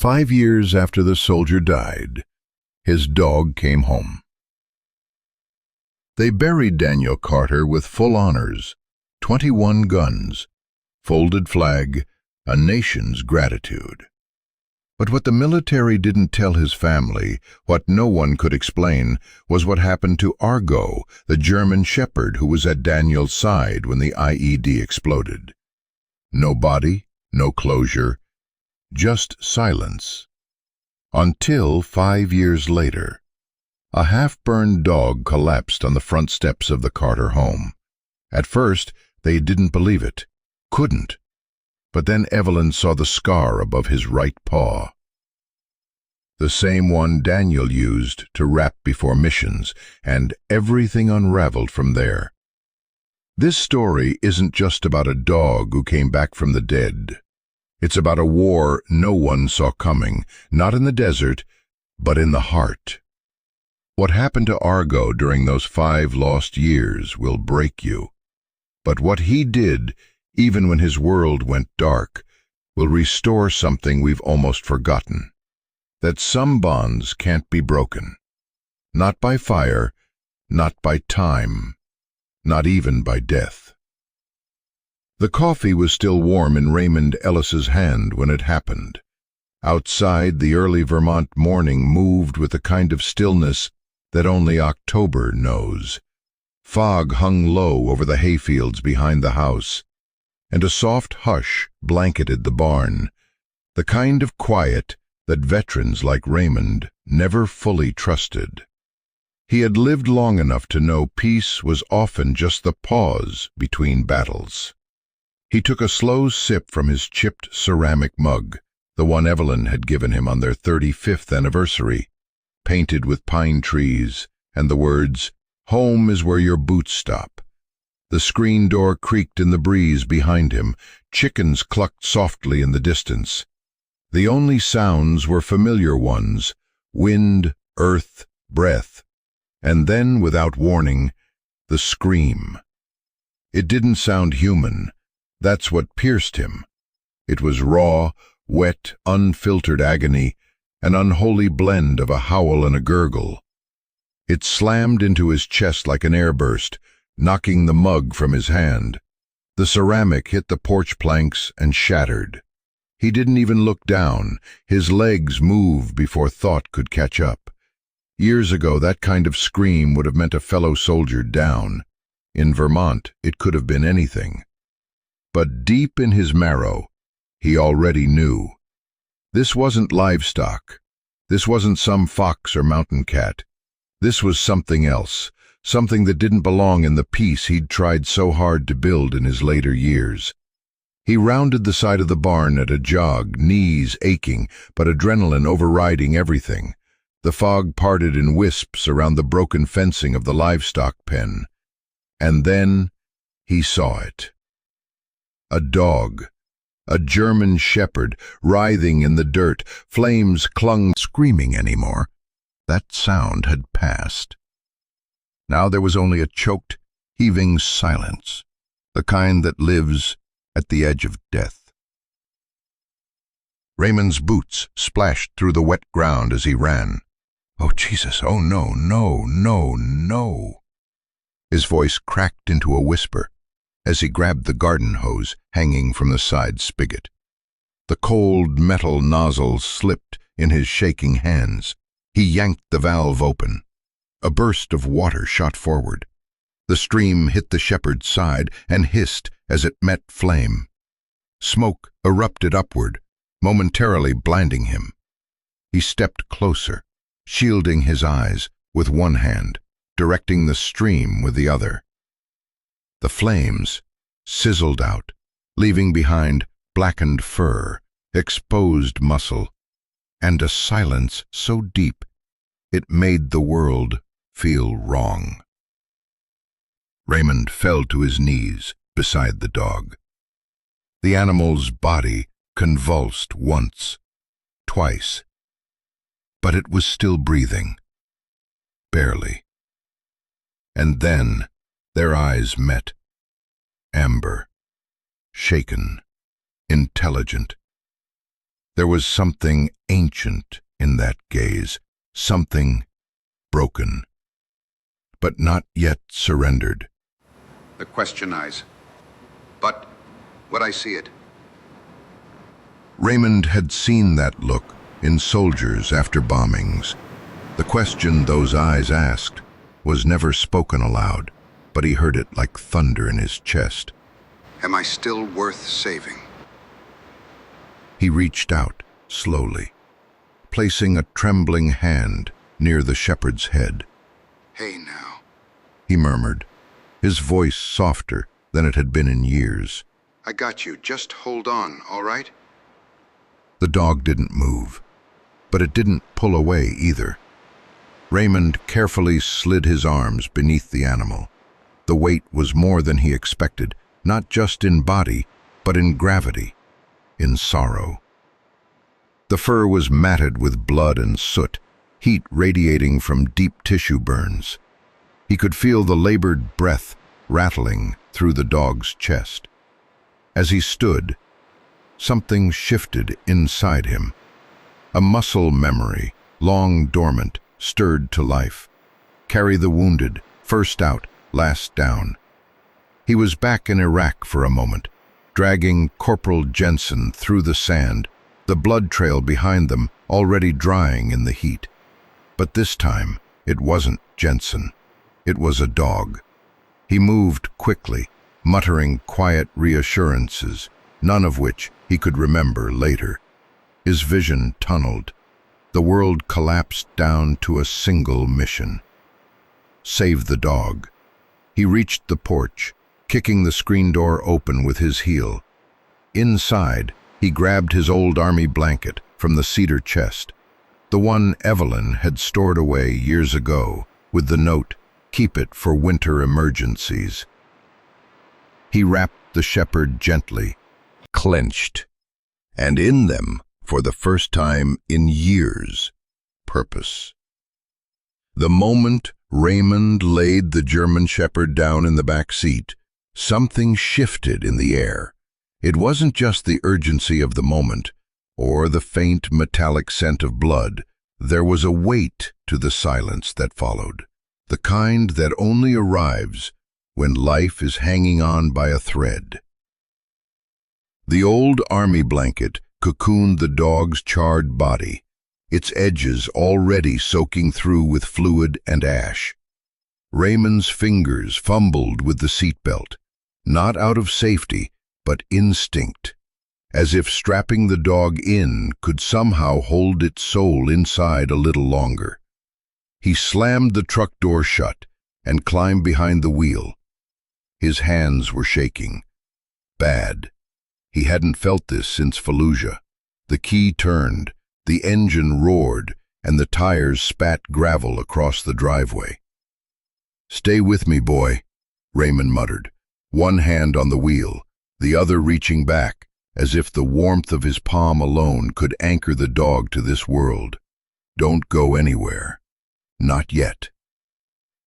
5 years after the soldier died, his dog came home. They buried Daniel Carter with full honors, 21 guns, folded flag, a nation's gratitude. But what the military didn't tell his family, what no one could explain, was what happened to Argo, the German shepherd who was at Daniel's side when the IED exploded. No body, no closure, just silence. Until 5 years later, a half-burned dog collapsed on the front steps of the Carter home. At first, they didn't believe it, couldn't. But then Evelyn saw the scar above his right paw. The same one Daniel used to rap before missions, and everything unraveled from there. This story isn't just about a dog who came back from the dead. It's about a war no one saw coming, not in the desert, but in the heart. What happened to Argo during those 5 lost years will break you. But what he did, even when his world went dark, will restore something we've almost forgotten. That some bonds can't be broken. Not by fire, not by time, not even by death. The coffee was still warm in Raymond Ellis's hand when it happened. Outside, the early Vermont morning moved with a kind of stillness that only October knows. Fog hung low over the hayfields behind the house, and a soft hush blanketed the barn, the kind of quiet that veterans like Raymond never fully trusted. He had lived long enough to know peace was often just the pause between battles. He took a slow sip from his chipped ceramic mug, the one Evelyn had given him on their 35th anniversary, painted with pine trees and the words, "Home is where your boots stop." The screen door creaked in the breeze behind him. Chickens clucked softly in the distance. The only sounds were familiar ones, wind, earth, breath, and then, without warning, the scream. It didn't sound human. That's what pierced him. It was raw, wet, unfiltered agony, an unholy blend of a howl and a gurgle. It slammed into his chest like an airburst, knocking the mug from his hand. The ceramic hit the porch planks and shattered. He didn't even look down. His legs moved before thought could catch up. Years ago, that kind of scream would have meant a fellow soldier down. In Vermont, it could have been anything. But deep in his marrow, he already knew. This wasn't livestock. This wasn't some fox or mountain cat. This was something else, something that didn't belong in the peace he'd tried so hard to build in his later years. He rounded the side of the barn at a jog, knees aching, but adrenaline overriding everything. The fog parted in wisps around the broken fencing of the livestock pen. And then he saw it. A dog, a German shepherd, writhing in the dirt. Flames clung, screaming anymore. That sound had passed. Now there was only a choked, heaving silence, the kind that lives at the edge of death. Raymond's boots splashed through the wet ground as he ran. "Oh, Jesus, oh no, no, no, no." His voice cracked into a whisper as he grabbed the garden hose hanging from the side spigot. The cold metal nozzle slipped in his shaking hands. He yanked the valve open. A burst of water shot forward. The stream hit the shepherd's side and hissed as it met flame. Smoke erupted upward, momentarily blinding him. He stepped closer, shielding his eyes with one hand, directing the stream with the other. The flames sizzled out, leaving behind blackened fur, exposed muscle, and a silence so deep it made the world feel wrong. Raymond fell to his knees beside the dog. The animal's body convulsed once, twice, but it was still breathing, barely. And then their eyes met, amber, shaken, intelligent. There was something ancient in that gaze, something broken, but not yet surrendered. The question eyes. But would I see it? Raymond had seen that look in soldiers after bombings. The question those eyes asked was never spoken aloud, but he heard it like thunder in his chest. Am I still worth saving? He reached out, slowly, placing a trembling hand near the shepherd's head. Hey now. He murmured, his voice softer than it had been in years. I got you. Just hold on, all right? The dog didn't move, but it didn't pull away either. Raymond carefully slid his arms beneath the animal. The weight was more than he expected, not just in body, but in gravity, in sorrow. The fur was matted with blood and soot, heat radiating from deep tissue burns. He could feel the labored breath rattling through the dog's chest. As he stood, something shifted inside him. A muscle memory, long dormant, stirred to life. Carry the wounded, first out, last down. He was back in Iraq for a moment, dragging Corporal Jensen through the sand, the blood trail behind them already drying in the heat. But this time, it wasn't Jensen. It was a dog. He moved quickly, muttering quiet reassurances, none of which he could remember later. His vision tunneled. The world collapsed down to a single mission. Save the dog. He reached the porch, kicking the screen door open with his heel. Inside, he grabbed his old army blanket from the cedar chest, the one Evelyn had stored away years ago, with the note, "Keep it for winter emergencies." He wrapped the shepherd gently, clenched, and in them, for the first time in years, purpose. The moment Raymond laid the German shepherd down in the back seat, something shifted in the air. It wasn't just the urgency of the moment, or the faint metallic scent of blood. There was a weight to the silence that followed, the kind that only arrives when life is hanging on by a thread. The old army blanket cocooned the dog's charred body, its edges already soaking through with fluid and ash. Raymond's fingers fumbled with the seatbelt, not out of safety, but instinct, as if strapping the dog in could somehow hold its soul inside a little longer. He slammed the truck door shut and climbed behind the wheel. His hands were shaking. Bad. He hadn't felt this since Fallujah. The key turned, the engine roared, and the tires spat gravel across the driveway. "Stay with me, boy," Raymond muttered, one hand on the wheel, the other reaching back, as if the warmth of his palm alone could anchor the dog to this world. "Don't go anywhere. Not yet."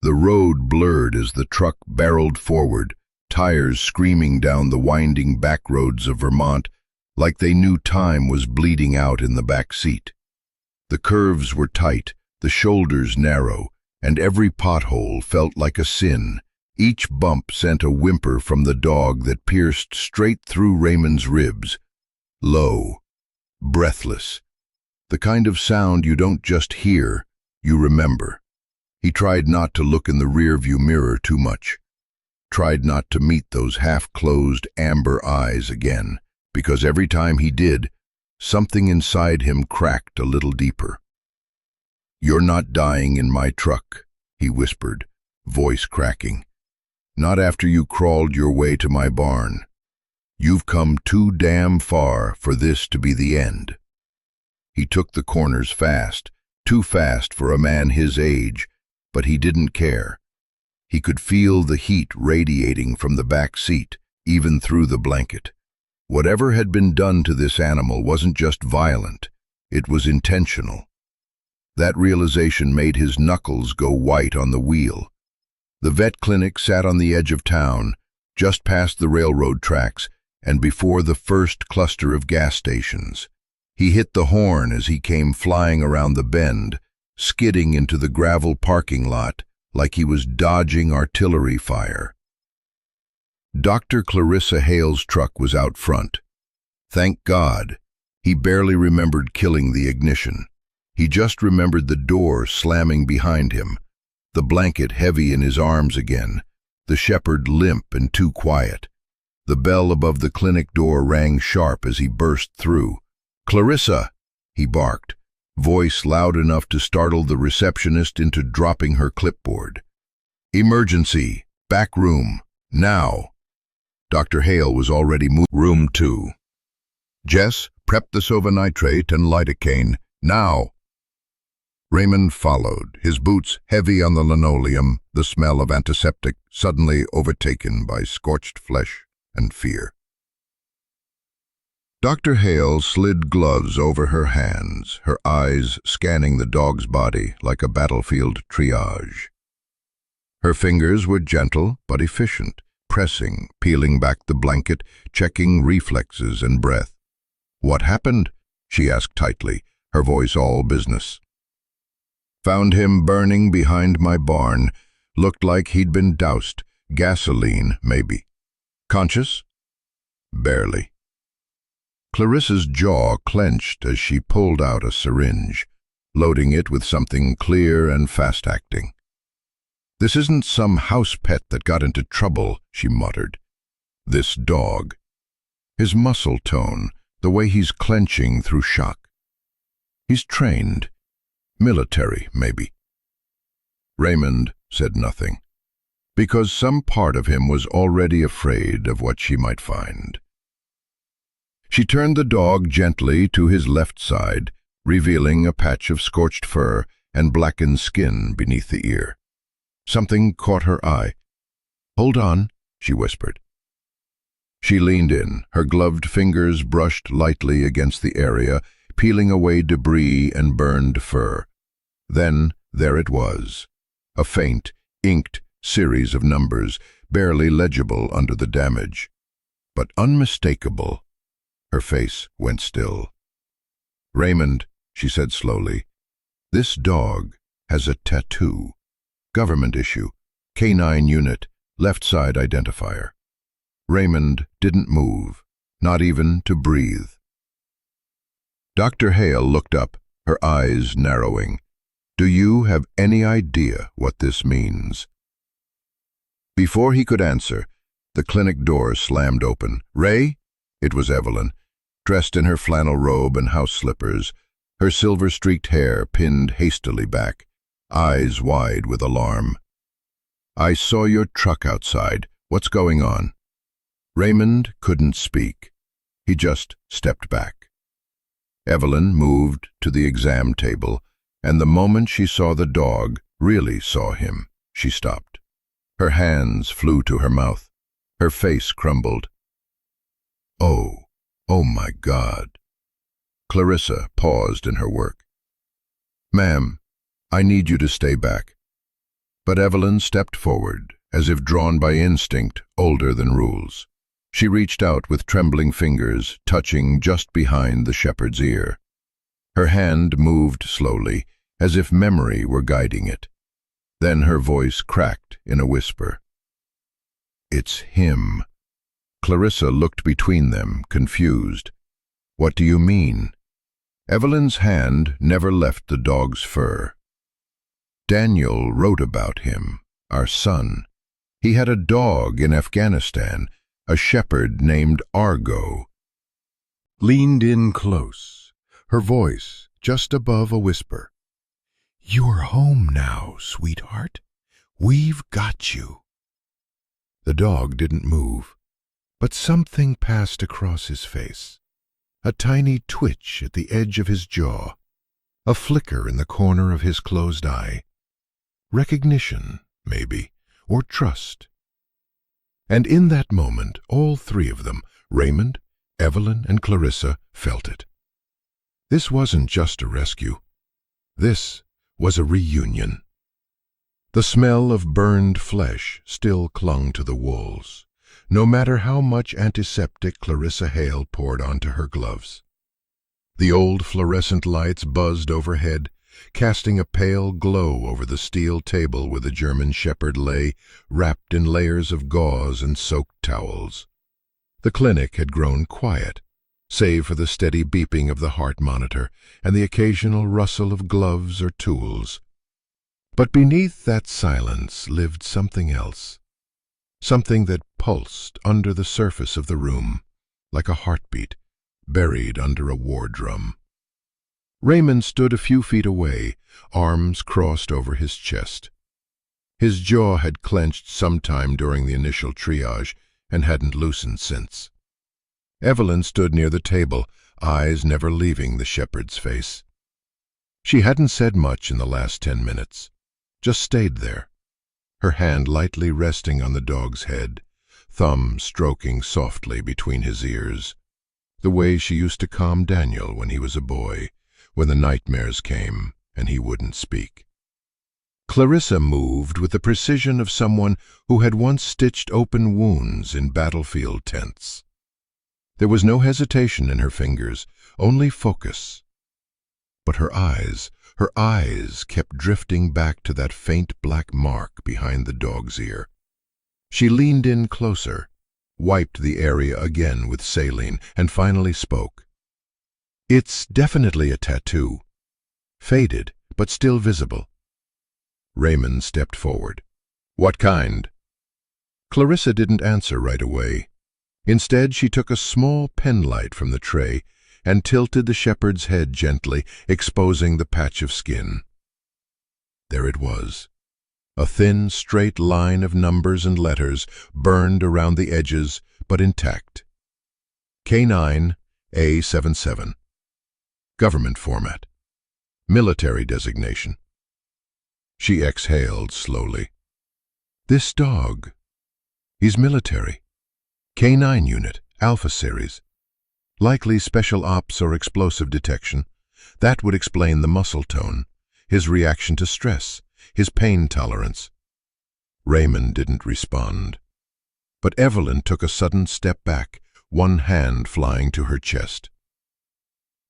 The road blurred as the truck barreled forward, tires screaming down the winding back roads of Vermont like they knew time was bleeding out in the back seat. The curves were tight, the shoulders narrow, and every pothole felt like a sin. Each bump sent a whimper from the dog that pierced straight through Raymond's ribs. Low, breathless, the kind of sound you don't just hear, you remember. He tried not to look in the rearview mirror too much, tried not to meet those half-closed amber eyes again, because every time he did, something inside him cracked a little deeper. "You're not dying in my truck," he whispered, voice cracking. "Not after you crawled your way to my barn. You've come too damn far for this to be the end." He took the corners fast, too fast for a man his age, but he didn't care. He could feel the heat radiating from the back seat, even through the blanket. Whatever had been done to this animal wasn't just violent, it was intentional. That realization made his knuckles go white on the wheel. The vet clinic sat on the edge of town, just past the railroad tracks and before the first cluster of gas stations. He hit the horn as he came flying around the bend, skidding into the gravel parking lot like he was dodging artillery fire. Dr. Clarissa Hale's truck was out front. Thank God. He barely remembered killing the ignition. He just remembered the door slamming behind him, the blanket heavy in his arms again, the shepherd limp and too quiet. The bell above the clinic door rang sharp as he burst through. "Clarissa!" he barked, voice loud enough to startle the receptionist into dropping her clipboard. "Emergency! Back room! Now!" Dr. Hale was already moving. "Room 2. Jess, prep the sovinitrate and lidocaine. Now!" Raymond followed, his boots heavy on the linoleum, the smell of antiseptic suddenly overtaken by scorched flesh and fear. Dr. Hale slid gloves over her hands, her eyes scanning the dog's body like a battlefield triage. Her fingers were gentle but efficient, pressing, peeling back the blanket, checking reflexes and breath. "What happened?" she asked tightly, her voice all business. "Found him burning behind my barn. Looked like he'd been doused. Gasoline, maybe. Conscious?" "Barely." Clarissa's jaw clenched as she pulled out a syringe, loading it with something clear and fast-acting. "This isn't some house pet that got into trouble," she muttered. "This dog. His muscle tone, the way he's clenching through shock. He's trained. Military, maybe." Raymond said nothing, because some part of him was already afraid of what she might find. She turned the dog gently to his left side, revealing a patch of scorched fur and blackened skin beneath the ear. Something caught her eye. "Hold on," she whispered. She leaned in, her gloved fingers brushed lightly against the area, peeling away debris and burned fur. Then there it was, a faint, inked series of numbers, barely legible under the damage, but unmistakable. Her face went still. "Raymond," she said slowly, "this dog has a tattoo. Government issue, K9 unit, left side identifier." Raymond didn't move, not even to breathe. Dr. Hale looked up, her eyes narrowing. "Do you have any idea what this means?" Before he could answer, the clinic door slammed open. "Ray?" It was Evelyn, dressed in her flannel robe and house slippers, her silver-streaked hair pinned hastily back, eyes wide with alarm. "I saw your truck outside. What's going on?" Raymond couldn't speak. He just stepped back. Evelyn moved to the exam table, and the moment she saw the dog, really saw him, she stopped. Her hands flew to her mouth. Her face crumbled. Oh my God." Clarissa paused in her work. "Ma'am, I need you to stay back." But Evelyn stepped forward, as if drawn by instinct older than rules. She reached out with trembling fingers, touching just behind the shepherd's ear. Her hand moved slowly, as if memory were guiding it. Then her voice cracked in a whisper. "It's him." Clarissa looked between them, confused. "What do you mean?" Evelyn's hand never left the dog's fur. "Daniel wrote about him, our son. He had a dog in Afghanistan, a shepherd named Argo." Leaned in close, her voice just above a whisper. "You're home now, sweetheart. We've got you." The dog didn't move, but something passed across his face. A tiny twitch at the edge of his jaw, a flicker in the corner of his closed eye. Recognition, maybe, or trust. And in that moment, all three of them, Raymond, Evelyn, and Clarissa, felt it. This wasn't just a rescue. This was a reunion. The smell of burned flesh still clung to the walls, no matter how much antiseptic Clarissa Hale poured onto her gloves. The old fluorescent lights buzzed overhead, casting a pale glow over the steel table where the German shepherd lay, wrapped in layers of gauze and soaked towels. The clinic had grown quiet, save for the steady beeping of the heart monitor and the occasional rustle of gloves or tools. But beneath that silence lived something else, something that pulsed under the surface of the room, like a heartbeat buried under a war drum. Raymond stood a few feet away, arms crossed over his chest. His jaw had clenched sometime during the initial triage and hadn't loosened since. Evelyn stood near the table, eyes never leaving the shepherd's face. She hadn't said much in the last 10 minutes, just stayed there, her hand lightly resting on the dog's head, thumb stroking softly between his ears, the way she used to calm Daniel when he was a boy, when the nightmares came and he wouldn't speak. Clarissa moved with the precision of someone who had once stitched open wounds in battlefield tents. There was no hesitation in her fingers, only focus. But her eyes kept drifting back to that faint black mark behind the dog's ear. She leaned in closer, wiped the area again with saline, and finally spoke. "It's definitely a tattoo. Faded, but still visible." Raymond stepped forward. "What kind?" Clarissa didn't answer right away. Instead, she took a small penlight from the tray and tilted the shepherd's head gently, exposing the patch of skin. There it was, a thin, straight line of numbers and letters, burned around the edges, but intact. K9 A77. Government format. Military designation. She exhaled slowly. "This dog. He's military. K9 unit, Alpha series. Likely special ops or explosive detection. That would explain the muscle tone, his reaction to stress, his pain tolerance." Raymond didn't respond. But Evelyn took a sudden step back, one hand flying to her chest.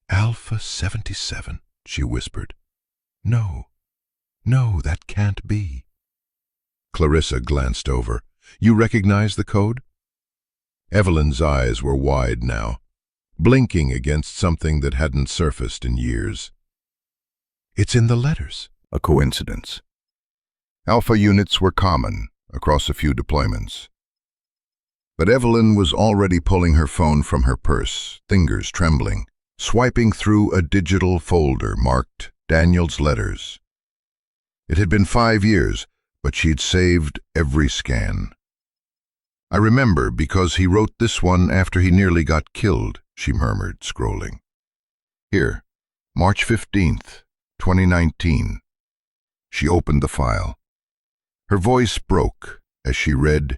"Alpha 77, she whispered. No, that can't be." Clarissa glanced over. "You recognize the code?" Evelyn's eyes were wide now, blinking against something that hadn't surfaced in years. "It's in the letters." A coincidence. Alpha units were common across a few deployments. But Evelyn was already pulling her phone from her purse, fingers trembling, swiping through a digital folder marked Daniel's letters. It had been 5 years, but she'd saved every scan. "I remember because he wrote this one after he nearly got killed," she murmured, scrolling. "Here, March 15th, 2019. She opened the file. Her voice broke as she read,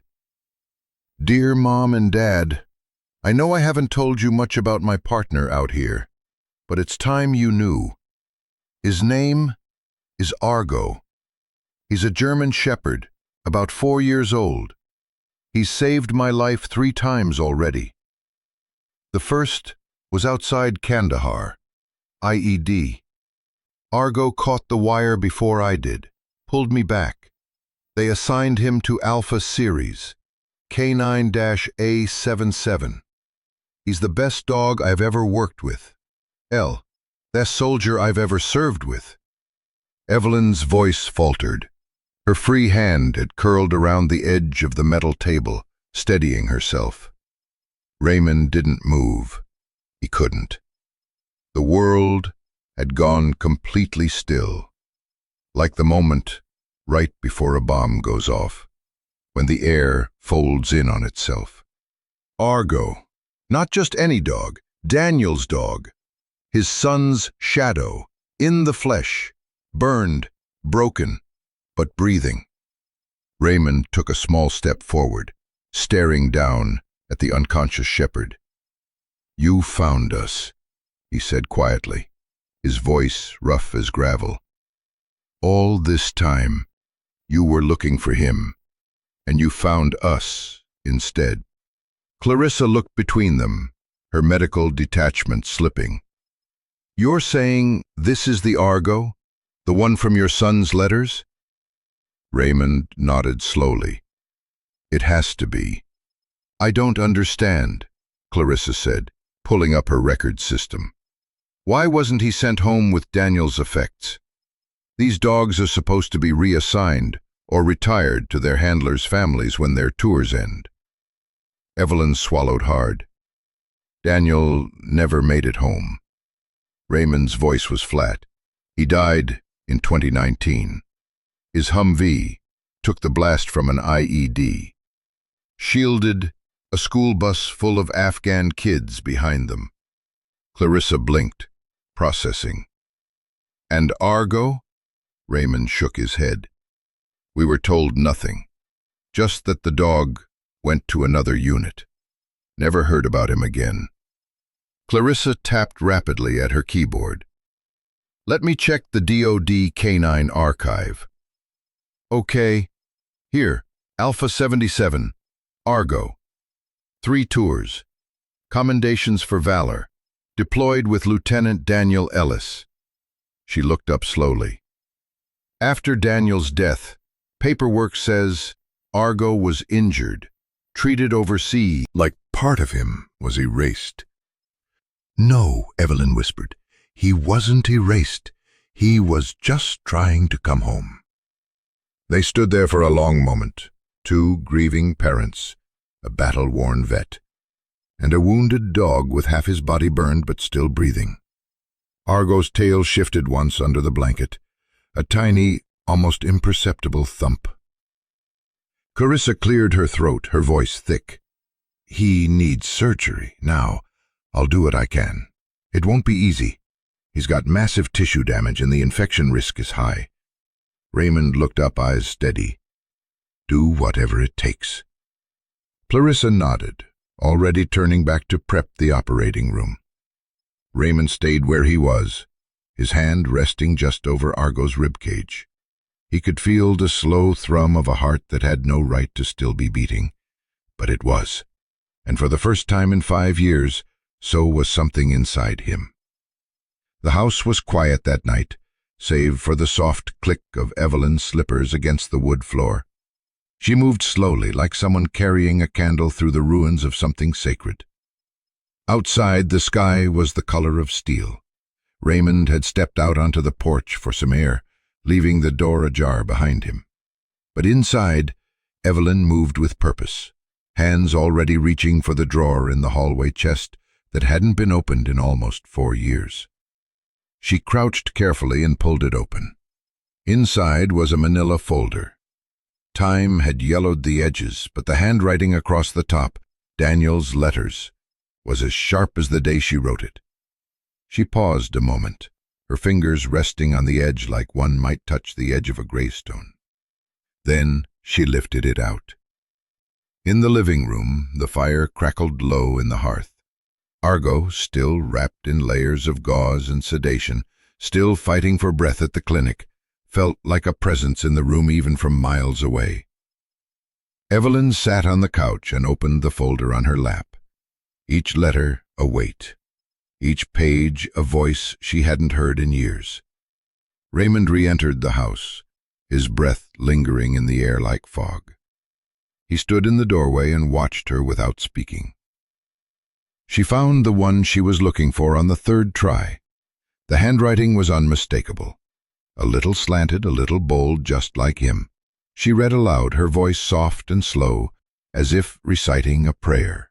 "Dear Mom and Dad, I know I haven't told you much about my partner out here, but it's time you knew. His name is Argo. He's a German shepherd, about 4 years old. He's saved my life 3 times already. The first was outside Kandahar, IED. Argo caught the wire before I did, pulled me back. They assigned him to Alpha Series, K9-A77. He's the best dog I've ever worked with. Best soldier I've ever served with." Evelyn's voice faltered. Her free hand had curled around the edge of the metal table, steadying herself. Raymond didn't move. He couldn't. The world had gone completely still, like the moment right before a bomb goes off, when the air folds in on itself. Argo, not just any dog, Daniel's dog, his son's shadow, in the flesh, burned, broken, but breathing. Raymond took a small step forward, staring down at the unconscious shepherd. "You found us," he said quietly, his voice rough as gravel. "All this time, you were looking for him, and you found us instead." Clarissa looked between them, her medical detachment slipping. You're saying this is the Argo? The one from your son's letters? Raymond nodded slowly. It has to be. I don't understand, Clarissa said, pulling up her record system. Why wasn't he sent home with Daniel's effects? These dogs are supposed to be reassigned or retired to their handlers' families when their tours end. Evelyn swallowed hard. Daniel never made it home. Raymond's voice was flat. He died in 2019. His Humvee took the blast from an IED. Shielded, a school bus full of Afghan kids behind them. Clarissa blinked, processing. And Argo? Raymond shook his head. We were told nothing, just that the dog went to another unit. Never heard about him again. Clarissa tapped rapidly at her keyboard. Let me check the DoD Canine Archive. Okay. Here, Alpha 77, Argo. 3 tours. Commendations for valor. Deployed with Lieutenant Daniel Ellis. She looked up slowly. After Daniel's death, paperwork says Argo was injured, treated overseas. Like part of him was erased. No, Evelyn whispered. He wasn't erased. He was just trying to come home. They stood there for a long moment, 2 grieving parents, a battle-worn vet, and a wounded dog with half his body burned but still breathing. Argo's tail shifted once under the blanket, a tiny, almost imperceptible thump. Clarissa cleared her throat, her voice thick. He needs surgery. Now, I'll do what I can. It won't be easy. He's got massive tissue damage and the infection risk is high. Raymond looked up, eyes steady. Do whatever it takes. Clarissa nodded, already turning back to prep the operating room. Raymond stayed where he was, his hand resting just over Argo's ribcage. He could feel the slow thrum of a heart that had no right to still be beating, but it was, and for the first time in 5 years, so was something inside him. The house was quiet that night, save for the soft click of Evelyn's slippers against the wood floor. She moved slowly, like someone carrying a candle through the ruins of something sacred. Outside, the sky was the color of steel. Raymond had stepped out onto the porch for some air, leaving the door ajar behind him. But inside, Evelyn moved with purpose, hands already reaching for the drawer in the hallway chest that hadn't been opened in almost 4 years. She crouched carefully and pulled it open. Inside was a manila folder. Time had yellowed the edges, but the handwriting across the top, Daniel's letters, was as sharp as the day she wrote it. She paused a moment, her fingers resting on the edge like one might touch the edge of a gravestone. Then she lifted it out. In the living room, the fire crackled low in the hearth. Argo, still wrapped in layers of gauze and sedation, still fighting for breath at the clinic, felt like a presence in the room even from miles away. Evelyn sat on the couch and opened the folder on her lap. Each letter a weight, each page a voice she hadn't heard in years. Raymond re-entered the house, his breath lingering in the air like fog. He stood in the doorway and watched her without speaking. She found the one she was looking for on the 3rd try. The handwriting was unmistakable. A little slanted, a little bold, just like him. She read aloud, her voice soft and slow, as if reciting a prayer.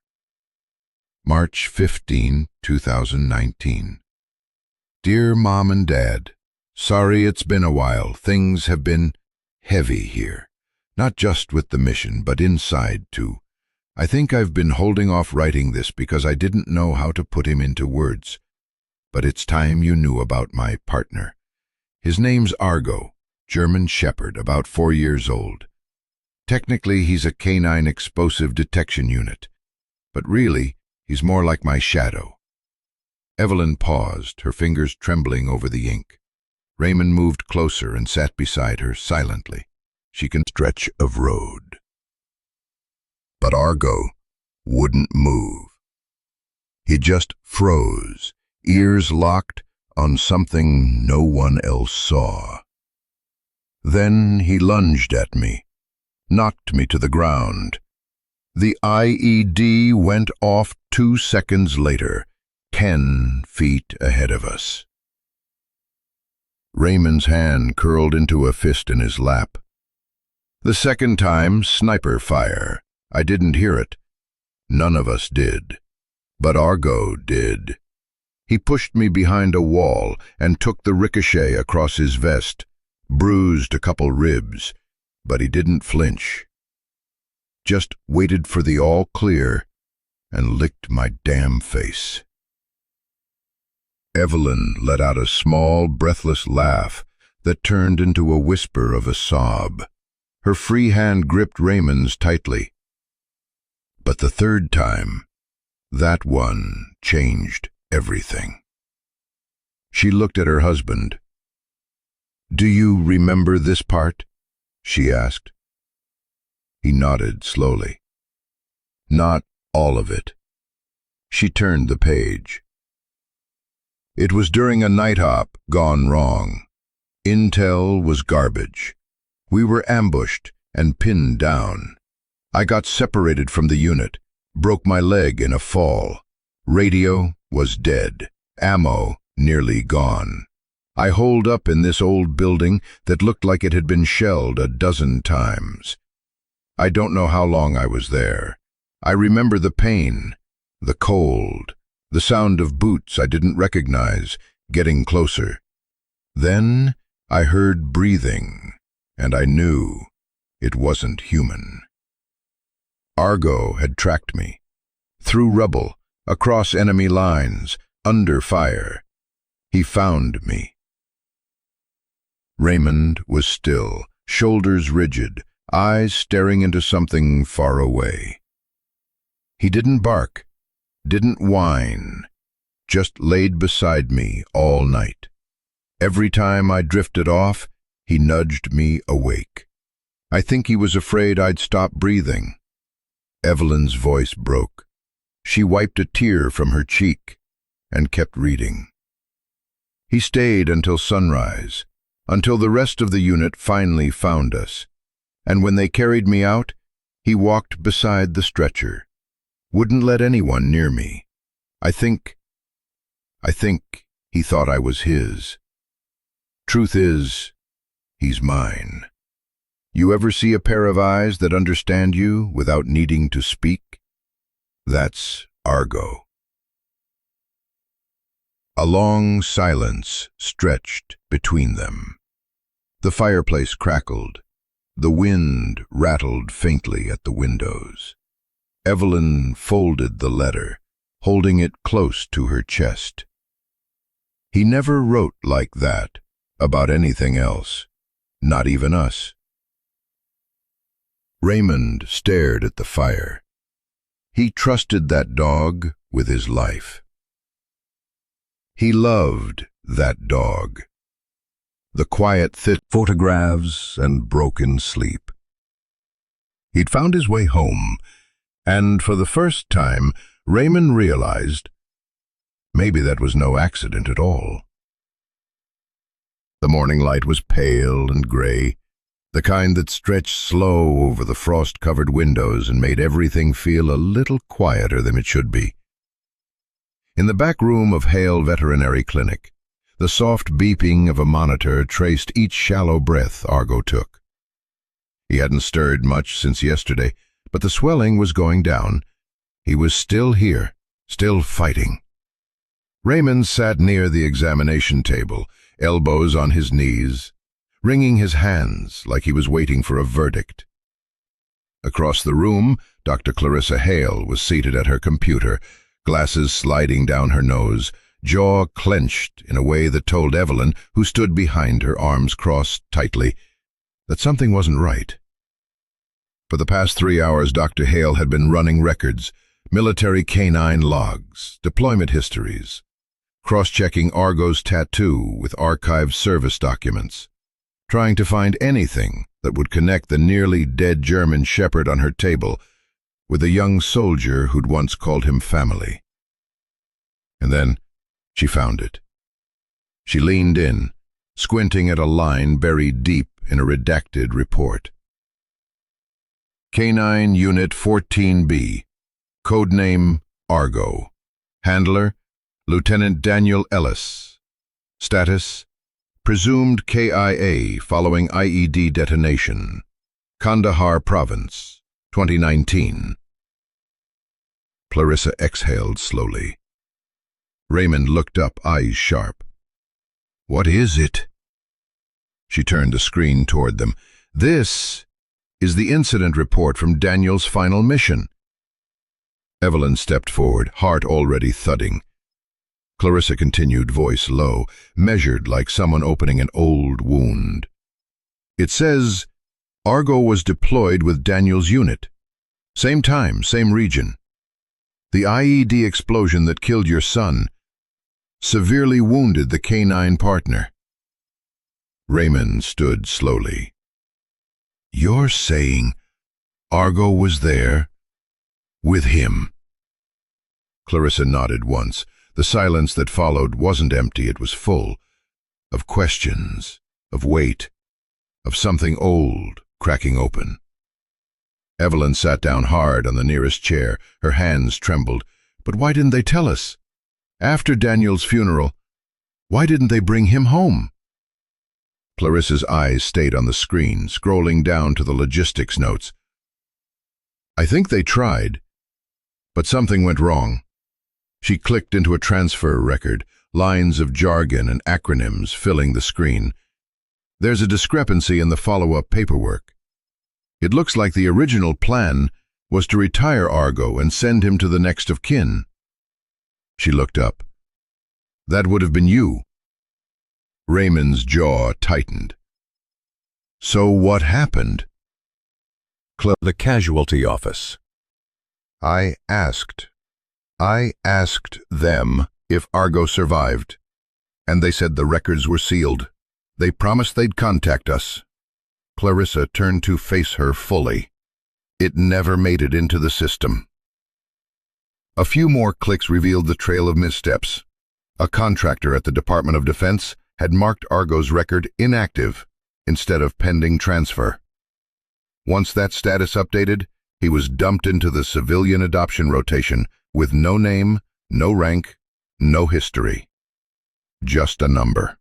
March 15, 2019. Dear Mom and Dad, sorry it's been a while. Things have been heavy here. Not just with the mission, but inside too. I think I've been holding off writing this because I didn't know how to put him into words. But it's time you knew about my partner. His name's Argo, German Shepherd, about 4 years old. Technically, he's a canine explosive detection unit, but really, he's more like my shadow. Evelyn paused, her fingers trembling over the ink. Raymond moved closer and sat beside her silently. She can stretch of road. But Argo wouldn't move. He just froze, ears locked, on something no one else saw. Then he lunged at me, knocked me to the ground. The IED went off 2 seconds later, 10 feet ahead of us. Raymond's hand curled into a fist in his lap. The second time, sniper fire. I didn't hear it. None of us did. But Argo did. He pushed me behind a wall and took the ricochet across his vest, bruised a couple ribs, but he didn't flinch. Just waited for the all clear and licked my damn face. Evelyn let out a small, breathless laugh that turned into a whisper of a sob. Her free hand gripped Raymond's tightly. But the third time, that one changed everything. She looked at her husband. "Do you remember this part?" she asked. He nodded slowly. "Not all of it." She turned the page. It was during a night op gone wrong. Intel was garbage. We were ambushed and pinned down. I got separated from the unit, broke my leg in a fall. Radio was dead, ammo nearly gone. I holed up in this old building that looked like it had been shelled a dozen times. I don't know how long I was there. I remember the pain, the cold, the sound of boots I didn't recognize, getting closer. Then I heard breathing, and I knew it wasn't human. Argo had tracked me. Through rubble, across enemy lines, under fire. He found me. Raymond was still, shoulders rigid, eyes staring into something far away. He didn't bark, didn't whine, just laid beside me all night. Every time I drifted off, he nudged me awake. I think he was afraid I'd stop breathing. Evelyn's voice broke. She wiped a tear from her cheek and kept reading. He stayed until sunrise, until the rest of the unit finally found us. And when they carried me out, he walked beside the stretcher. Wouldn't let anyone near me. I think he thought I was his. Truth is, he's mine. You ever see a pair of eyes that understand you without needing to speak? That's Argo. A long silence stretched between them. The fireplace crackled. The wind rattled faintly at the windows. Evelyn folded the letter, holding it close to her chest. He never wrote like that about anything else, not even us. Raymond stared at the fire. He trusted that dog with his life. He loved that dog. The quiet, thick photographs and broken sleep. He'd found his way home, and for the first time, Raymond realized maybe that was no accident at all. The morning light was pale and gray, the kind that stretched slow over the frost-covered windows and made everything feel a little quieter than it should be. In the back room of Hale Veterinary Clinic, the soft beeping of a monitor traced each shallow breath Argo took. He hadn't stirred much since yesterday, but the swelling was going down. He was still here, still fighting. Raymond sat near the examination table, elbows on his knees, wringing his hands like he was waiting for a verdict. Across the room, Dr. Clarissa Hale was seated at her computer, glasses sliding down her nose, jaw clenched in a way that told Evelyn, who stood behind her, arms crossed tightly, that something wasn't right. For the past 3 hours, Dr. Hale had been running records, military canine logs, deployment histories, cross-checking Argo's tattoo with archived service documents, trying to find anything that would connect the nearly dead German shepherd on her table with a young soldier who'd once called him family. And then she found it. She leaned in, squinting at a line buried deep in a redacted report. K9 Unit 14B, codename Argo. Handler, Lieutenant Daniel Ellis. Status, presumed KIA following IED detonation. Kandahar Province, 2019. Clarissa exhaled slowly. Raymond looked up, eyes sharp. What is it? She turned the screen toward them. This is the incident report from Daniel's final mission. Evelyn stepped forward, heart already thudding. Clarissa continued, voice low, measured like someone opening an old wound. It says, Argo was deployed with Daniel's unit. Same time, same region. The IED explosion that killed your son severely wounded the K9 partner. Raymond stood slowly. You're saying Argo was there with him? Clarissa nodded once. The silence that followed wasn't empty, it was full of questions, of weight, of something old cracking open. Evelyn sat down hard on the nearest chair. Her hands trembled. But why didn't they tell us? After Daniel's funeral, why didn't they bring him home? Clarissa's eyes stayed on the screen, scrolling down to the logistics notes. I think they tried, but something went wrong. She clicked into a transfer record, lines of jargon and acronyms filling the screen. There's a discrepancy in the follow-up paperwork. It looks like the original plan was to retire Argo and send him to the next of kin. She looked up. That would have been you. Raymond's jaw tightened. So what happened? The casualty office. I asked them if Argo survived, and they said the records were sealed. They promised they'd contact us. Clarissa turned to face her fully. It never made it into the system. A few more clicks revealed the trail of missteps. A contractor at the Department of Defense had marked Argo's record inactive instead of pending transfer. Once that status updated, he was dumped into the civilian adoption rotation with no name, no rank, no history. Just a number.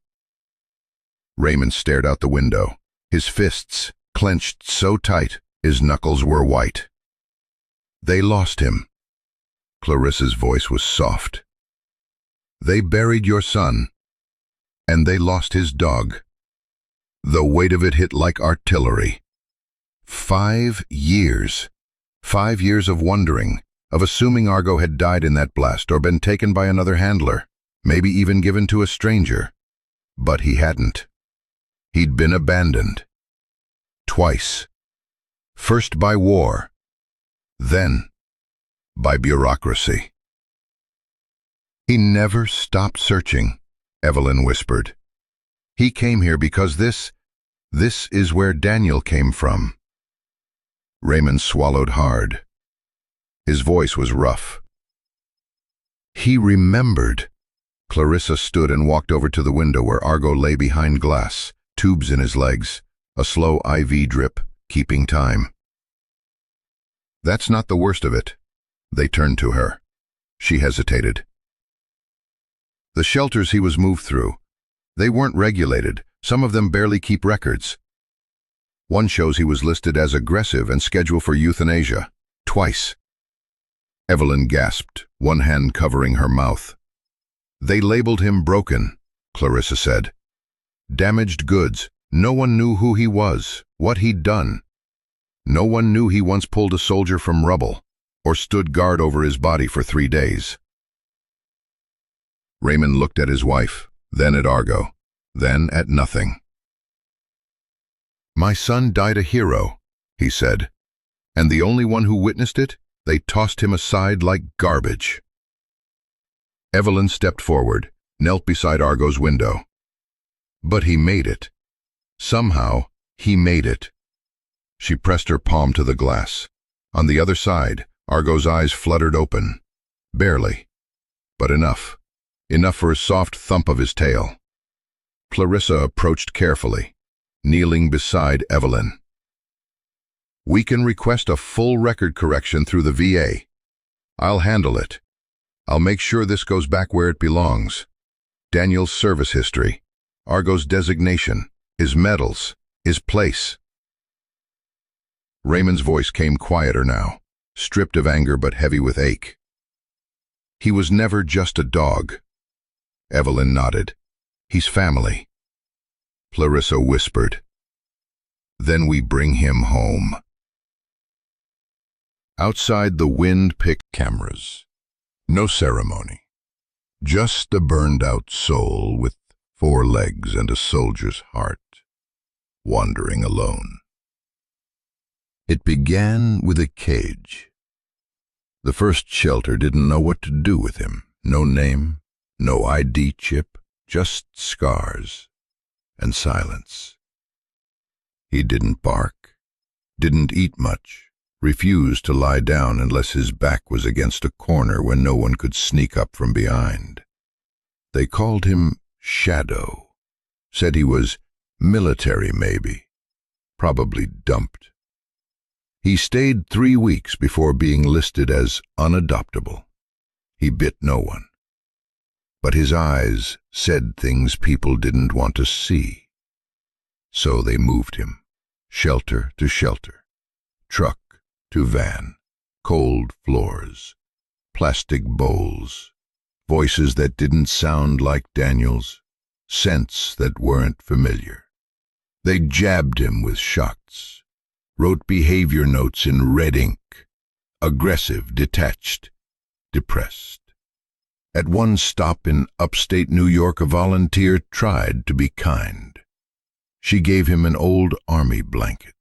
Raymond stared out the window, his fists clenched so tight his knuckles were white. They lost him. Clarissa's voice was soft. They buried your son, and they lost his dog. The weight of it hit like artillery. 5 years. 5 years of wondering, of assuming Argo had died in that blast or been taken by another handler, maybe even given to a stranger. But he hadn't. He'd been abandoned. Twice. First by war, then by bureaucracy. He never stopped searching, Evelyn whispered. He came here because this is where Daniel came from. Raymond swallowed hard. His voice was rough. He remembered. Clarissa stood and walked over to the window where Argo lay behind glass, tubes in his legs, a slow IV drip, keeping time. That's not the worst of it. They turned to her. She hesitated. The shelters he was moved through, they weren't regulated. Some of them barely keep records. One shows he was listed as aggressive and scheduled for euthanasia, twice. Evelyn gasped, one hand covering her mouth. They labeled him broken, Clarissa said. Damaged goods. No one knew who he was, what he'd done. No one knew he once pulled a soldier from rubble, or stood guard over his body for 3 days. Raymond looked at his wife, then at Argo, then at nothing. My son died a hero, he said, and the only one who witnessed it, they tossed him aside like garbage. Evelyn stepped forward, knelt beside Argo's window. But he made it. Somehow, he made it. She pressed her palm to the glass. On the other side, Argo's eyes fluttered open. Barely. But enough. Enough for a soft thump of his tail. Clarissa approached carefully, kneeling beside Evelyn. "We can request a full record correction through the VA. I'll handle it. I'll make sure this goes back where it belongs. Daniel's service history, Argo's designation, his medals, his place." Raymond's voice came quieter now, stripped of anger but heavy with ache. "He was never just a dog." Evelyn nodded. "He's family." Clarissa whispered, "Then we bring him home." Outside the wind-picked cameras. No ceremony. Just a burned-out soul with 4 legs and a soldier's heart, wandering alone. It began with a cage. The first shelter didn't know what to do with him. No name, no ID chip, just scars and silence. He didn't bark, didn't eat much, refused to lie down unless his back was against a corner when no one could sneak up from behind. They called him Shadow, said he was military maybe, probably dumped. He stayed 3 weeks before being listed as unadoptable. He bit no one. But his eyes said things people didn't want to see. So they moved him, shelter to shelter, truck to van, cold floors, plastic bowls, voices that didn't sound like Daniel's, scents that weren't familiar. They jabbed him with shots, wrote behavior notes in red ink, aggressive, detached, depressed. At one stop in upstate New York, a volunteer tried to be kind. She gave him an old army blanket.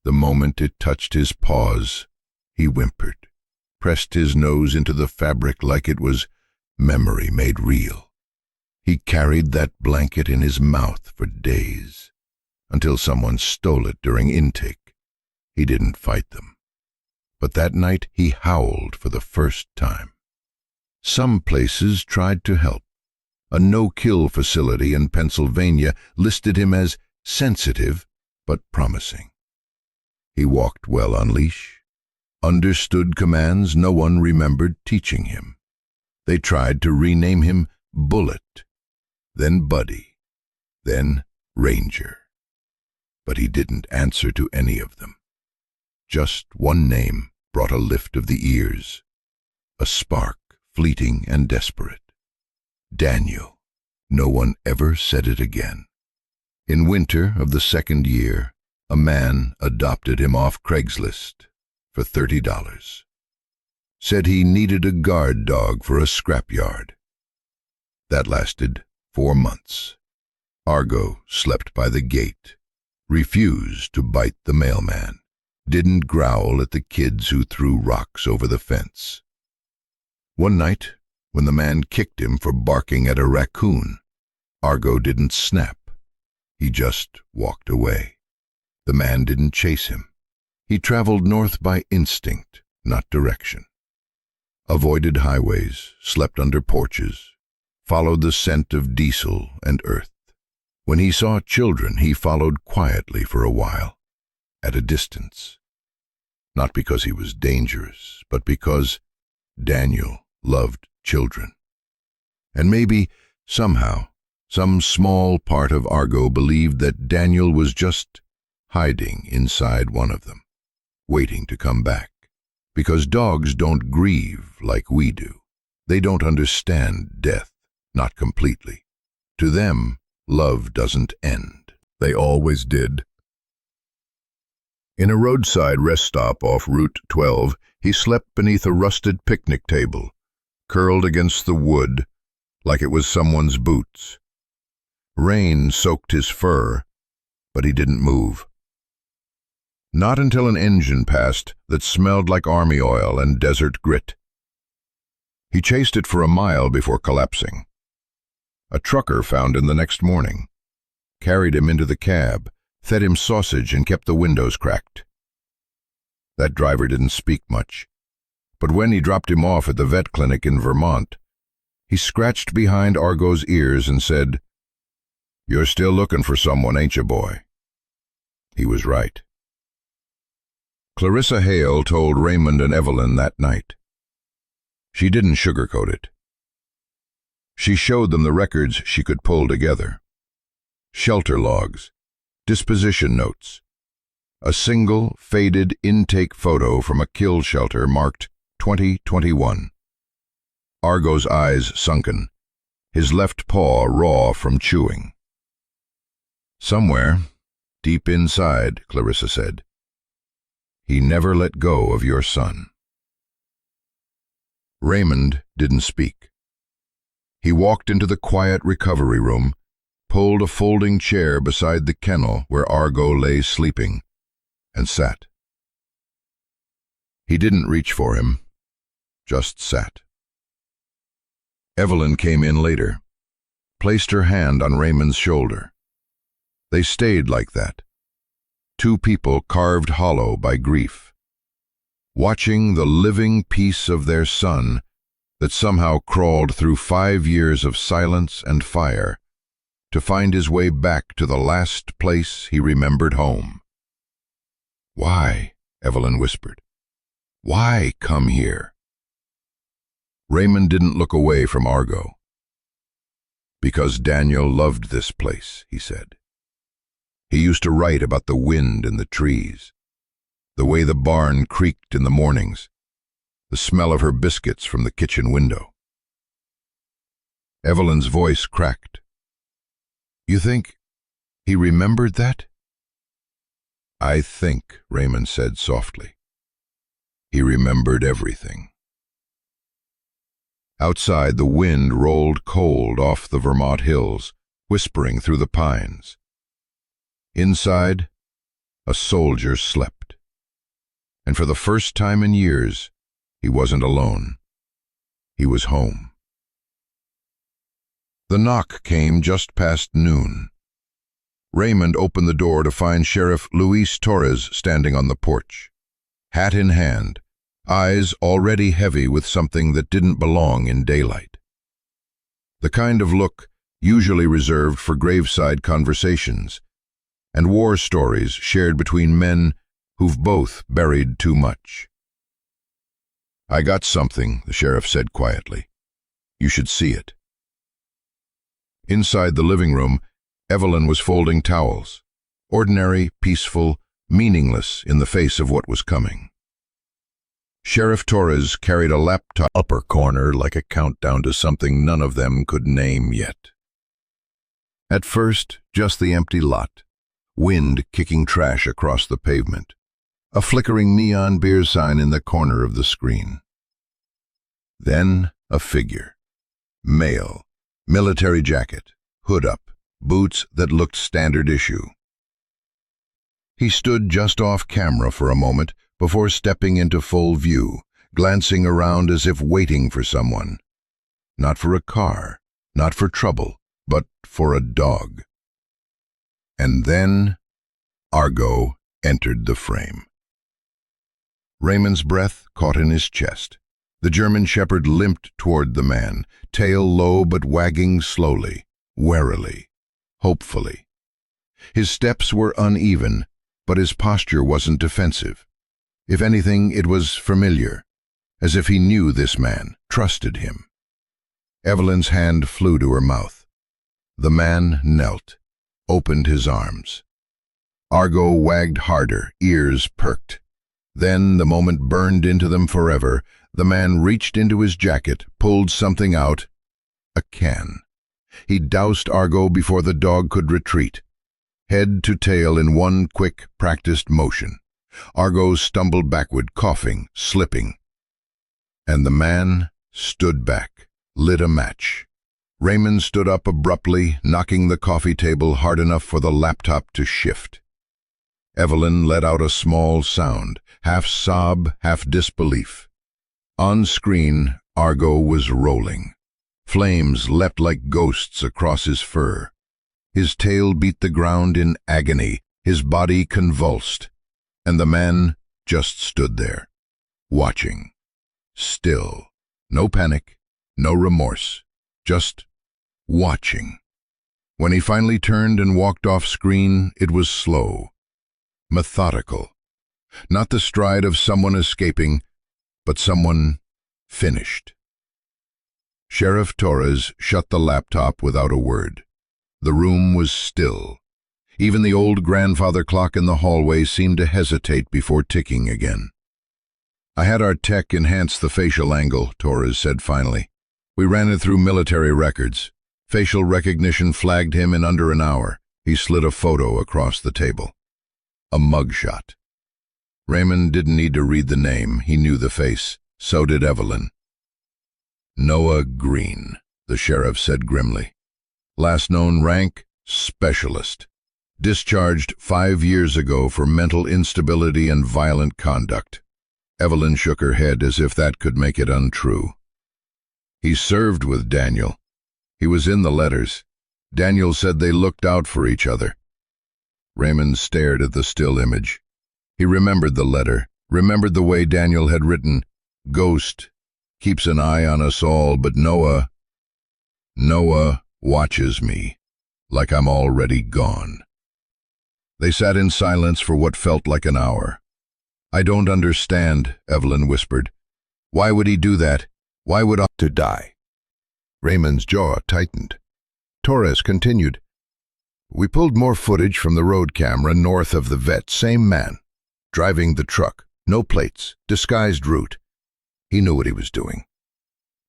The moment it touched his paws, he whimpered, pressed his nose into the fabric like it was memory made real. He carried that blanket in his mouth for days, until someone stole it during intake. He didn't fight them. But that night he howled for the first time. Some places tried to help. A no-kill facility in Pennsylvania listed him as sensitive but promising. He walked well on leash, understood commands no one remembered teaching him. They tried to rename him Bullet, then Buddy, then Ranger. But he didn't answer to any of them. Just one name brought a lift of the ears, a spark, fleeting and desperate. Daniel. No one ever said it again. In winter of the 2nd year, a man adopted him off Craigslist for $30. Said he needed a guard dog for a scrapyard. That lasted 4 months. Argo slept by the gate, refused to bite the mailman, didn't growl at the kids who threw rocks over the fence. One night, when the man kicked him for barking at a raccoon, Argo didn't snap. He just walked away. The man didn't chase him. He traveled north by instinct, not direction. Avoided highways, slept under porches, followed the scent of diesel and earth. When he saw children, he followed quietly for a while, at a distance. Not because he was dangerous, but because Daniel loved children. And maybe, somehow, some small part of Argo believed that Daniel was just hiding inside one of them, waiting to come back. Because dogs don't grieve like we do. They don't understand death, not completely. To them, love doesn't end. They always did. In a roadside rest stop off Route 12, he slept beneath a rusted picnic table, curled against the wood like it was someone's boots. Rain soaked his fur, but he didn't move. Not until an engine passed that smelled like army oil and desert grit. He chased it for a mile before collapsing. A trucker found him the next morning, carried him into the cab, fed him sausage and kept the windows cracked. That driver didn't speak much, but when he dropped him off at the vet clinic in Vermont, he scratched behind Argo's ears and said, "You're still looking for someone, ain't you, boy?" He was right. Clarissa Hale told Raymond and Evelyn that night. She didn't sugarcoat it. She showed them the records she could pull together. Shelter logs, disposition notes, a single faded intake photo from a kill shelter marked 2021. Argo's eyes sunken, his left paw raw from chewing. "Somewhere, deep inside," Clarissa said, "he never let go of your son." Raymond didn't speak. He walked into the quiet recovery room, pulled a folding chair beside the kennel where Argo lay sleeping, and sat. He didn't reach for him, just sat. Evelyn came in later, placed her hand on Raymond's shoulder. They stayed like that, two people carved hollow by grief, watching the living piece of their son that somehow crawled through 5 years of silence and fire to find his way back to the last place he remembered home. "Why?" Evelyn whispered. "Why come here?" Raymond didn't look away from Argo. "Because Daniel loved this place," he said. "He used to write about the wind in the trees, the way the barn creaked in the mornings, the smell of her biscuits from the kitchen window." Evelyn's voice cracked. "You think he remembered that?" "I think," Raymond said softly, "he remembered everything." Outside, the wind rolled cold off the Vermont hills, whispering through the pines. Inside, a soldier slept. And for the first time in years, he wasn't alone. He was home. The knock came just past noon. Raymond opened the door to find Sheriff Luis Torres standing on the porch, hat in hand, eyes already heavy with something that didn't belong in daylight. The kind of look usually reserved for graveside conversations and war stories shared between men who've both buried too much. "I got something," the sheriff said quietly. "You should see it." Inside the living room, Evelyn was folding towels, ordinary, peaceful, meaningless in the face of what was coming. Sheriff Torres carried a laptop upper corner like a countdown to something none of them could name yet. At first, just the empty lot, wind kicking trash across the pavement, a flickering neon beer sign in the corner of the screen. Then a figure, male, military jacket, hood up, boots that looked standard issue. He stood just off camera for a moment before stepping into full view, glancing around as if waiting for someone. Not for a car, not for trouble, but for a dog. And then Argo entered the frame. Raymond's breath caught in his chest. The German shepherd limped toward the man, tail low but wagging slowly, warily, hopefully. His steps were uneven, but his posture wasn't defensive. If anything, it was familiar, as if he knew this man, trusted him. Evelyn's hand flew to her mouth. The man knelt, opened his arms. Argo wagged harder, ears perked. Then, the moment burned into them forever, the man reached into his jacket, pulled something out, a can. He doused Argo before the dog could retreat, head to tail in one quick, practiced motion. Argo stumbled backward, coughing, slipping. And the man stood back, lit a match. Raymond stood up abruptly, knocking the coffee table hard enough for the laptop to shift. Evelyn let out a small sound, half sob, half disbelief. On screen, Argo was rolling. Flames leapt like ghosts across his fur. His tail beat the ground in agony, his body convulsed. And the man just stood there, watching. Still, no panic, no remorse, just watching. When he finally turned and walked off screen, it was slow, methodical. Not the stride of someone escaping, but someone finished. Sheriff Torres shut the laptop without a word. The room was still. Even the old grandfather clock in the hallway seemed to hesitate before ticking again. "I had our tech enhance the facial angle," Torres said finally. "We ran it through military records. Facial recognition flagged him in under an hour." He slid a photo across the table. A mugshot. Raymond didn't need to read the name. He knew the face. So did Evelyn. "Noah Green," the sheriff said grimly. "Last known rank, specialist. Discharged 5 years ago for mental instability and violent conduct." Evelyn shook her head as if that could make it untrue. "He served with Daniel. He was in the letters. Daniel said they looked out for each other." Raymond stared at the still image. He remembered the letter, remembered the way Daniel had written, "Ghost, keeps an eye on us all, but Noah watches me, like I'm already gone." They sat in silence for what felt like an hour. "I don't understand," Evelyn whispered. "Why would he do that? Why would I to die?" Raymond's jaw tightened. Torres continued. "We pulled more footage from the road camera north of the vet. Same man. Driving the truck. No plates. Disguised route. He knew what he was doing."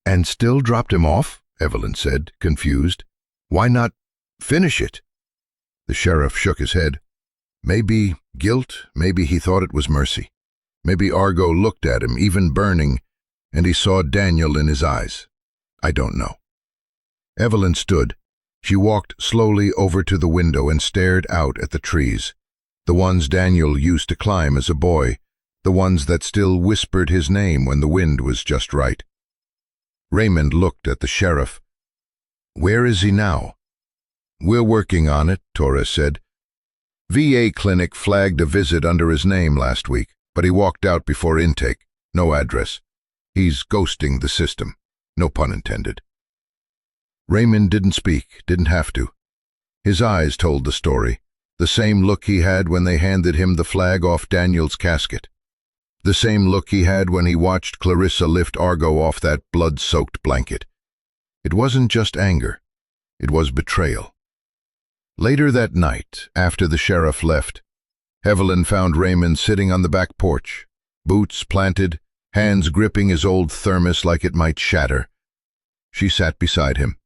"And still dropped him off?" Evelyn said, confused. "Why not finish it?" The sheriff shook his head. "Maybe guilt, maybe he thought it was mercy. Maybe Argo looked at him, even burning, and he saw Daniel in his eyes. I don't know." Evelyn stood. She walked slowly over to the window and stared out at the trees, the ones Daniel used to climb as a boy, the ones that still whispered his name when the wind was just right. Raymond looked at the sheriff. "Where is he now?" "We're working on it," Torres said. "VA clinic flagged a visit under his name last week, but he walked out before intake. No address. He's ghosting the system. No pun intended." Raymond didn't speak, didn't have to. His eyes told the story, the same look he had when they handed him the flag off Daniel's casket. The same look he had when he watched Clarissa lift Argo off that blood-soaked blanket. It wasn't just anger. It was betrayal. Later that night, after the sheriff left, Evelyn found Raymond sitting on the back porch, boots planted, hands gripping his old thermos like it might shatter. She sat beside him.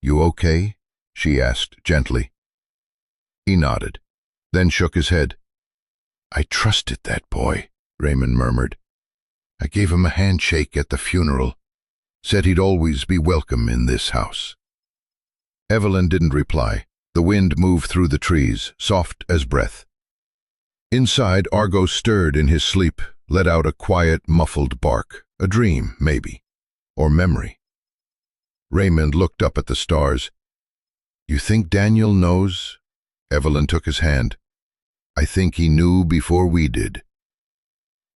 "You okay?" she asked gently. He nodded, then shook his head. "I trusted that boy," Raymond murmured. "I gave him a handshake at the funeral, said he'd always be welcome in this house." Evelyn didn't reply. The wind moved through the trees, soft as breath. Inside, Argo stirred in his sleep, let out a quiet, muffled bark. A dream, maybe. Or memory. Raymond looked up at the stars. "You think Daniel knows?" Evelyn took his hand. "I think he knew before we did."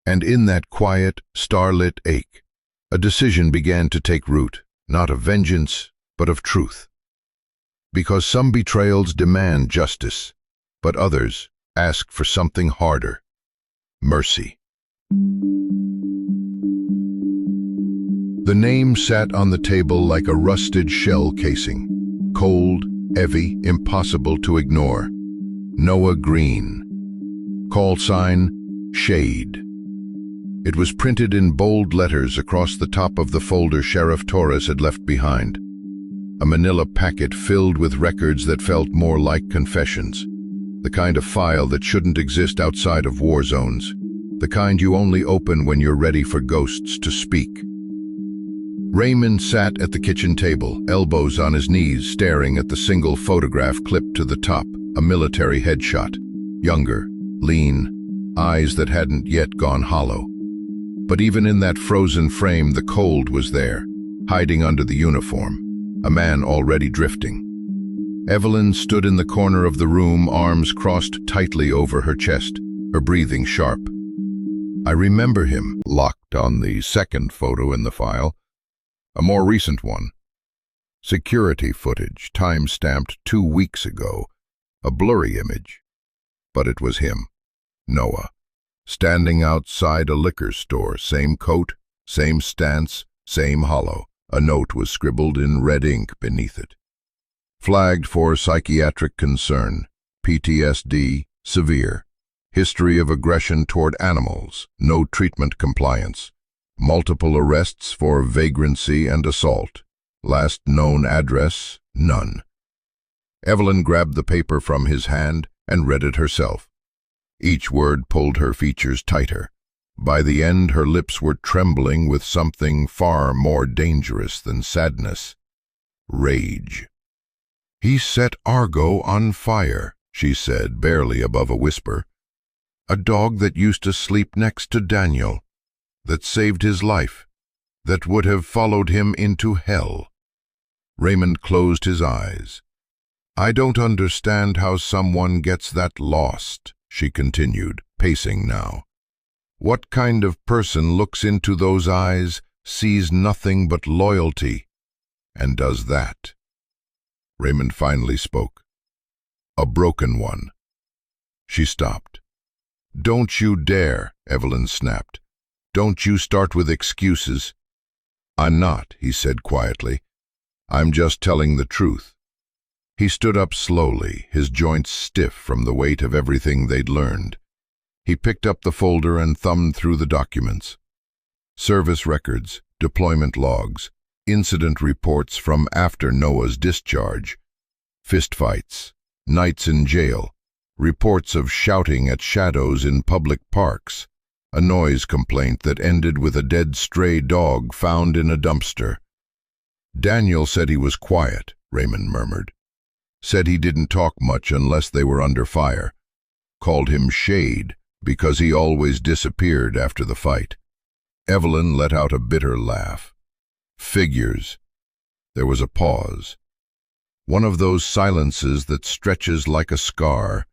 And in that quiet, starlit ache, a decision began to take root, not of vengeance, but of truth. Because some betrayals demand justice, but others ask for something harder, mercy. The name sat on the table like a rusted shell casing, cold, heavy, impossible to ignore. Noah Green. Call sign, Shade. It was printed in bold letters across the top of the folder Sheriff Torres had left behind. A manila packet filled with records that felt more like confessions. The kind of file that shouldn't exist outside of war zones. The kind you only open when you're ready for ghosts to speak. Raymond sat at the kitchen table, elbows on his knees, staring at the single photograph clipped to the top, a military headshot. Younger, lean, eyes that hadn't yet gone hollow. But even in that frozen frame, the cold was there, hiding under the uniform, a man already drifting. Evelyn stood in the corner of the room, arms crossed tightly over her chest, her breathing sharp. "I remember him," locked on the second photo in the file. A more recent one. Security footage, time-stamped 2 weeks ago. A blurry image. But it was him, Noah, standing outside a liquor store, same coat, same stance, same hollow. A note was scribbled in red ink beneath it. Flagged for psychiatric concern, PTSD, severe. History of aggression toward animals, no treatment compliance. Multiple arrests for vagrancy and assault. Last known address, none. Evelyn grabbed the paper from his hand and read it herself. Each word pulled her features tighter. By the end, her lips were trembling with something far more dangerous than sadness. Rage. "He set Argo on fire," she said, barely above a whisper. "A dog that used to sleep next to Daniel, that saved his life, that would have followed him into hell." Raymond closed his eyes. "I don't understand how someone gets that lost," she continued, pacing now. "What kind of person looks into those eyes, sees nothing but loyalty, and does that?" Raymond finally spoke. "A broken one." She stopped. "Don't you dare," Evelyn snapped. "Don't you start with excuses." "I'm not," he said quietly. "I'm just telling the truth." He stood up slowly, his joints stiff from the weight of everything they'd learned. He picked up the folder and thumbed through the documents. Service records, deployment logs, incident reports from after Noah's discharge, fistfights, nights in jail, reports of shouting at shadows in public parks, a noise complaint that ended with a dead stray dog found in a dumpster. "Daniel said he was quiet," Raymond murmured. "Said he didn't talk much unless they were under fire. Called him Shade because he always disappeared after the fight." Evelyn let out a bitter laugh. "Figures." There was a pause. One of those silences that stretches like a scar,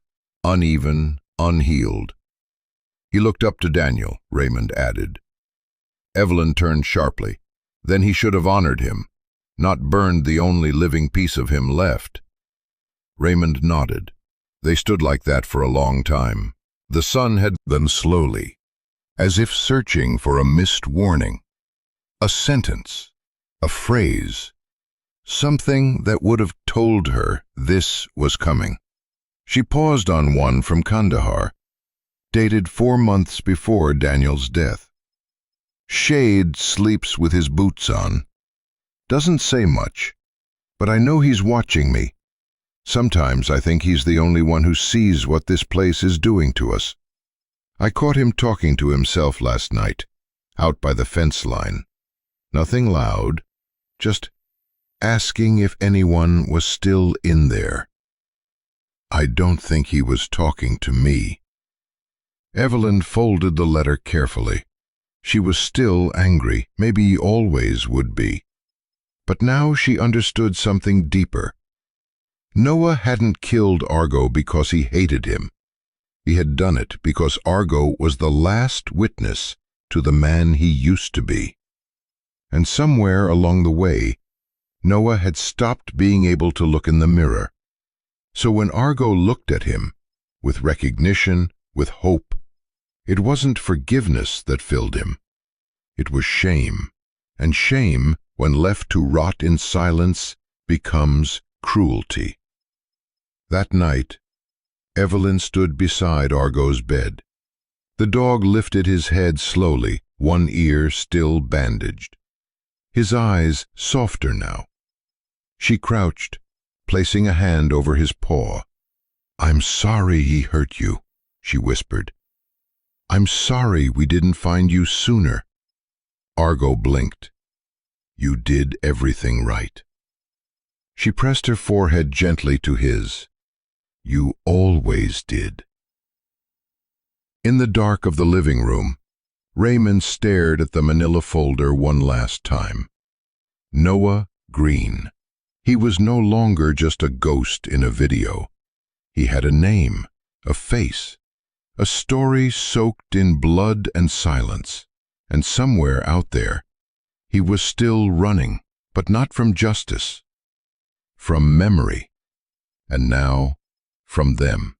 uneven, unhealed. "He looked up to Daniel," Raymond added. Evelyn turned sharply. Then he should have honored him, not burned the only living piece of him left. Raymond nodded. They stood like that for a long time. The sun had then slowly, as if searching for a missed warning. A sentence, a phrase, something that would have told her this was coming. She paused on one from Kandahar, dated 4 months before Daniel's death. "Shade sleeps with his boots on. Doesn't say much, but I know he's watching me. Sometimes I think he's the only one who sees what this place is doing to us. I caught him talking to himself last night, out by the fence line. Nothing loud, just asking if anyone was still in there. I don't think he was talking to me." Evelyn folded the letter carefully. She was still angry, maybe always would be. But now she understood something deeper. Noah hadn't killed Argo because he hated him. He had done it because Argo was the last witness to the man he used to be. And somewhere along the way, Noah had stopped being able to look in the mirror. So when Argo looked at him, with recognition, with hope, it wasn't forgiveness that filled him. It was shame. And shame, when left to rot in silence, becomes cruelty. That night, Evelyn stood beside Argo's bed. The dog lifted his head slowly, one ear still bandaged. His eyes softer now. She crouched, placing a hand over his paw. "I'm sorry he hurt you," she whispered. "I'm sorry we didn't find you sooner." Argo blinked. "You did everything right." She pressed her forehead gently to his. "You always did." In the dark of the living room, Raymond stared at the manila folder one last time. Noah Green. He was no longer just a ghost in a video. He had a name, a face, a story soaked in blood and silence. And somewhere out there, he was still running, but not from justice, from memory, and now from them.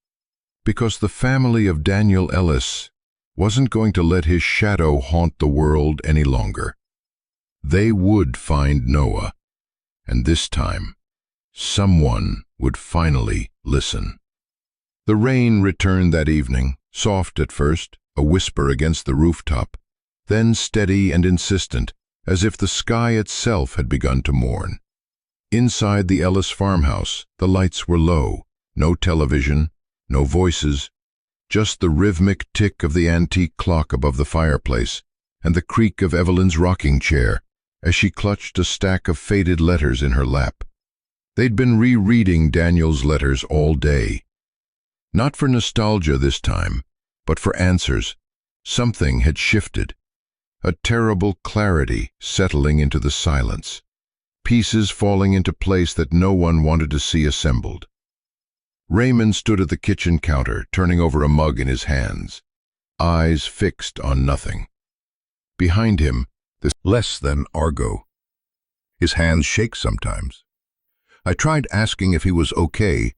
Because the family of Daniel Ellis wasn't going to let his shadow haunt the world any longer. They would find Noah, and this time, someone would finally listen. The rain returned that evening, soft at first, a whisper against the rooftop, then steady and insistent, as if the sky itself had begun to mourn. Inside the Ellis farmhouse, the lights were low, no television, no voices, just the rhythmic tick of the antique clock above the fireplace and the creak of Evelyn's rocking chair as she clutched a stack of faded letters in her lap. They'd been rereading Daniel's letters all day. Not for nostalgia this time, but for answers. Something had shifted. A terrible clarity settling into the silence. Pieces falling into place that no one wanted to see assembled. Raymond stood at the kitchen counter, turning over a mug in his hands, eyes fixed on nothing. Behind him, this less than Argo. His hands shake sometimes. I tried asking if he was okay.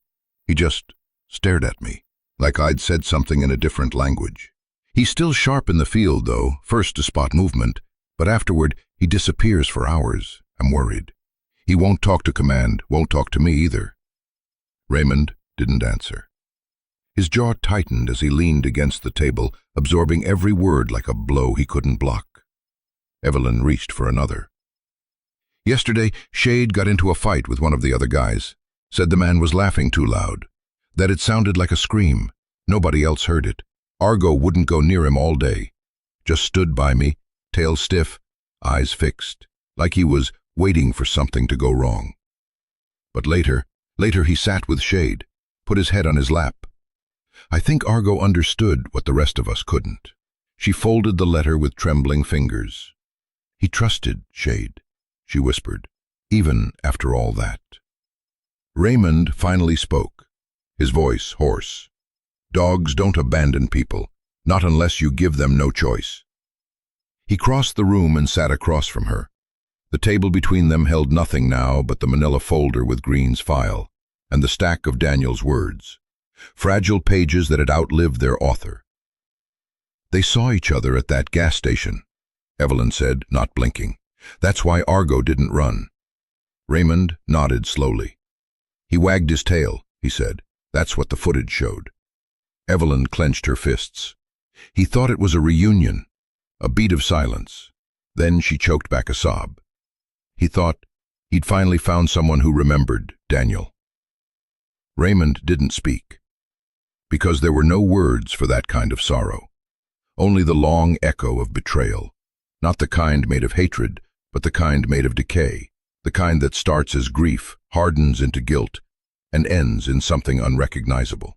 He just stared at me, like I'd said something in a different language. He's still sharp in the field, though, first to spot movement, but afterward he disappears for hours. I'm worried. He won't talk to command, won't talk to me either. Raymond didn't answer. His jaw tightened as he leaned against the table, absorbing every word like a blow he couldn't block. Evelyn reached for another. Yesterday, Shade got into a fight with one of the other guys. Said the man was laughing too loud. That it sounded like a scream. Nobody else heard it. Argo wouldn't go near him all day. Just stood by me, tail stiff, eyes fixed, like he was waiting for something to go wrong. But later he sat with Shade, put his head on his lap. I think Argo understood what the rest of us couldn't. She folded the letter with trembling fingers. He trusted Shade, she whispered, even after all that. Raymond finally spoke, his voice hoarse. Dogs don't abandon people, not unless you give them no choice. He crossed the room and sat across from her. The table between them held nothing now but the manila folder with Green's file and the stack of Daniel's words, fragile pages that had outlived their author. They saw each other at that gas station, Evelyn said, not blinking. That's why Argo didn't run. Raymond nodded slowly. He wagged his tail, he said. That's what the footage showed. Evelyn clenched her fists. He thought it was a reunion, a beat of silence. Then she choked back a sob. He thought he'd finally found someone who remembered Daniel. Raymond didn't speak, because there were no words for that kind of sorrow, only the long echo of betrayal, not the kind made of hatred, but the kind made of decay, the kind that starts as grief, hardens into guilt, and ends in something unrecognizable.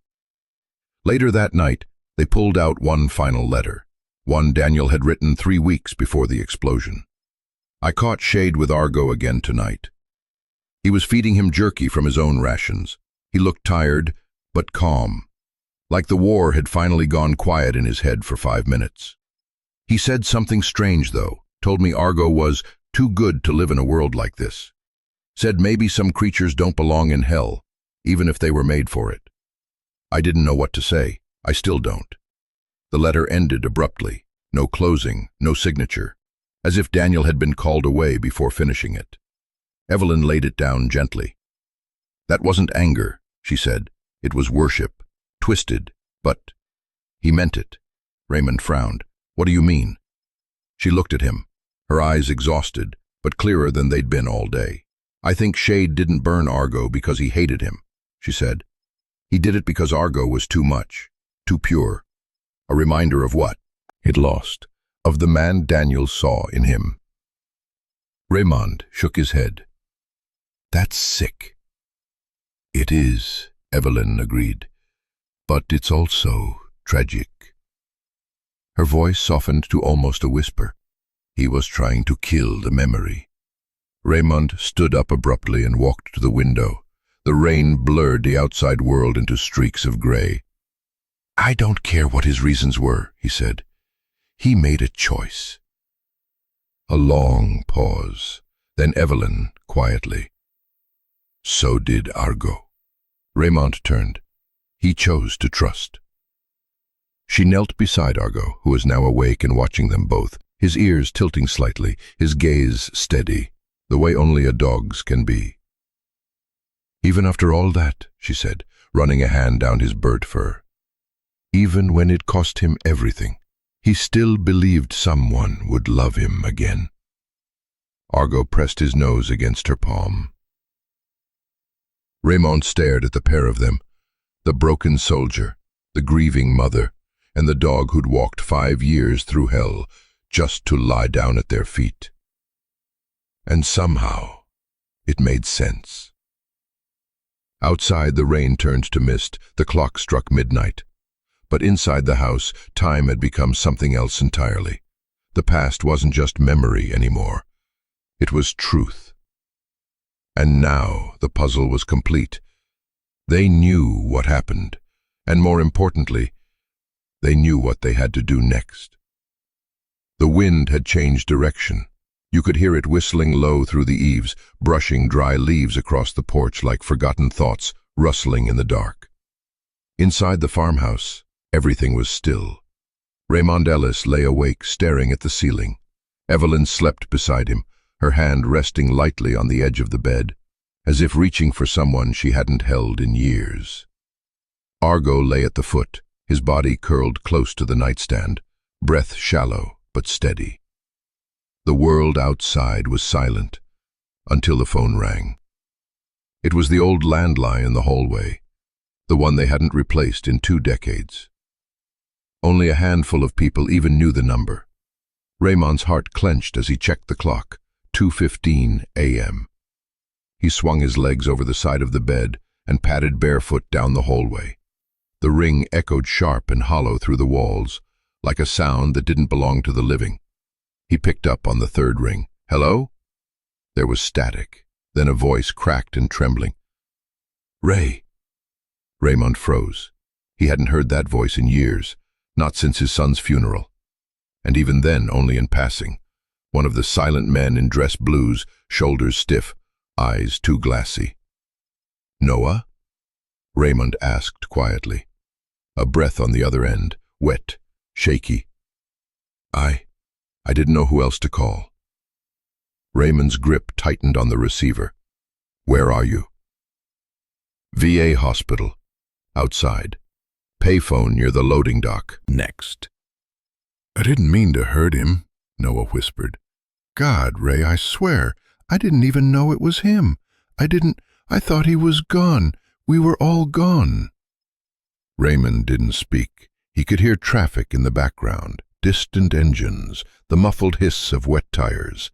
Later that night, they pulled out one final letter, one Daniel had written 3 weeks before the explosion. I caught Shade with Argo again tonight. He was feeding him jerky from his own rations. He looked tired, but calm, like the war had finally gone quiet in his head for 5 minutes. He said something strange, though, told me Argo was too good to live in a world like this. Said maybe some creatures don't belong in hell, even if they were made for it. I didn't know what to say. I still don't. The letter ended abruptly, no closing, no signature, as if Daniel had been called away before finishing it. Evelyn laid it down gently. That wasn't anger, she said. It was worship, twisted, but he meant it. Raymond frowned. What do you mean? She looked at him, her eyes exhausted, but clearer than they'd been all day. I think Shade didn't burn Argo because he hated him, she said. He did it because Argo was too much, too pure. A reminder of what? He'd lost. Of the man Daniel saw in him. Raymond shook his head. That's sick. It is, Evelyn agreed. But it's also tragic. Her voice softened to almost a whisper. He was trying to kill the memory. Raymond stood up abruptly and walked to the window. The rain blurred the outside world into streaks of gray. I don't care what his reasons were, he said. He made a choice. A long pause. Then Evelyn, quietly. So did Argo. Raymond turned. He chose to trust. She knelt beside Argo, who was now awake and watching them both, his ears tilting slightly, his gaze steady, the way only a dog's can be. "Even after all that," she said, running a hand down his bird fur, "even when it cost him everything, he still believed someone would love him again." Argo pressed his nose against her palm. Raymond stared at the pair of them, the broken soldier, the grieving mother, and the dog who'd walked 5 years through hell just to lie down at their feet. And somehow, it made sense. Outside, the rain turned to mist, the clock struck midnight. But inside the house, time had become something else entirely. The past wasn't just memory anymore. It was truth. And now the puzzle was complete. They knew what happened, and more importantly, they knew what they had to do next. The wind had changed direction. You could hear it whistling low through the eaves, brushing dry leaves across the porch like forgotten thoughts rustling in the dark. Inside the farmhouse, everything was still. Raymond Ellis lay awake, staring at the ceiling. Evelyn slept beside him, her hand resting lightly on the edge of the bed, as if reaching for someone she hadn't held in years. Argo lay at the foot, his body curled close to the nightstand, breath shallow but steady. The world outside was silent until the phone rang. It was the old landline in the hallway, the one they hadn't replaced in 2 decades. Only a handful of people even knew the number. Raymond's heart clenched as he checked the clock, 2:15 a.m. He swung his legs over the side of the bed and padded barefoot down the hallway. The ring echoed sharp and hollow through the walls, like a sound that didn't belong to the living. He picked up on the 3rd ring. "Hello?" There was static, then a voice cracked and trembling. "Ray." Raymond froze. He hadn't heard that voice in years, not since his son's funeral. And even then only in passing. One of the silent men in dress blues, shoulders stiff, eyes too glassy. "Noah?" Raymond asked quietly. A breath on the other end, wet, shaky. I didn't know who else to call." Raymond's grip tightened on the receiver. "Where are you?" "VA hospital. Outside. Payphone near the loading dock. Next." "I didn't mean to hurt him," Noah whispered. "God, Ray, I swear, I didn't even know it was him. I thought he was gone. We were all gone." Raymond didn't speak. He could hear traffic in the background, distant engines, the muffled hiss of wet tires.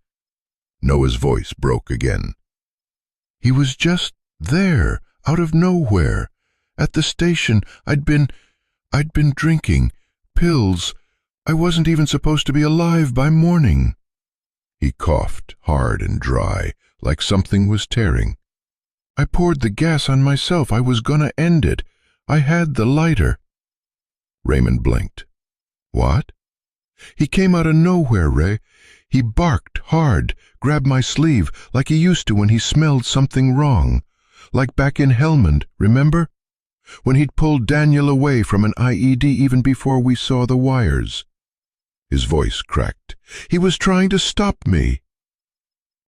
Noah's voice broke again. "He was just there, out of nowhere. At the station, I'd been drinking pills. I wasn't even supposed to be alive by morning." He coughed, hard and dry, like something was tearing. "I poured the gas on myself. I was gonna end it. I had the lighter." Raymond blinked. "What?" "He came out of nowhere, Ray. He barked hard, grabbed my sleeve, like he used to when he smelled something wrong. Like back in Helmand, remember? When he'd pulled Daniel away from an IED even before we saw the wires." His voice cracked. "He was trying to stop me."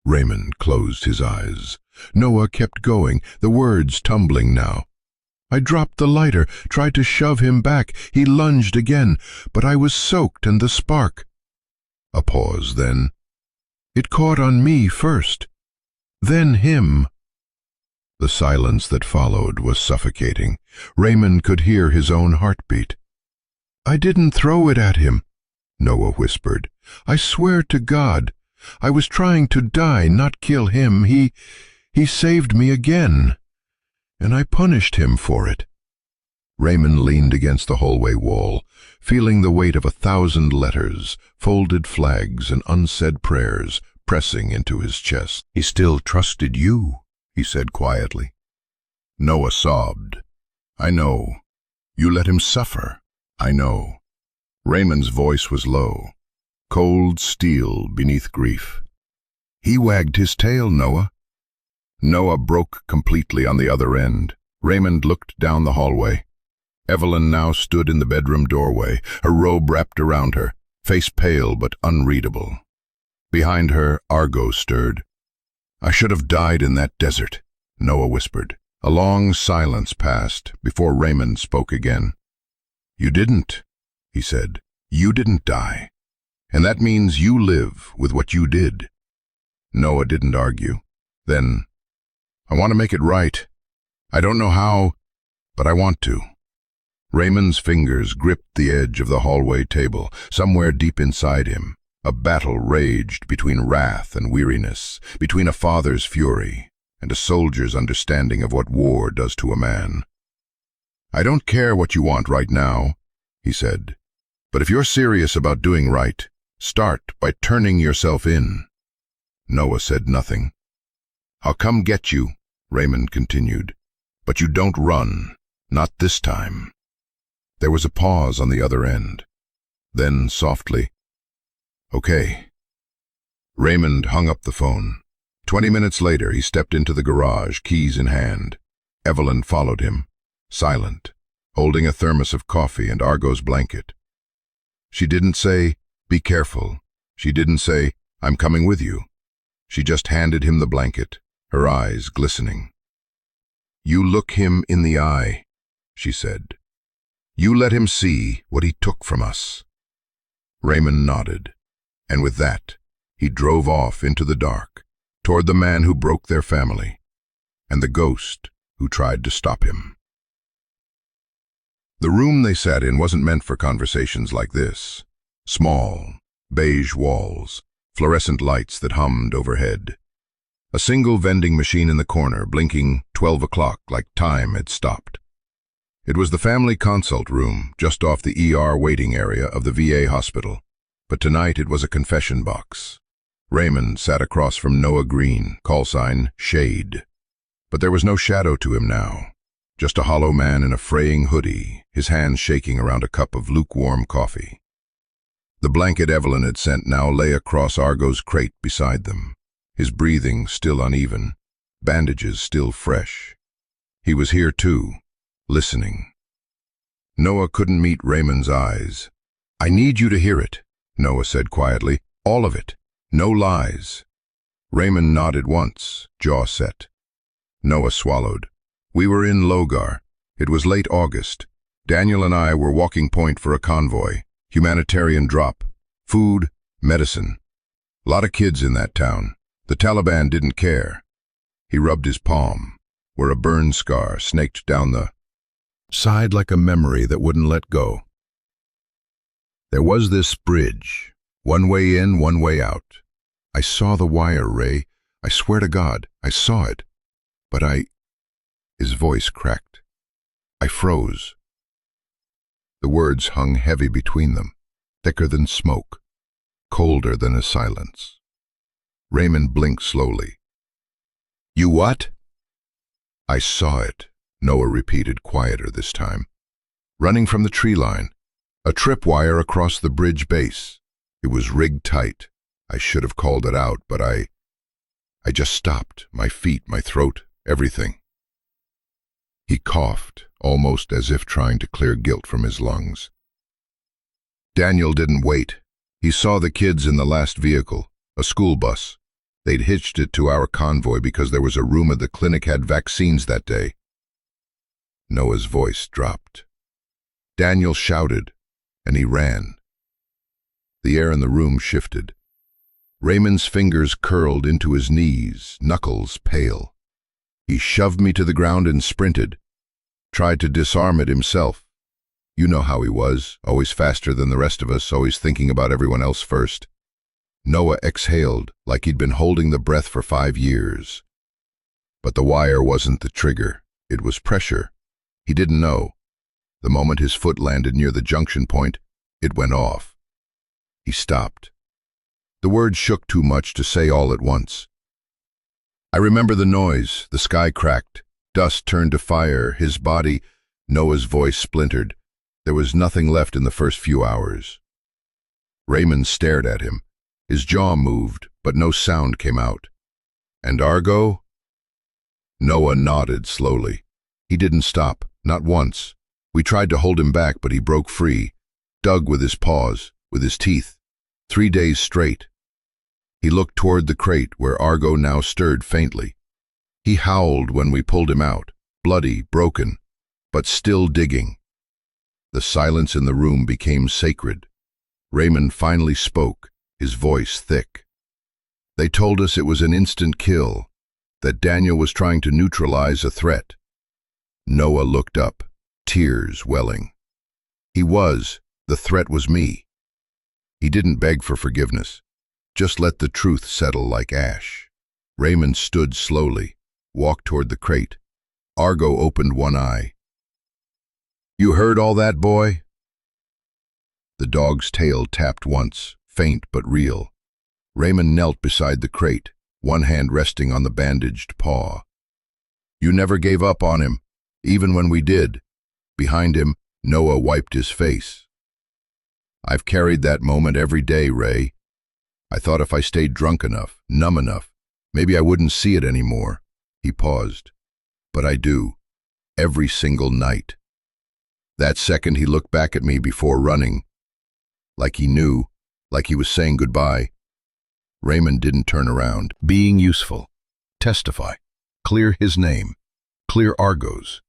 Raymond closed his eyes. Noah kept going, the words tumbling now. "I dropped the lighter, tried to shove him back. He lunged again, but I was soaked and the spark." A pause, then. "It caught on me first, then him." The silence that followed was suffocating. Raymond could hear his own heartbeat. "I didn't throw it at him," Noah whispered. "I swear to God. I was trying to die, not kill him. He saved me again, and I punished him for it." Raymond leaned against the hallway wall, feeling the weight of 1,000 letters, folded flags, and unsaid prayers pressing into his chest. "He still trusted you," he said quietly. Noah sobbed. "I know. You let him suffer. I know." Raymond's voice was low, cold steel beneath grief. "He wagged his tail, Noah. Noah broke completely on the other end. Raymond looked down the hallway. Evelyn now stood in the bedroom doorway, her robe wrapped around her, face pale but unreadable. Behind her, Argo stirred. "I should have died in that desert," Noah whispered. A long silence passed before Raymond spoke again. "You didn't," he said. "You didn't die. And that means you live with what you did." Noah didn't argue. Then, "I want to make it right. I don't know how, but I want to." Raymond's fingers gripped the edge of the hallway table. Somewhere deep inside him, a battle raged between wrath and weariness, between a father's fury and a soldier's understanding of what war does to a man. "I don't care what you want right now," he said, "but if you're serious about doing right, start by turning yourself in." Noah said nothing. "I'll come get you," Raymond continued, "but you don't run, not this time." There was a pause on the other end. Then, softly, "Okay." Raymond hung up the phone. 20 minutes later, he stepped into the garage, keys in hand. Evelyn followed him, silent, holding a thermos of coffee and Argo's blanket. She didn't say, "Be careful." She didn't say, "I'm coming with you." She just handed him the blanket, her eyes glistening. "You look him in the eye," she said. "You let him see what he took from us." Raymond nodded, and with that, he drove off into the dark, toward the man who broke their family, and the ghost who tried to stop him. The room they sat in wasn't meant for conversations like this. Small, beige walls, fluorescent lights that hummed overhead. A single vending machine in the corner, blinking 12 o'clock like time had stopped. It was the family consult room, just off the ER waiting area of the VA hospital. But tonight it was a confession box. Raymond sat across from Noah Green, call sign Shade. But there was no shadow to him now. Just a hollow man in a fraying hoodie, his hands shaking around a cup of lukewarm coffee. The blanket Evelyn had sent now lay across Argo's crate beside them, his breathing still uneven, bandages still fresh. He was here too, listening. Noah couldn't meet Raymond's eyes. "I need you to hear it," Noah said quietly. "All of it. No lies." Raymond nodded once, jaw set. Noah swallowed. "We were in Logar. It was late August. Daniel and I were walking point for a convoy. Humanitarian drop. Food, medicine. Lot of kids in that town. The Taliban didn't care." He rubbed his palm, where a burn scar snaked down the side like a memory that wouldn't let go. "There was this bridge. One way in, one way out. I saw the wire, Ray. I swear to God, I saw it. But His voice cracked. "I froze." The words hung heavy between them, thicker than smoke, colder than a silence. Raymond blinked slowly. "You what?" "I saw it," Noah repeated, quieter this time. "Running from the tree line. A tripwire across the bridge base. It was rigged tight. I should have called it out, but I just stopped. My feet, my throat, everything." He coughed, almost as if trying to clear guilt from his lungs. "Daniel didn't wait. He saw the kids in the last vehicle, a school bus. They'd hitched it to our convoy because there was a rumor the clinic had vaccines that day." Noah's voice dropped. Daniel shouted, and he ran. The air in the room shifted. Raymond's fingers curled into his knees, knuckles pale. He shoved me to the ground and sprinted. Tried to disarm it himself. You know how he was, always faster than the rest of us, always thinking about everyone else first. Noah exhaled like he'd been holding the breath for 5 years. But the wire wasn't the trigger. It was pressure. He didn't know. The moment his foot landed near the junction point, it went off. He stopped. The words shook too much to say all at once. I remember the noise. The sky cracked. Dust turned to fire. His body, Noah's voice splintered. There was nothing left in the first few hours. Raymond stared at him. His jaw moved, but no sound came out. And Argo? Noah nodded slowly. He didn't stop, not once. We tried to hold him back, but he broke free, dug with his paws, with his teeth. 3 days straight. He looked toward the crate where Argo now stirred faintly. He howled when we pulled him out, bloody, broken, but still digging. The silence in the room became sacred. Raymond finally spoke, his voice thick. They told us it was an instant kill, that Daniel was trying to neutralize a threat. Noah looked up, tears welling. The threat was me. He didn't beg for forgiveness, just let the truth settle like ash. Raymond stood slowly, walked toward the crate. Argo opened one eye. "You heard all that, boy?" The dog's tail tapped once, faint but real. Raymond knelt beside the crate, one hand resting on the bandaged paw. "You never gave up on him, even when we did." Behind him, Noah wiped his face. "I've carried that moment every day, Ray. I thought if I stayed drunk enough, numb enough, maybe I wouldn't see it anymore." He paused. "But I do, every single night." That second he looked back at me before running, like he knew, like he was saying goodbye. Raymond didn't turn around. Being useful. Testify. Clear his name. Clear Argo's.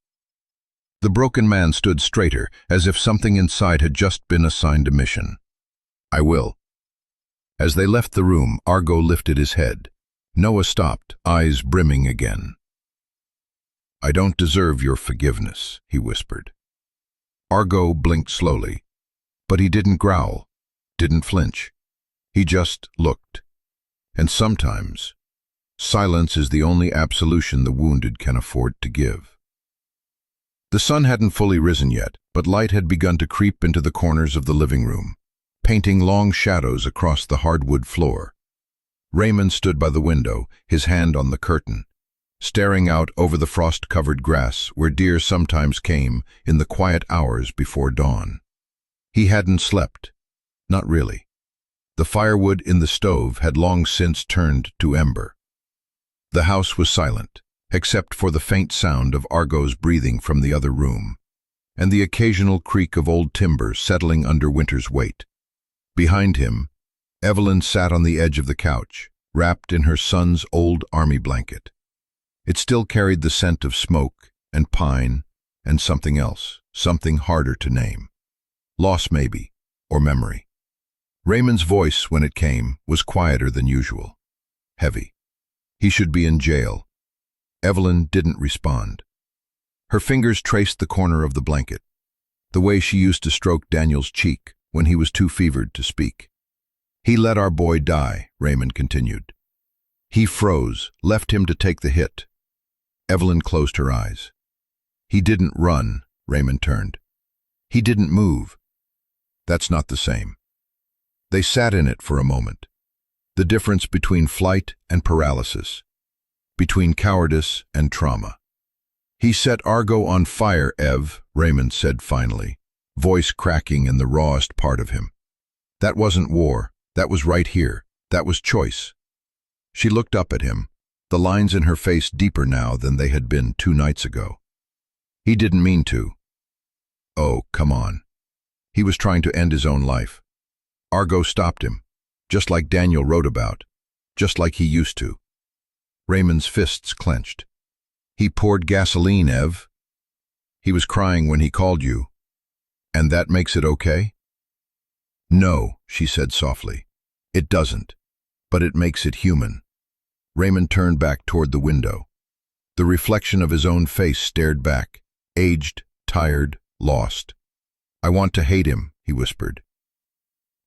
The broken man stood straighter, as if something inside had just been assigned a mission. "I will." As they left the room, Argo lifted his head. Noah stopped, eyes brimming again. "I don't deserve your forgiveness," he whispered. Argo blinked slowly, but he didn't growl, didn't flinch. He just looked. And sometimes, silence is the only absolution the wounded can afford to give. The sun hadn't fully risen yet, but light had begun to creep into the corners of the living room, painting long shadows across the hardwood floor. Raymond stood by the window, his hand on the curtain, staring out over the frost-covered grass where deer sometimes came in the quiet hours before dawn. He hadn't slept. Not really. The firewood in the stove had long since turned to ember. The house was silent, except for the faint sound of Argo's breathing from the other room, and the occasional creak of old timber settling under winter's weight. Behind him, Evelyn sat on the edge of the couch, wrapped in her son's old army blanket. It still carried the scent of smoke and pine and something else, something harder to name. Loss maybe, or memory. Raymond's voice, when it came, was quieter than usual. Heavy. He should be in jail. Evelyn didn't respond. Her fingers traced the corner of the blanket, the way she used to stroke Daniel's cheek when he was too fevered to speak. "He let our boy die," Raymond continued. "He froze, left him to take the hit." Evelyn closed her eyes. "He didn't run," Raymond turned. "He didn't move." "That's not the same." They sat in it for a moment. The difference between flight and paralysis, between cowardice and trauma. "He set Argo on fire, Ev," Raymond said finally, voice cracking in the rawest part of him. "That wasn't war. That was right here. That was choice." She looked up at him, the lines in her face deeper now than they had been 2 nights ago. "He didn't mean to." "Oh, come on." He was trying to end his own life. Argo stopped him, just like Daniel wrote about, just like he used to. Raymond's fists clenched. "He poured gasoline, Ev. He was crying when he called you. And that makes it okay?" "No," she said softly. "It doesn't. But it makes it human." Raymond turned back toward the window. The reflection of his own face stared back, aged, tired, lost. "I want to hate him," he whispered.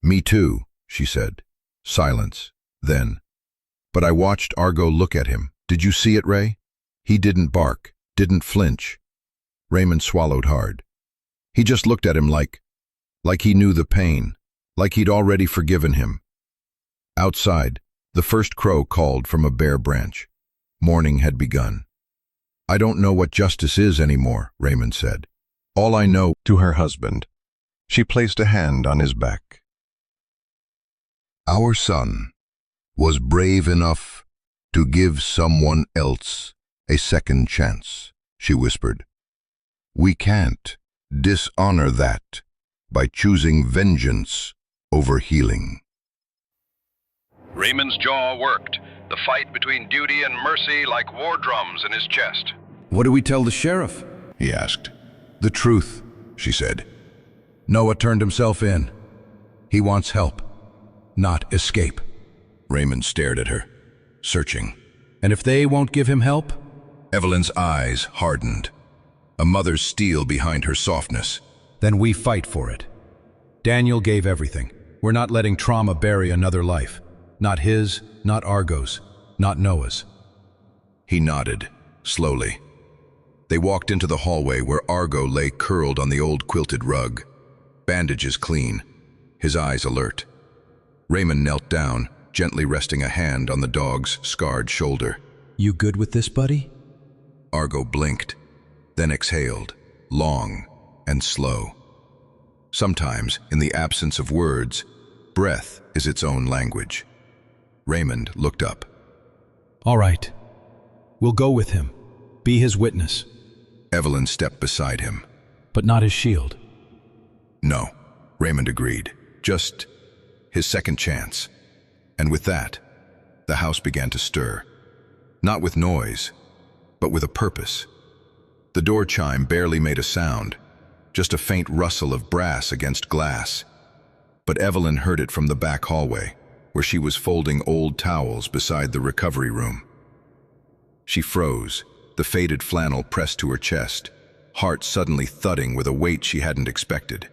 "Me too," she said. Silence. Then, "But I watched Argo look at him. Did you see it, Ray? He didn't bark, didn't flinch." Raymond swallowed hard. He just looked at him like he knew the pain, like he'd already forgiven him. Outside, the first crow called from a bare branch. Morning had begun. "I don't know what justice is anymore," Raymond said. "All I know—" To her husband, she placed a hand on his back. "Our son was brave enough to give someone else A second chance, she whispered. We can't dishonor that by choosing vengeance over healing. Raymond's jaw worked, the fight between duty and mercy like war drums in his chest. What do we tell the sheriff? He asked. The truth, She said. Noah turned himself in. He wants help, not escape. Raymond stared at her, searching. And if they won't give him help? Evelyn's eyes hardened, a mother's steel behind her softness. Then we fight for it. Daniel gave everything. We're not letting trauma bury another life. Not his, not Argo's, not Noah's. He nodded, slowly. They walked into the hallway where Argo lay curled on the old quilted rug, bandages clean, his eyes alert. Raymond knelt down, gently resting a hand on the dog's scarred shoulder. You good with this, buddy? Argo blinked, then exhaled, long and slow. Sometimes, in the absence of words, breath is its own language. Raymond looked up. All right. We'll go with him. Be his witness. Evelyn stepped beside him. But not his shield. No, Raymond agreed. Just his second chance. And with that, the house began to stir. Not with noise, but with a purpose. The door chime barely made a sound, just a faint rustle of brass against glass. But Evelyn heard it from the back hallway, where she was folding old towels beside the recovery room. She froze, the faded flannel pressed to her chest, heart suddenly thudding with a weight she hadn't expected.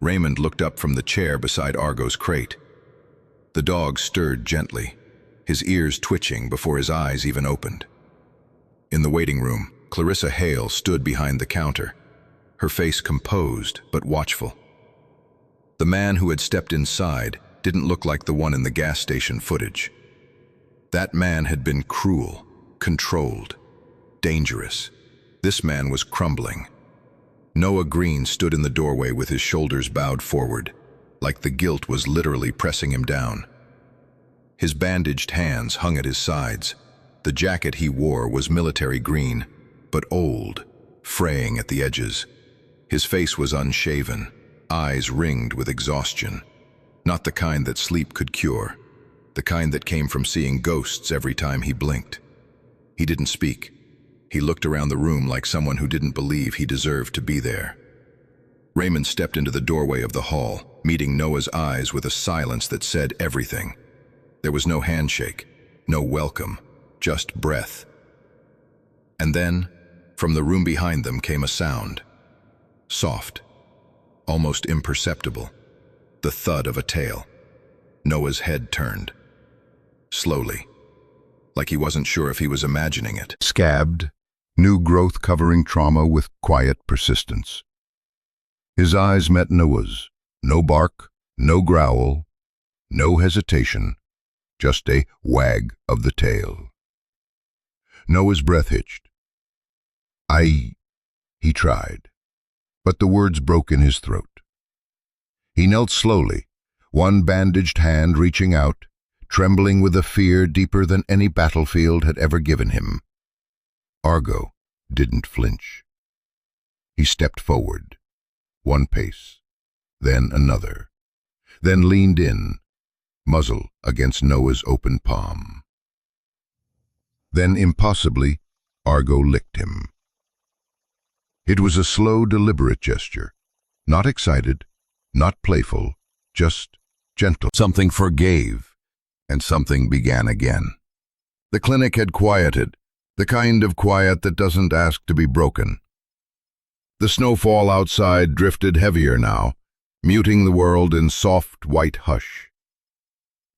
Raymond looked up from the chair beside Argo's crate. The dog stirred gently, his ears twitching before his eyes even opened. In the waiting room, Clarissa Hale stood behind the counter, her face composed but watchful. The man who had stepped inside didn't look like the one in the gas station footage. That man had been cruel, controlled, dangerous. This man was crumbling. Noah Green stood in the doorway with his shoulders bowed forward, like the guilt was literally pressing him down. His bandaged hands hung at his sides. The jacket he wore was military green, but old, fraying at the edges. His face was unshaven, eyes ringed with exhaustion. Not the kind that sleep could cure, the kind that came from seeing ghosts every time he blinked. He didn't speak. He looked around the room like someone who didn't believe he deserved to be there. Raymond stepped into the doorway of the hall, meeting Noah's eyes with a silence that said everything. There was no handshake, no welcome, just breath. And then, from the room behind them came a sound. Soft, almost imperceptible, the thud of a tail. Noah's head turned. Slowly, like he wasn't sure if he was imagining it. Scabbed, new growth covering trauma with quiet persistence. His eyes met Noah's. No bark, no growl, no hesitation, just a wag of the tail. Noah's breath hitched. He tried, but the words broke in his throat. He knelt slowly, one bandaged hand reaching out, trembling with a fear deeper than any battlefield had ever given him. Argo didn't flinch. He stepped forward, one pace, then another, then leaned in, muzzle against Noah's open palm. Then, impossibly, Argo licked him. It was a slow, deliberate gesture, not excited, not playful, just gentle. Something forgave, and something began again. The clinic had quieted, the kind of quiet that doesn't ask to be broken. The snowfall outside drifted heavier now, muting the world in soft white hush.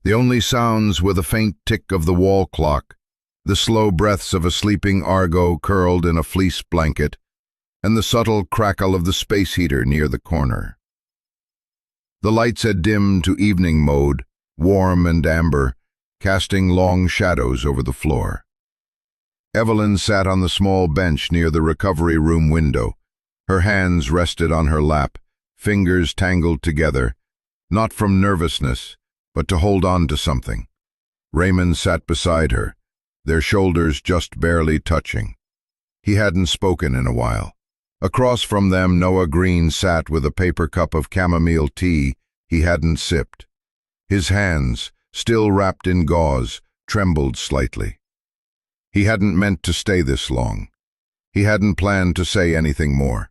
The only sounds were the faint tick of the wall clock, the slow breaths of a sleeping Argo curled in a fleece blanket, and the subtle crackle of the space heater near the corner. The lights had dimmed to evening mode, warm and amber, casting long shadows over the floor. Evelyn sat on the small bench near the recovery room window. Her hands rested on her lap, fingers tangled together, not from nervousness, but to hold on to something. Raymond sat beside her, their shoulders just barely touching. He hadn't spoken in a while. Across from them, Noah Green sat with a paper cup of chamomile tea he hadn't sipped. His hands, still wrapped in gauze, trembled slightly. He hadn't meant to stay this long. He hadn't planned to say anything more.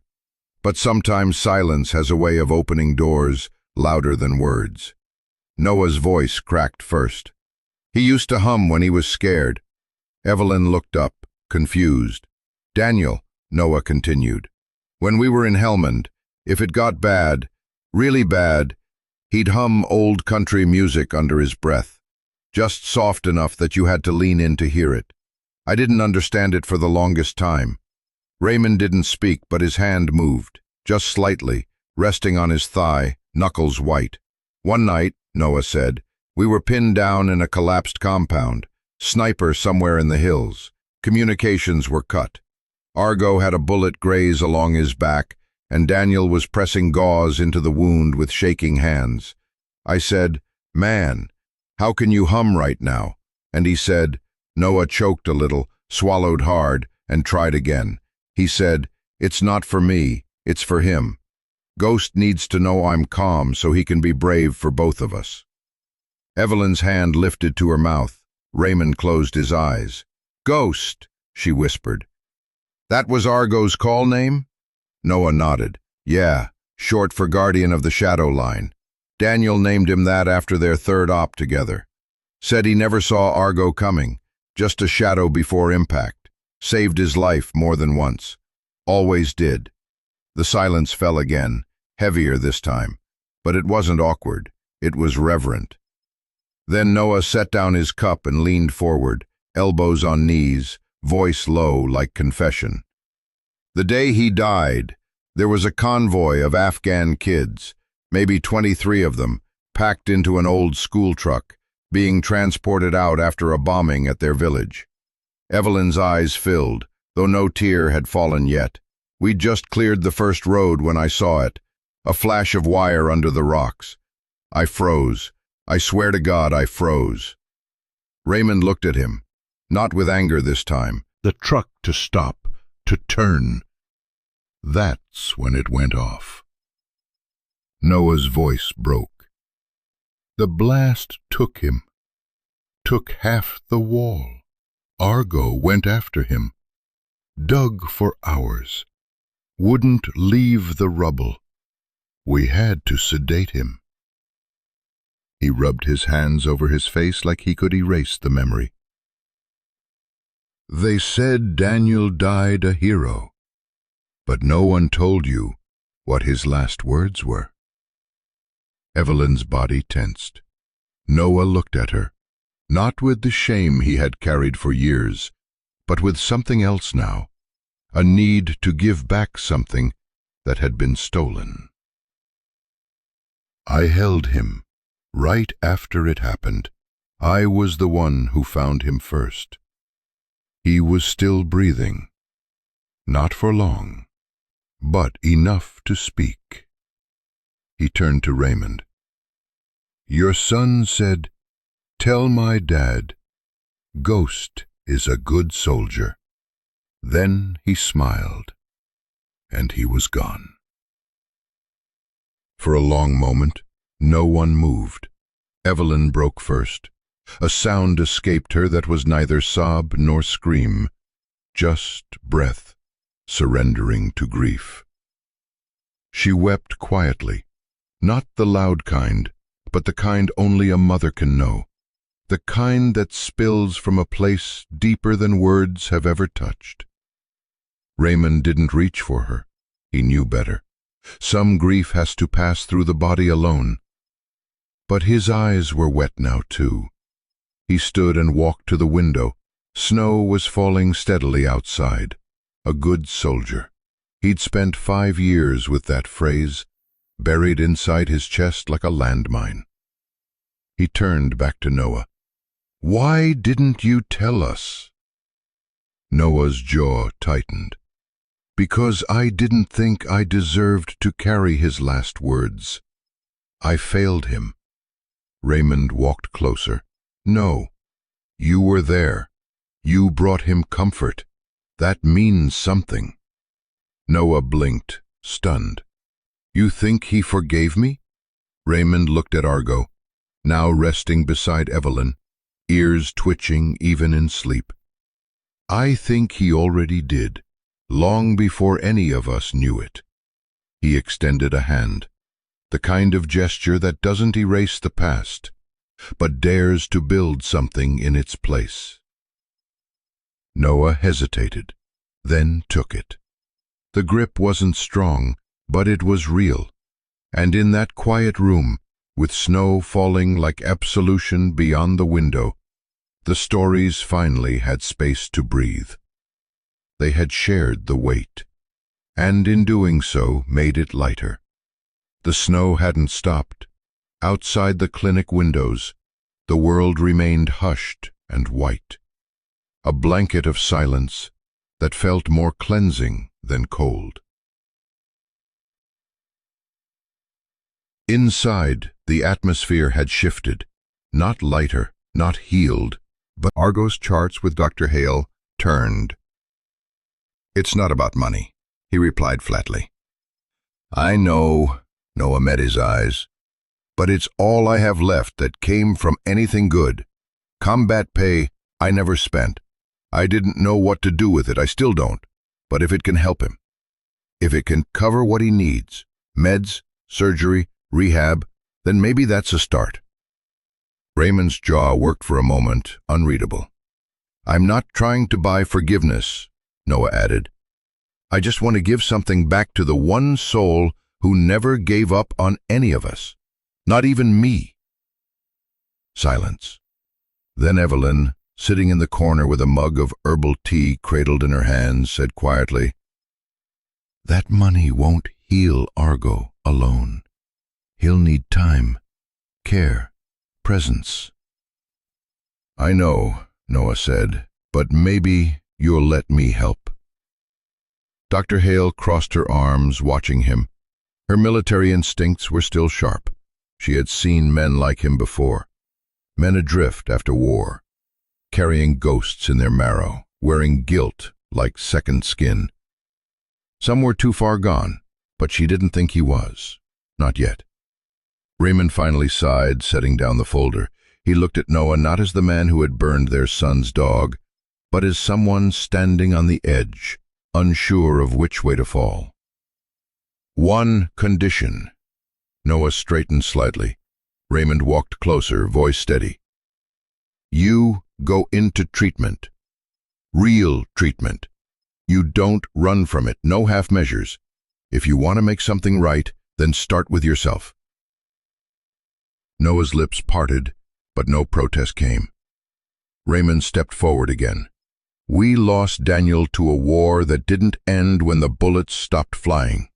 But sometimes silence has a way of opening doors louder than words. Noah's voice cracked first. He used to hum when he was scared. Evelyn looked up, confused. "Daniel," Noah continued, "when we were in Helmand, if it got bad, really bad, he'd hum old country music under his breath, just soft enough that you had to lean in to hear it. I didn't understand it for the longest time." Raymond didn't speak, but his hand moved, just slightly, resting on his thigh, knuckles white. "One night," Noah said, "we were pinned down in a collapsed compound, sniper somewhere in the hills. Communications were cut. Argo had a bullet graze along his back, and Daniel was pressing gauze into the wound with shaking hands. I said, 'Man, how can you hum right now?' And he said," Noah choked a little, swallowed hard, and tried again. He said, "It's not for me, it's for him. Ghost needs to know I'm calm so he can be brave for both of us." Evelyn's hand lifted to her mouth. Raymond closed his eyes. "Ghost," she whispered. "That was Argo's call name?" Noah nodded. "Yeah, short for Guardian of the Shadow Line. Daniel named him that after their third op together. Said he never saw Argo coming, just a shadow before impact. Saved his life more than once. Always did." The silence fell again, heavier this time, but it wasn't awkward. It was reverent. Then Noah set down his cup and leaned forward, elbows on knees, voice low like confession. "The day he died, there was a convoy of Afghan kids, maybe 23 of them, packed into an old school truck, being transported out after a bombing at their village." Evelyn's eyes filled, though no tear had fallen yet. "We'd just cleared the first road when I saw it, a flash of wire under the rocks. I froze. I swear to God I froze." Raymond looked at him, not with anger this time. The truck to stop, to turn. That's when it went off. Noah's voice broke. The blast took him, took half the wall. Argo went after him, dug for hours, wouldn't leave the rubble. We had to sedate him. He rubbed his hands over his face like he could erase the memory. "They said Daniel died a hero, but no one told you what his last words were." Evelyn's body tensed. Noah looked at her, not with the shame he had carried for years, but with something else now, a need to give back something that had been stolen. "I held him right after it happened. I was the one who found him first. He was still breathing, not for long, but enough to speak." He turned to Raymond. "Your son said, 'Tell my dad, Ghost is a good soldier.'" Then he smiled, and he was gone. For a long moment, no one moved. Evelyn broke first. A sound escaped her that was neither sob nor scream, just breath, surrendering to grief. She wept quietly, not the loud kind, but the kind only a mother can know, the kind that spills from a place deeper than words have ever touched. Raymond didn't reach for her. He knew better. Some grief has to pass through the body alone. But his eyes were wet now, too. He stood and walked to the window. Snow was falling steadily outside. A good soldier. He'd spent 5 years with that phrase, buried inside his chest like a landmine. He turned back to Noah. "Why didn't you tell us?" Noah's jaw tightened. "Because I didn't think I deserved to carry his last words. I failed him." Raymond walked closer. "No, you were there. You brought him comfort. That means something. Noah blinked, stunned. You think he forgave me? Raymond looked at Argo, now resting beside Evelyn, ears twitching even in sleep. I think he already did, long before any of us knew it. He extended a hand, the kind of gesture that doesn't erase the past, but dares to build something in its place. Noah hesitated, then took it. The grip wasn't strong, but it was real. And in that quiet room, with snow falling like absolution beyond the window, the stories finally had space to breathe. They had shared the weight, and in doing so made it lighter. The snow hadn't stopped. Outside the clinic windows, the world remained hushed and white, a blanket of silence that felt more cleansing than cold. Inside, the atmosphere had shifted, not lighter, not healed, but Argo's charts with Dr. Hale turned. It's not about money, he replied flatly. I know, Noah met his eyes, but it's all I have left that came from anything good. Combat pay I never spent. I didn't know what to do with it, I still don't. But if it can help him, if it can cover what he needs, meds, surgery, rehab, then maybe that's a start. Raymond's jaw worked for a moment, unreadable. I'm not trying to buy forgiveness, Noah added. I just want to give something back to the one soul who never gave up on any of us, not even me. Silence. Then Evelyn, sitting in the corner with a mug of herbal tea cradled in her hands, said quietly, That money won't heal Argo alone. He'll need time, care, presence. I know, Noah said, but maybe you'll let me help. Dr. Hale crossed her arms, watching him. Her military instincts were still sharp. She had seen men like him before, men adrift after war, carrying ghosts in their marrow, wearing guilt like second skin. Some were too far gone, but she didn't think he was. Not yet. Raymond finally sighed, setting down the folder. He looked at Noah not as the man who had burned their son's dog, but as someone standing on the edge, unsure of which way to fall. One condition. Noah straightened slightly. Raymond walked closer, voice steady. You go into treatment. Real treatment. You don't run from it, no half measures. If you want to make something right, then start with yourself. Noah's lips parted, but no protest came. Raymond stepped forward again. We lost Daniel to a war that didn't end when the bullets stopped flying.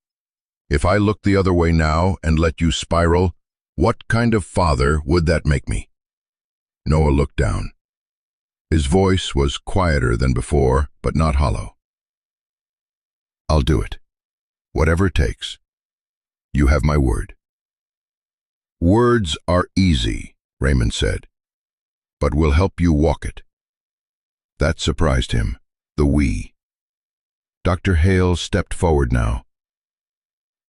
If I look the other way now and let you spiral, what kind of father would that make me? Noah looked down. His voice was quieter than before, but not hollow. I'll do it. Whatever it takes. You have my word. Words are easy, Raymond said, but we'll help you walk it. That surprised him, the we. Dr. Hale stepped forward now.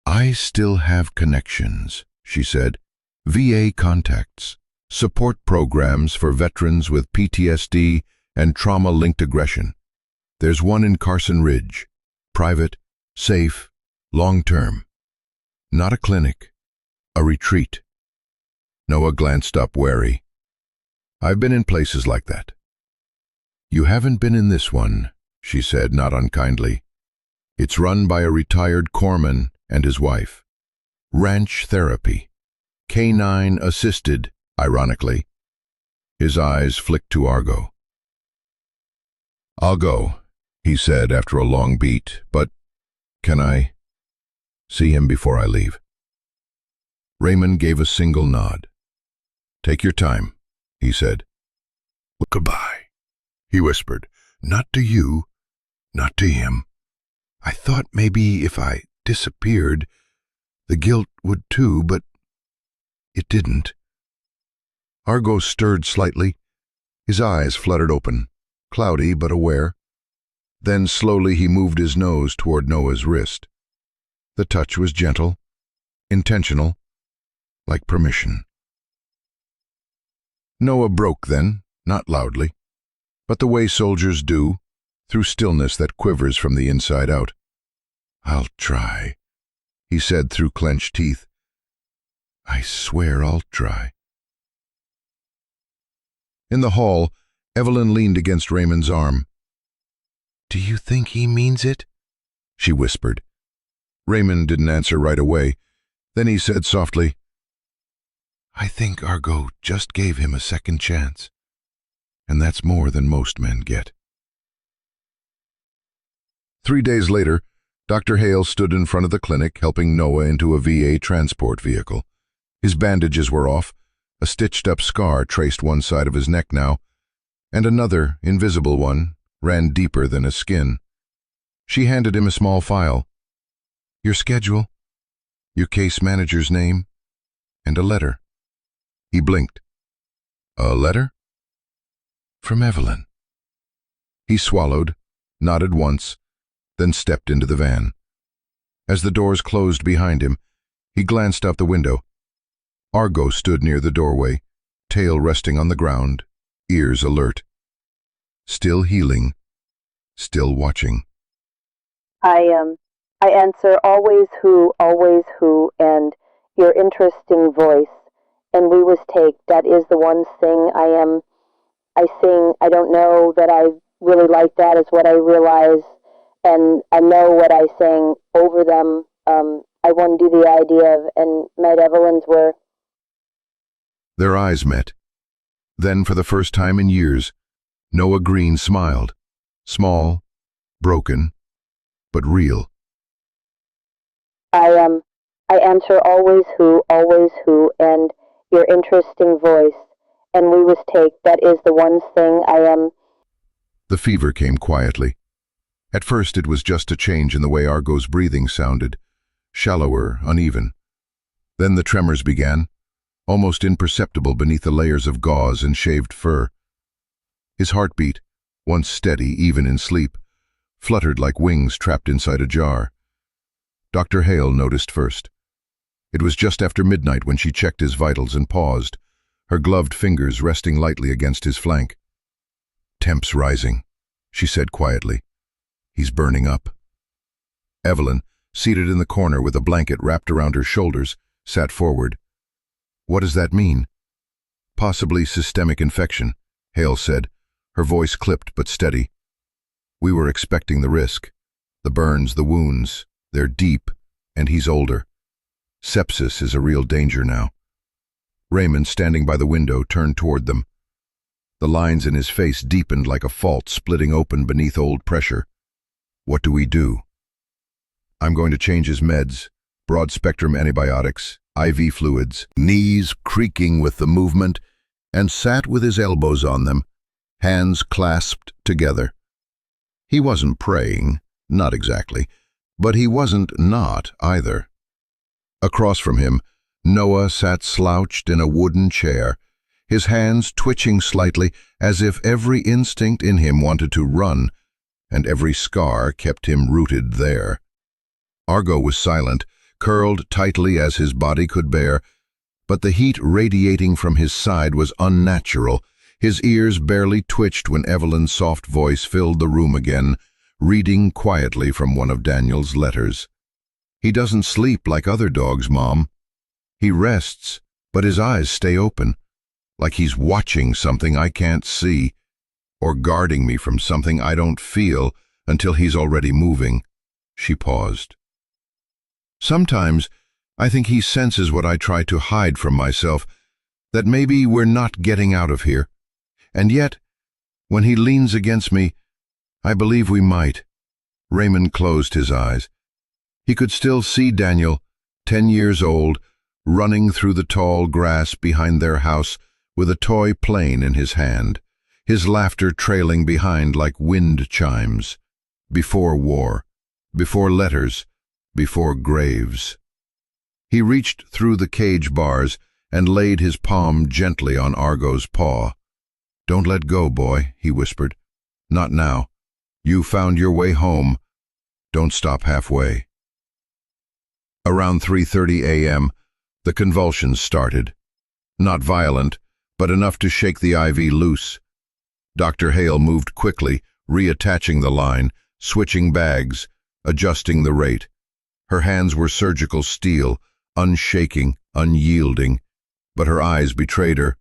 I still have connections, she said, VA contacts, support programs for veterans with PTSD and trauma-linked aggression. There's one in Carson Ridge, private, safe, long-term. Not a clinic, a retreat. Noah glanced up, wary. I've been in places like that. You haven't been in this one, she said, not unkindly. It's run by a retired corpsman and his wife. Ranch therapy. Canine assisted, ironically. His eyes flicked to Argo. I'll go, he said after a long beat, but can I see him before I leave? Raymond gave a single nod. Take your time, he said. Goodbye, he whispered. Not to you, not to him. I thought maybe if I disappeared, the guilt would too, but it didn't. Argo stirred slightly. His eyes fluttered open. cloudy but aware. Then slowly he moved his nose toward Noah's wrist. The touch was gentle, intentional, like permission. Noah broke then, not loudly, but the way soldiers do, through stillness that quivers from the inside out. "I'll try," he said through clenched teeth. "I swear I'll try." In the hall, Evelyn leaned against Raymond's arm. "Do you think he means it?" she whispered. Raymond didn't answer right away. Then he said softly, "I think Argo just gave him a second chance, and that's more than most men get." 3 days later, Dr. Hale stood in front of the clinic helping Noah into a VA transport vehicle. His bandages were off, a stitched-up scar traced one side of his neck now, and another, invisible one, ran deeper than his skin. She handed him a small file. "Your schedule, your case manager's name, and a letter." He blinked. "A letter?" "From Evelyn." He swallowed, nodded once, then stepped into the van. As the doors closed behind him, he glanced out the window. Argo stood near the doorway, tail resting on the ground, ears alert. Still healing, still watching. I answer always who, and your interesting voice, and we was take, that is the one thing I sing, I don't know that I really like that is what I realize, and I know what I sang over them, I wouldn't do the idea of, and Med Evelyn's were. Their eyes met. Then, for the first time in years, Noah Green smiled. Small, broken, but real. I answer always who, and your interesting voice, and we was take, that is the one thing The fever came quietly. At first it was just a change in the way Argo's breathing sounded, shallower, uneven. Then the tremors began, almost imperceptible beneath the layers of gauze and shaved fur. His heartbeat, once steady even in sleep, fluttered like wings trapped inside a jar. Dr. Hale noticed first. It was just after midnight when she checked his vitals and paused, her gloved fingers resting lightly against his flank. "Temp's rising," she said quietly. "He's burning up." Evelyn, seated in the corner with a blanket wrapped around her shoulders, sat forward. "What does that mean?" "Possibly systemic infection," Hale said, her voice clipped but steady. "We were expecting the risk. The burns, the wounds, they're deep, and he's older. Sepsis is a real danger now." Raymond, standing by the window, turned toward them. The lines in his face deepened like a fault splitting open beneath old pressure. "What do we do?" "I'm going to change his meds, broad-spectrum antibiotics, IV fluids." Knees creaking with the movement, and sat with his elbows on them, hands clasped together. He wasn't praying, not exactly, but he wasn't not either. Across from him, Noah sat slouched in a wooden chair, his hands twitching slightly as if every instinct in him wanted to run, and every scar kept him rooted there. Argo was silent, curled tightly as his body could bear, but the heat radiating from his side was unnatural. His ears barely twitched when Evelyn's soft voice filled the room again, reading quietly from one of Daniel's letters. "He doesn't sleep like other dogs, Mom. He rests, but his eyes stay open, like he's watching something I can't see, or guarding me from something I don't feel until he's already moving." She paused. "Sometimes I think he senses what I try to hide from myself, that maybe we're not getting out of here. And yet, when he leans against me, I believe we might." Raymond closed his eyes. He could still see Daniel, 10 years old, running through the tall grass behind their house with a toy plane in his hand, his laughter trailing behind like wind chimes. Before war, before letters, before graves. He reached through the cage bars and laid his palm gently on Argo's paw. "Don't let go, boy," he whispered. Not now. You found your way home. Don't stop halfway. Around 3:30 a.m., the convulsions started. Not violent, but enough to shake the IV loose. Dr. Hale moved quickly, reattaching the line, switching bags, adjusting the rate. Her hands were surgical steel, unshaking, unyielding, but her eyes betrayed her.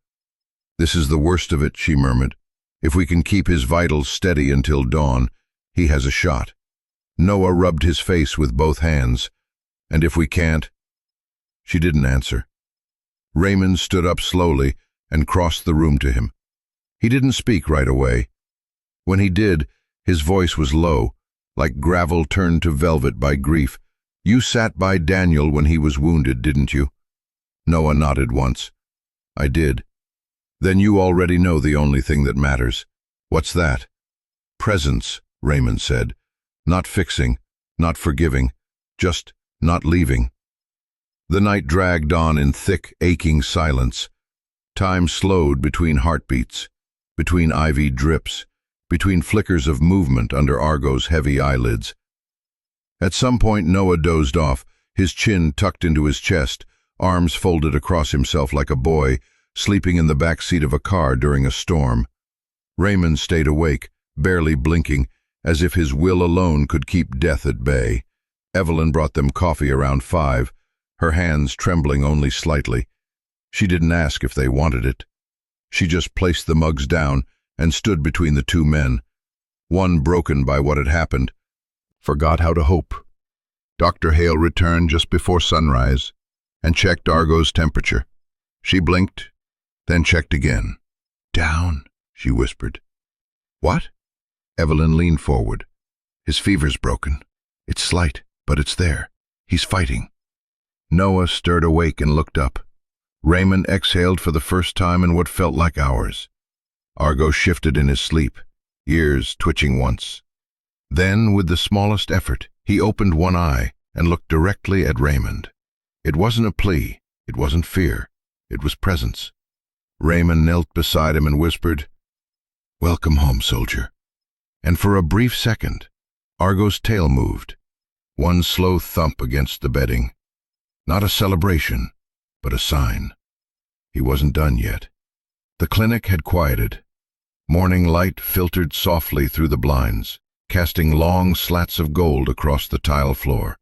"This is the worst of it," she murmured. "If we can keep his vitals steady until dawn, he has a shot." Noah rubbed his face with both hands. "And if we can't?" She didn't answer. Raymond stood up slowly and crossed the room to him. He didn't speak right away. When he did, his voice was low, like gravel turned to velvet by grief. "You sat by Daniel when he was wounded, didn't you?" Noah nodded once. "I did." "Then you already know the only thing that matters." "What's that?" "Presence," Raymond said. "Not fixing, not forgiving, just not leaving." The night dragged on in thick, aching silence. Time slowed between heartbeats, between IV drips, between flickers of movement under Argo's heavy eyelids. At some point Noah dozed off, his chin tucked into his chest, arms folded across himself like a boy, sleeping in the back seat of a car during a storm. Raymond stayed awake, barely blinking, as if his will alone could keep death at bay. Evelyn brought them coffee around 5, her hands trembling only slightly. She didn't ask if they wanted it. She just placed the mugs down and stood between the two men, one broken by what had happened, forgot how to hope. Dr. Hale returned just before sunrise and checked Argo's temperature. She blinked, then checked again. "Down," she whispered. "What?" Evelyn leaned forward. "His fever's broken. It's slight, but it's there. He's fighting." Noah stirred awake and looked up. Raymond exhaled for the first time in what felt like hours. Argo shifted in his sleep, ears twitching once. Then, with the smallest effort, he opened one eye and looked directly at Raymond. It wasn't a plea, it wasn't fear, it was presence. Raymond knelt beside him and whispered, "Welcome home, soldier." And for a brief second, Argo's tail moved, one slow thump against the bedding. Not a celebration, but a sign. He wasn't done yet. The clinic had quieted. Morning light filtered softly through the blinds, casting long slats of gold across the tile floor.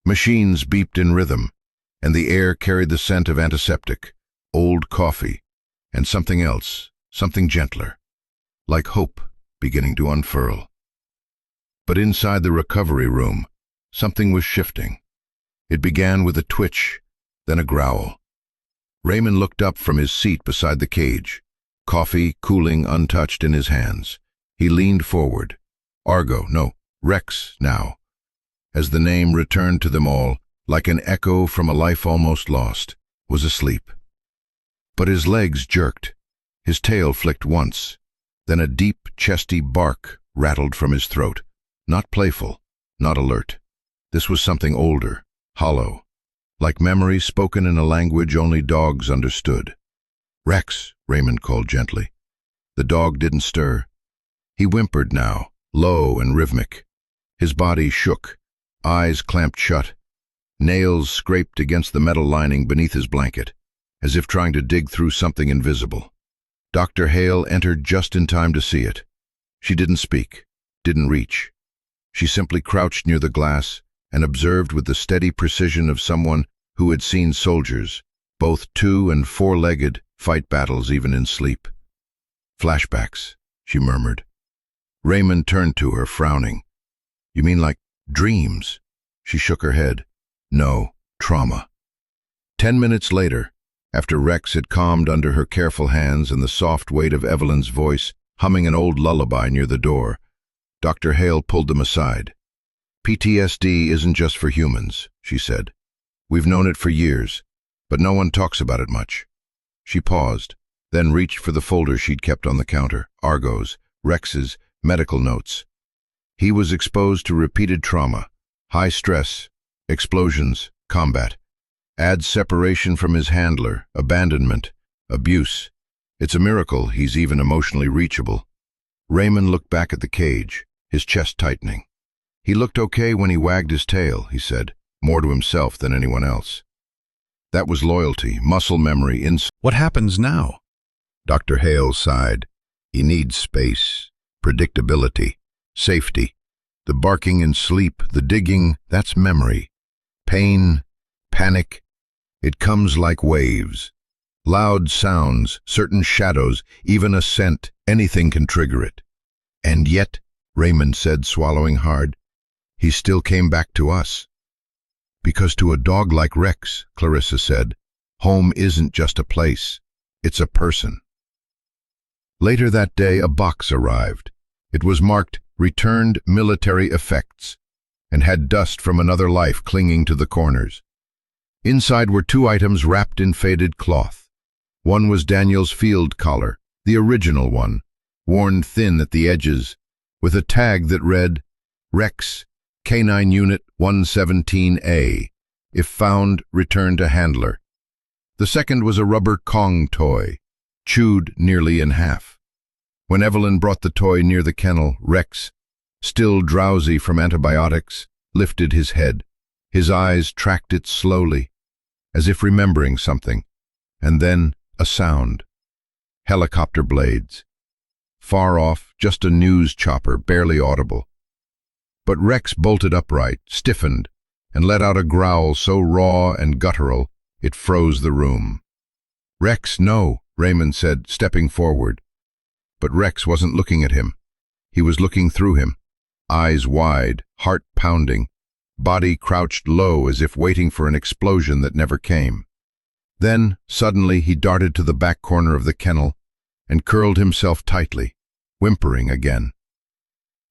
Machines beeped in rhythm, and the air carried the scent of antiseptic, old coffee, and something else, something gentler, like hope beginning to unfurl. But inside the recovery room, something was shifting. It began with a twitch, then a growl. Raymond looked up from his seat beside the cage, coffee cooling untouched in his hands. He leaned forward. Rex now, as the name returned to them all, like an echo from a life almost lost, was asleep. But his legs jerked. His tail flicked once. Then a deep, chesty bark rattled from his throat. Not playful, not alert. This was something older, hollow, like memory spoken in a language only dogs understood. "Rex," Raymond called gently. The dog didn't stir. He whimpered now, low and rhythmic. His body shook, eyes clamped shut. Nails scraped against the metal lining beneath his blanket, as if trying to dig through something invisible. Dr. Hale entered just in time to see it. She didn't speak, didn't reach. She simply crouched near the glass and observed with the steady precision of someone who had seen soldiers, both 2- and 4-legged, fight battles even in sleep. "Flashbacks," she murmured. Raymond turned to her, frowning. "You mean like dreams?" She shook her head. "No, trauma." 10 minutes later, after Rex had calmed under her careful hands and the soft weight of Evelyn's voice humming an old lullaby near the door, Dr. Hale pulled them aside. "PTSD isn't just for humans," she said. "We've known it for years, but no one talks about it much." She paused, then reached for the folder she'd kept on the counter, Argo's, Rex's, medical notes. He was exposed to repeated trauma, high stress, explosions, combat. Add separation from his handler, abandonment, abuse. It's a miracle he's even emotionally reachable. Raymond looked back at the cage, his chest tightening. He looked okay when he wagged his tail, he said, more to himself than anyone else. That was loyalty, muscle memory, What happens now? Dr. Hale sighed. He needs space, predictability, safety. The barking and sleep, the digging, that's memory. Pain, panic, it comes like waves. Loud sounds, certain shadows, even a scent, anything can trigger it. And yet, Raymond said, swallowing hard, he still came back to us. Because to a dog like Rex, Clarissa said, home isn't just a place, it's a person. Later that day, a box arrived. It was marked Returned Military Effects and had dust from another life clinging to the corners. Inside were 2 items wrapped in faded cloth. One was Daniel's field collar, the original one, worn thin at the edges, with a tag that read, Rex, Canine Unit 117A. If found, return to handler. The second was a rubber Kong toy, chewed nearly in half. When Evelyn brought the toy near the kennel, Rex, still drowsy from antibiotics, lifted his head. His eyes tracked it slowly, as if remembering something. And then a sound. Helicopter blades. Far off, just a news chopper, barely audible. But Rex bolted upright, stiffened, and let out a growl so raw and guttural it froze the room. Rex, no, Raymond said, stepping forward. But Rex wasn't looking at him. He was looking through him, eyes wide, heart pounding, body crouched low as if waiting for an explosion that never came. Then, suddenly, he darted to the back corner of the kennel and curled himself tightly, whimpering again.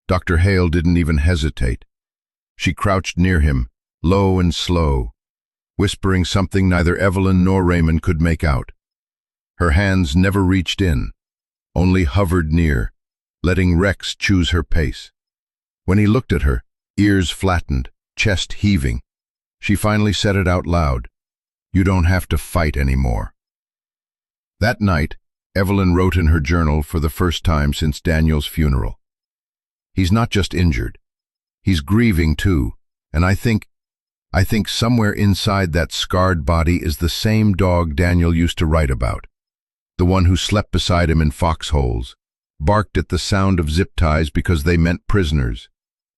Dr. Hale didn't even hesitate. She crouched near him, low and slow, whispering something neither Evelyn nor Raymond could make out. Her hands never reached in, only hovered near, letting Rex choose her pace. When he looked at her, ears flattened, chest heaving, she finally said it out loud. You don't have to fight anymore. That night, Evelyn wrote in her journal for the first time since Daniel's funeral. He's not just injured. He's grieving too, and I think somewhere inside that scarred body is the same dog Daniel used to write about. The one who slept beside him in foxholes, barked at the sound of zip ties because they meant prisoners,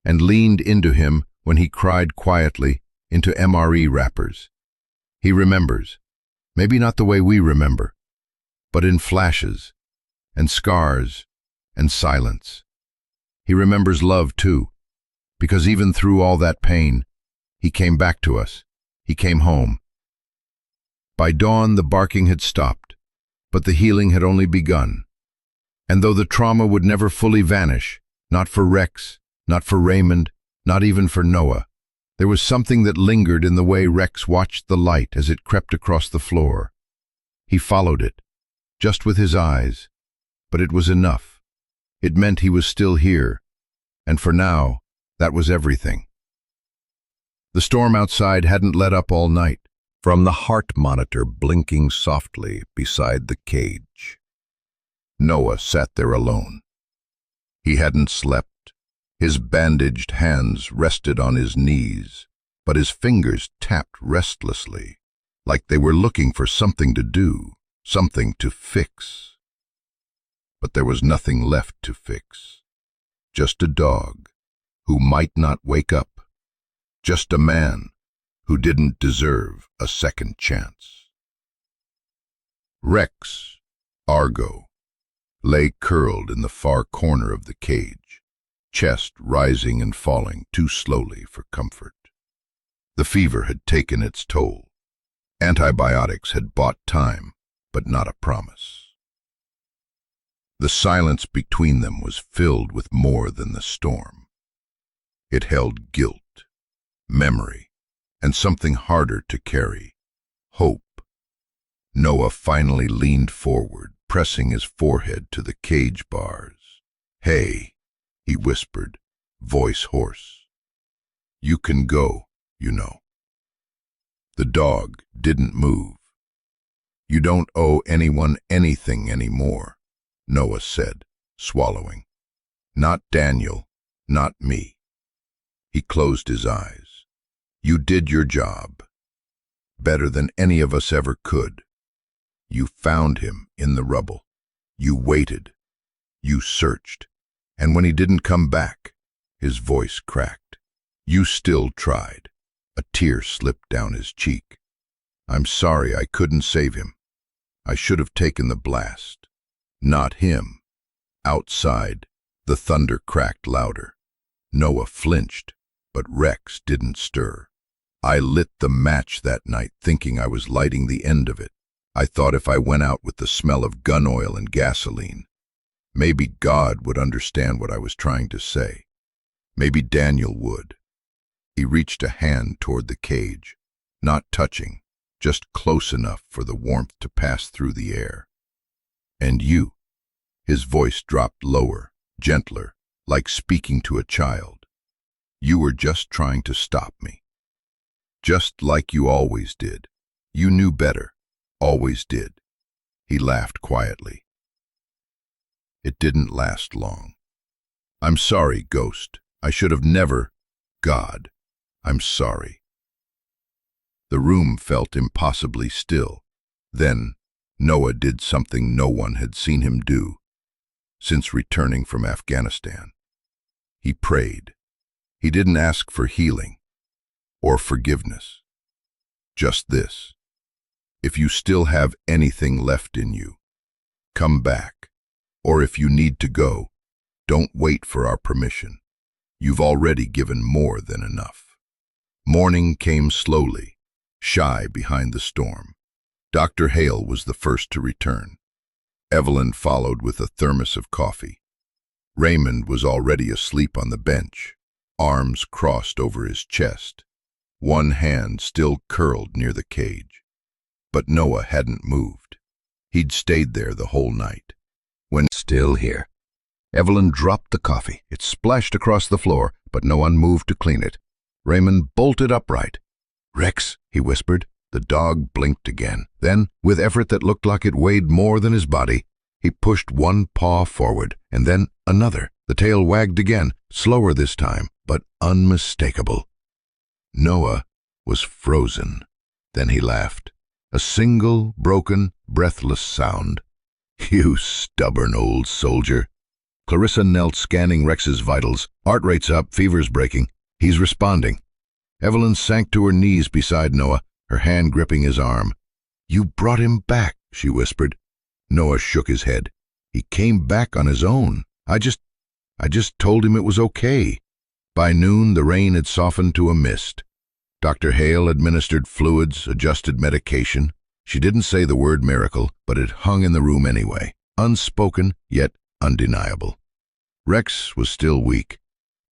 and leaned into him when he cried quietly into MRE wrappers. He remembers, maybe not the way we remember, but in flashes, and scars, and silence. He remembers love too, because even through all that pain, he came back to us. He came home. By dawn, the barking had stopped, but the healing had only begun. And though the trauma would never fully vanish, not for Rex, not for Raymond, not even for Noah, there was something that lingered in the way Rex watched the light as it crept across the floor. He followed it, just with his eyes, but it was enough. It meant he was still here, and for now, that was everything. The storm outside hadn't let up all night, from the heart monitor blinking softly beside the cage. Noah sat there alone. He hadn't slept. His bandaged hands rested on his knees, but his fingers tapped restlessly, like they were looking for something to do, something to fix. But there was nothing left to fix. Just a dog who might not wake up. Just a man who didn't deserve a second chance. Rex, Argo, lay curled in the far corner of the cage, chest rising and falling too slowly for comfort. The fever had taken its toll. Antibiotics had bought time, but not a promise. The silence between them was filled with more than the storm. It held guilt, memory, and something harder to carry, hope. Noah finally leaned forward, pressing his forehead to the cage bars. Hey, he whispered, voice hoarse. You can go, you know. The dog didn't move. You don't owe anyone anything anymore, Noah said, swallowing. Not Daniel, not me. He closed his eyes. You did your job. Better than any of us ever could. You found him in the rubble. You waited. You searched. And when he didn't come back, his voice cracked. You still tried. A tear slipped down his cheek. I'm sorry I couldn't save him. I should have taken the blast. Not him. Outside, the thunder cracked louder. Noah flinched, but Rex didn't stir. I lit the match that night thinking I was lighting the end of it. I thought if I went out with the smell of gun oil and gasoline, maybe God would understand what I was trying to say. Maybe Daniel would. He reached a hand toward the cage, not touching, just close enough for the warmth to pass through the air. And you. His voice dropped lower, gentler, like speaking to a child. You were just trying to stop me. Just like you always did. You knew better. Always did. He laughed quietly. It didn't last long. I'm sorry, Ghost. I should have never. God, I'm sorry. The room felt impossibly still. Then, Noah did something no one had seen him do since returning from Afghanistan. He prayed. He didn't ask for healing or forgiveness. Just this. If you still have anything left in you, come back. Or if you need to go, don't wait for our permission. You've already given more than enough. Morning came slowly, shy behind the storm. Dr. Hale was the first to return. Evelyn followed with a thermos of coffee. Raymond was already asleep on the bench, arms crossed over his chest, one hand still curled near the cage. But Noah hadn't moved. He'd stayed there the whole night. When still here, Evelyn dropped the coffee. It splashed across the floor, but no one moved to clean it. Raymond bolted upright. "Rex," he whispered. The dog blinked again. Then, with effort that looked like it weighed more than his body, he pushed one paw forward, and then another. The tail wagged again, slower this time, but unmistakable. Noah was frozen. Then he laughed. A single, broken, breathless sound. "You stubborn old soldier." Clarissa knelt, scanning Rex's vitals. Heart rate's up, fever's breaking. He's responding. Evelyn sank to her knees beside Noah, her hand gripping his arm. "You brought him back," she whispered. Noah shook his head. "He came back on his own. I just told him it was okay." By noon, the rain had softened to a mist. Dr. Hale administered fluids, adjusted medication. She didn't say the word miracle, but it hung in the room anyway, unspoken yet undeniable. Rex was still weak,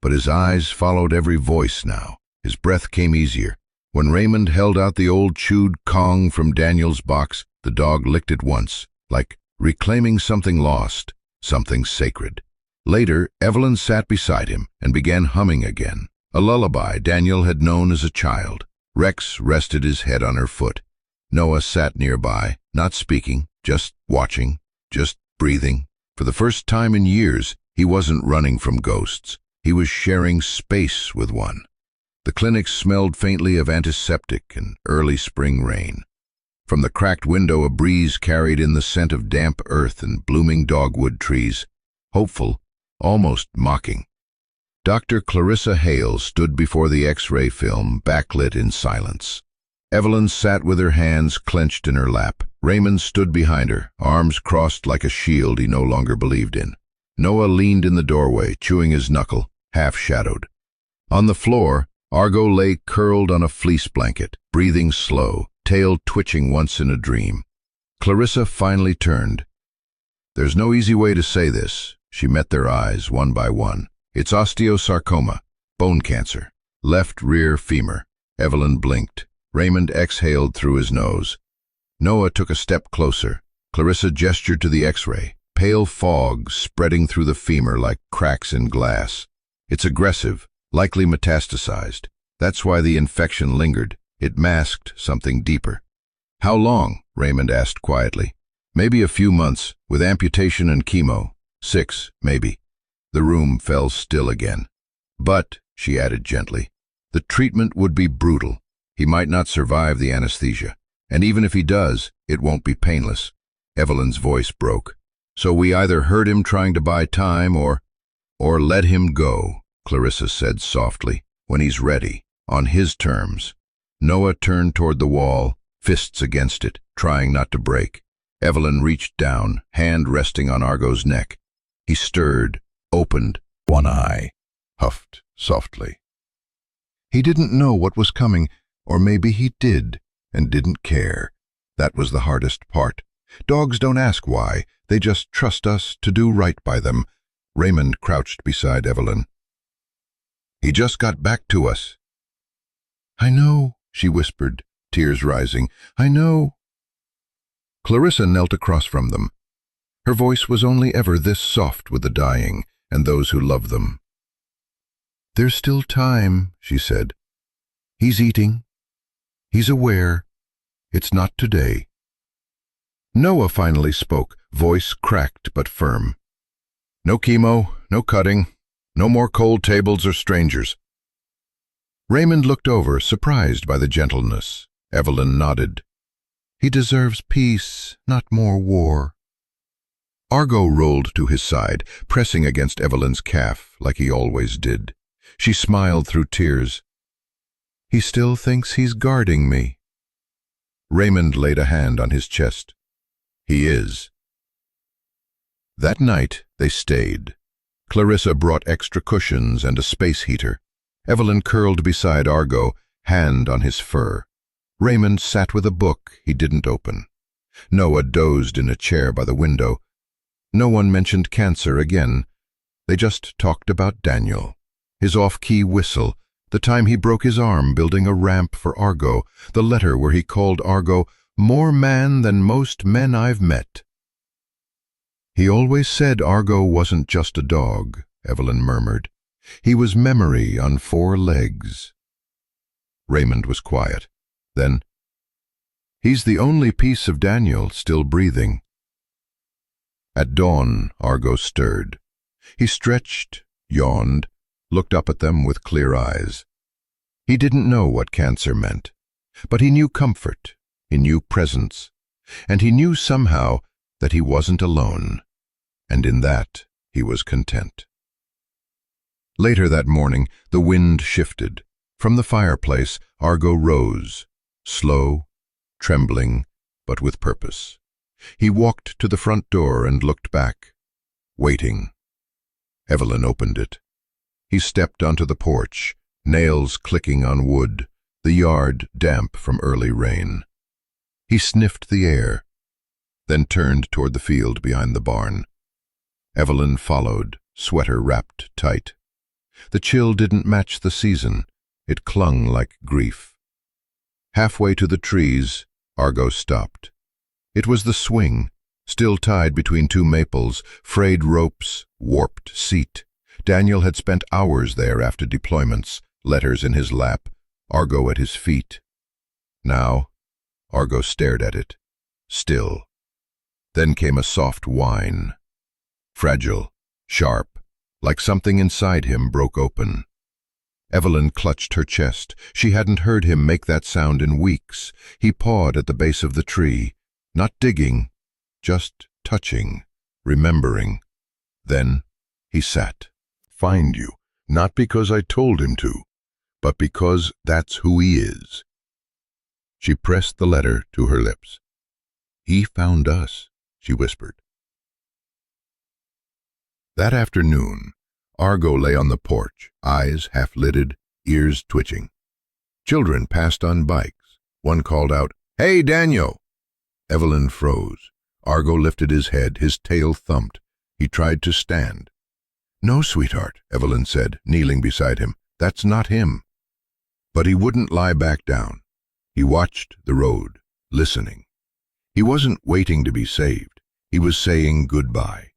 but his eyes followed every voice now. His breath came easier. When Raymond held out the old chewed Kong from Daniel's box, the dog licked it once, like reclaiming something lost, something sacred. Later, Evelyn sat beside him and began humming again, a lullaby Daniel had known as a child. Rex rested his head on her foot. Noah sat nearby, not speaking, just watching, just breathing. For the first time in years, he wasn't running from ghosts. He was sharing space with one. The clinic smelled faintly of antiseptic and early spring rain. From the cracked window, a breeze carried in the scent of damp earth and blooming dogwood trees, hopeful, almost mocking. Dr. Clarissa Hale stood before the X-ray film, backlit in silence. Evelyn sat with her hands clenched in her lap. Raymond stood behind her, arms crossed like a shield he no longer believed in. Noah leaned in the doorway, chewing his knuckle, half-shadowed. On the floor, Argo lay curled on a fleece blanket, breathing slow, tail twitching once in a dream. Clarissa finally turned. "There's no easy way to say this." She met their eyes, one by one. "It's osteosarcoma, bone cancer, left rear femur." Evelyn blinked. Raymond exhaled through his nose. Noah took a step closer. Clarissa gestured to the X-ray, pale fog spreading through the femur like cracks in glass. "It's aggressive, likely metastasized. That's why the infection lingered. It masked something deeper." "How long?" Raymond asked quietly. "Maybe a few months, with amputation and chemo. 6, maybe." The room fell still again. But, she added gently, the treatment would be brutal. He might not survive the anesthesia. And even if he does, it won't be painless. Evelyn's voice broke. So we either hurt him trying to buy time or let him go, Clarissa said softly, when he's ready, on his terms. Noah turned toward the wall, fists against it, trying not to break. Evelyn reached down, hand resting on Argo's neck. He stirred, opened one eye, huffed softly. He didn't know what was coming, or maybe he did, and didn't care. That was the hardest part. Dogs don't ask why, they just trust us to do right by them. Raymond crouched beside Evelyn. He just got back to us. I know, she whispered, tears rising. I know. Clarissa knelt across from them. Her voice was only ever this soft with the dying and those who love them. There's still time, she said. He's eating. He's aware. It's not today. Noah finally spoke, voice cracked but firm. No chemo, no cutting, no more cold tables or strangers. Raymond looked over, surprised by the gentleness. Evelyn nodded. He deserves peace, not more war. Argo rolled to his side, pressing against Evelyn's calf, like he always did. She smiled through tears. He still thinks he's guarding me. Raymond laid a hand on his chest. He is. That night they stayed. Clarissa brought extra cushions and a space heater. Evelyn curled beside Argo, hand on his fur. Raymond sat with a book he didn't open. Noah dozed in a chair by the window. No one mentioned cancer again. They just talked about Daniel, his off-key whistle, the time he broke his arm building a ramp for Argo, the letter where he called Argo more man than most men I've met. He always said Argo wasn't just a dog, Evelyn murmured. He was memory on 4 legs. Raymond was quiet. Then, he's the only piece of Daniel still breathing. At dawn, Argo stirred. He stretched, yawned, looked up at them with clear eyes. He didn't know what cancer meant, but he knew comfort, he knew presence, and he knew somehow that he wasn't alone, and in that he was content. Later that morning, the wind shifted. From the fireplace, Argo rose, slow, trembling, but with purpose. He walked to the front door and looked back, waiting. Evelyn opened it. He stepped onto the porch, nails clicking on wood, the yard damp from early rain. He sniffed the air, then turned toward the field behind the barn. Evelyn followed, sweater wrapped tight. The chill didn't match the season. It clung like grief. Halfway to the trees, Argo stopped. It was the swing, still tied between 2 maples, frayed ropes, warped seat. Daniel had spent hours there after deployments, letters in his lap, Argo at his feet. Now, Argo stared at it, still. Then came a soft whine. Fragile, sharp, like something inside him broke open. Evelyn clutched her chest. She hadn't heard him make that sound in weeks. He pawed at the base of the tree, not digging, just touching, remembering. Then he sat. Find you, not because I told him to, but because that's who he is. She pressed the letter to her lips. He found us, she whispered. That afternoon, Argo lay on the porch, eyes half-lidded, ears twitching. Children passed on bikes. One called out, "Hey, Daniel!" Evelyn froze. Argo lifted his head, his tail thumped. He tried to stand. "No, sweetheart," Evelyn said, kneeling beside him. "That's not him." But he wouldn't lie back down. He watched the road, listening. He wasn't waiting to be saved. He was saying goodbye.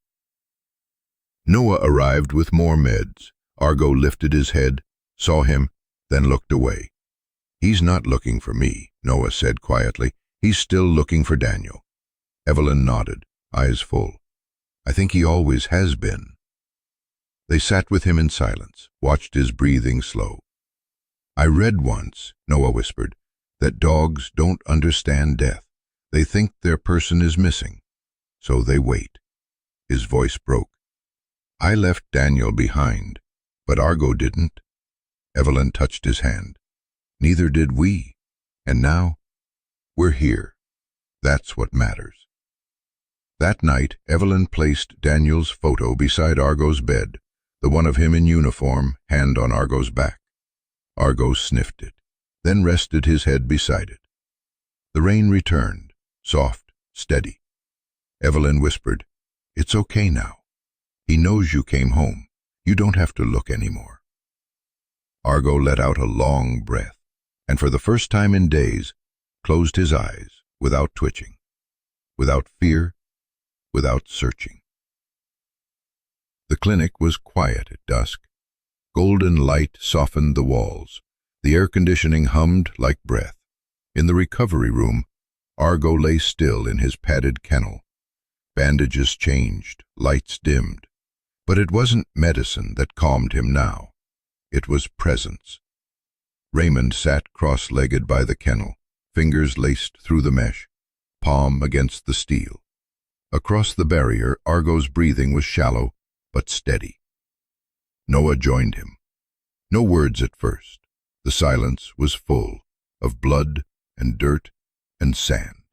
Noah arrived with more meds. Argo lifted his head, saw him, then looked away. "He's not looking for me," Noah said quietly. "He's still looking for Daniel." Evelyn nodded, eyes full. "I think he always has been." They sat with him in silence, watched his breathing slow. "I read once," Noah whispered, "that dogs don't understand death. They think their person is missing, so they wait." His voice broke. "I left Daniel behind, but Argo didn't." Evelyn touched his hand. "Neither did we. And now, we're here. That's what matters." That night, Evelyn placed Daniel's photo beside Argo's bed, the one of him in uniform, hand on Argo's back. Argo sniffed it, then rested his head beside it. The rain returned, soft, steady. Evelyn whispered, "It's okay now. He knows you came home. You don't have to look anymore." Argo let out a long breath, and for the first time in days, closed his eyes without twitching, without fear, without searching. The clinic was quiet at dusk. Golden light softened the walls. The air conditioning hummed like breath. In the recovery room, Argo lay still in his padded kennel. Bandages changed, lights dimmed. But it wasn't medicine that calmed him now. It was presence. Raymond sat cross-legged by the kennel, fingers laced through the mesh, palm against the steel. Across the barrier, Argo's breathing was shallow but steady. Noah joined him. No words at first. The silence was full of blood and dirt and sand,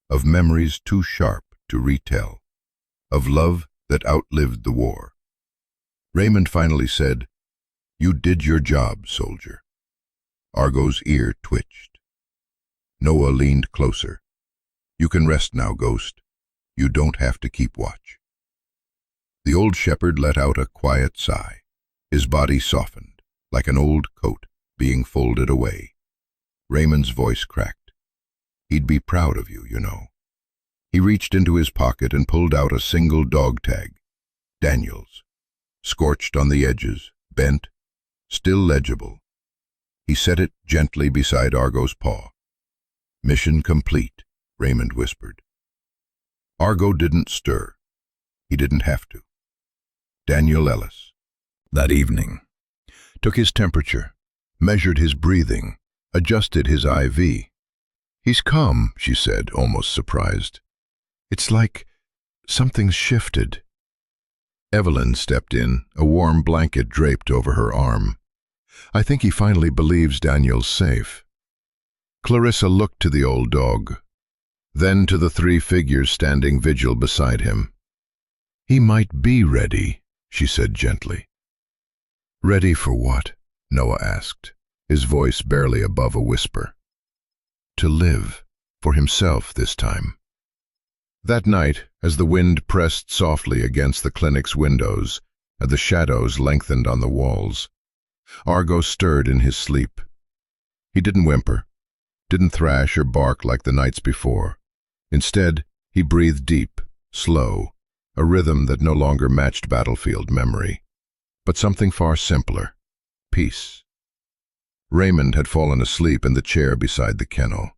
of memories too sharp to retell, of love that outlived the war. Raymond finally said, "You did your job, soldier." Argo's ear twitched. Noah leaned closer. "You can rest now, Ghost. You don't have to keep watch." The old shepherd let out a quiet sigh. His body softened, like an old coat being folded away. Raymond's voice cracked. "He'd be proud of you, you know." He reached into his pocket and pulled out a single dog tag. Daniel's. Scorched on the edges, bent, still legible. He set it gently beside Argo's paw. "Mission complete," Raymond whispered. Argo didn't stir. He didn't have to. Daniel Ellis. That evening. Took his temperature, measured his breathing, adjusted his IV. "He's calm," she said, almost surprised. "It's like something's shifted." Evelyn stepped in, a warm blanket draped over her arm. "I think he finally believes Daniel's safe." Clarissa looked to the old dog, then to the three figures standing vigil beside him. "He might be ready," she said gently. "Ready for what?" Noah asked, his voice barely above a whisper. "To live, for himself this time." That night, as the wind pressed softly against the clinic's windows and the shadows lengthened on the walls, Argo stirred in his sleep. He didn't whimper, didn't thrash or bark like the nights before. Instead, he breathed deep, slow, a rhythm that no longer matched battlefield memory, but something far simpler: peace. Raymond had fallen asleep in the chair beside the kennel.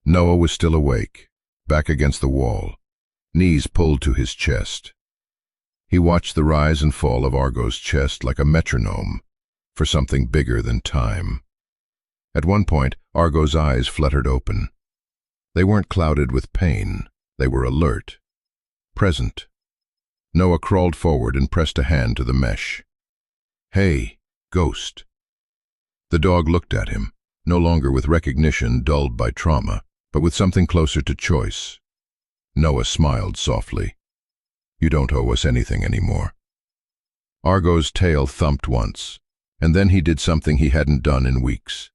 Noah was still awake, back against the wall, knees pulled to his chest. He watched the rise and fall of Argo's chest like a metronome for something bigger than time. At one point, Argo's eyes fluttered open. They weren't clouded with pain. They were alert, present. Noah crawled forward and pressed a hand to the mesh. "Hey, Ghost." The dog looked at him, no longer with recognition dulled by trauma, but with something closer to choice. Noah smiled softly. "You don't owe us anything anymore." Argo's tail thumped once, and then he did something he hadn't done in weeks.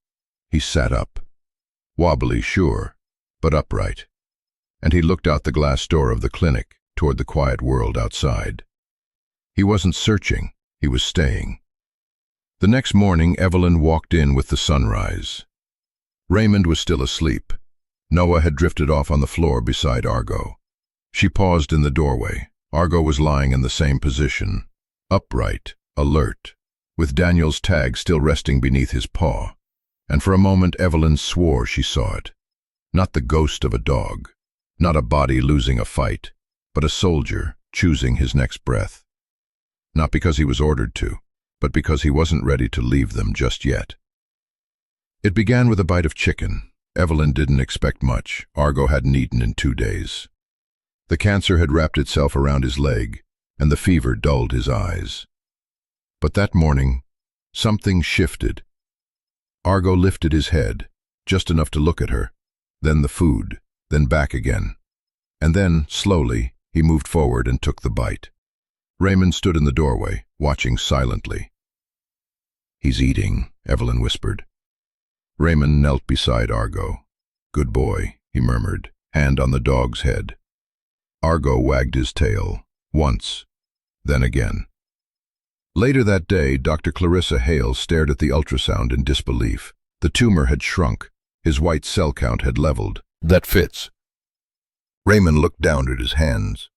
He sat up. Wobbly, sure, but upright. And he looked out the glass door of the clinic toward the quiet world outside. He wasn't searching, he was staying. The next morning, Evelyn walked in with the sunrise. Raymond was still asleep. Noah had drifted off on the floor beside Argo. She paused in the doorway. Argo was lying in the same position, upright, alert, with Daniel's tag still resting beneath his paw. And for a moment Evelyn swore she saw it. Not the ghost of a dog, not a body losing a fight, but a soldier choosing his next breath. not because he was ordered to, but because he wasn't ready to leave them just yet. It began with a bite of chicken. Evelyn didn't expect much. Argo hadn't eaten in 2 days. The cancer had wrapped itself around his leg, and the fever dulled his eyes. But that morning, something shifted. Argo lifted his head, just enough to look at her, then the food, then back again. And then, slowly, he moved forward and took the bite. Raymond stood in the doorway, watching silently. "He's eating," Evelyn whispered. Raymond knelt beside Argo. "Good boy," he murmured, hand on the dog's head. Argo wagged his tail, once, then again. Later that day, Dr. Clarissa Hale stared at the ultrasound in disbelief. The tumor had shrunk. His white cell count had leveled. "That fits." Raymond looked down at his hands.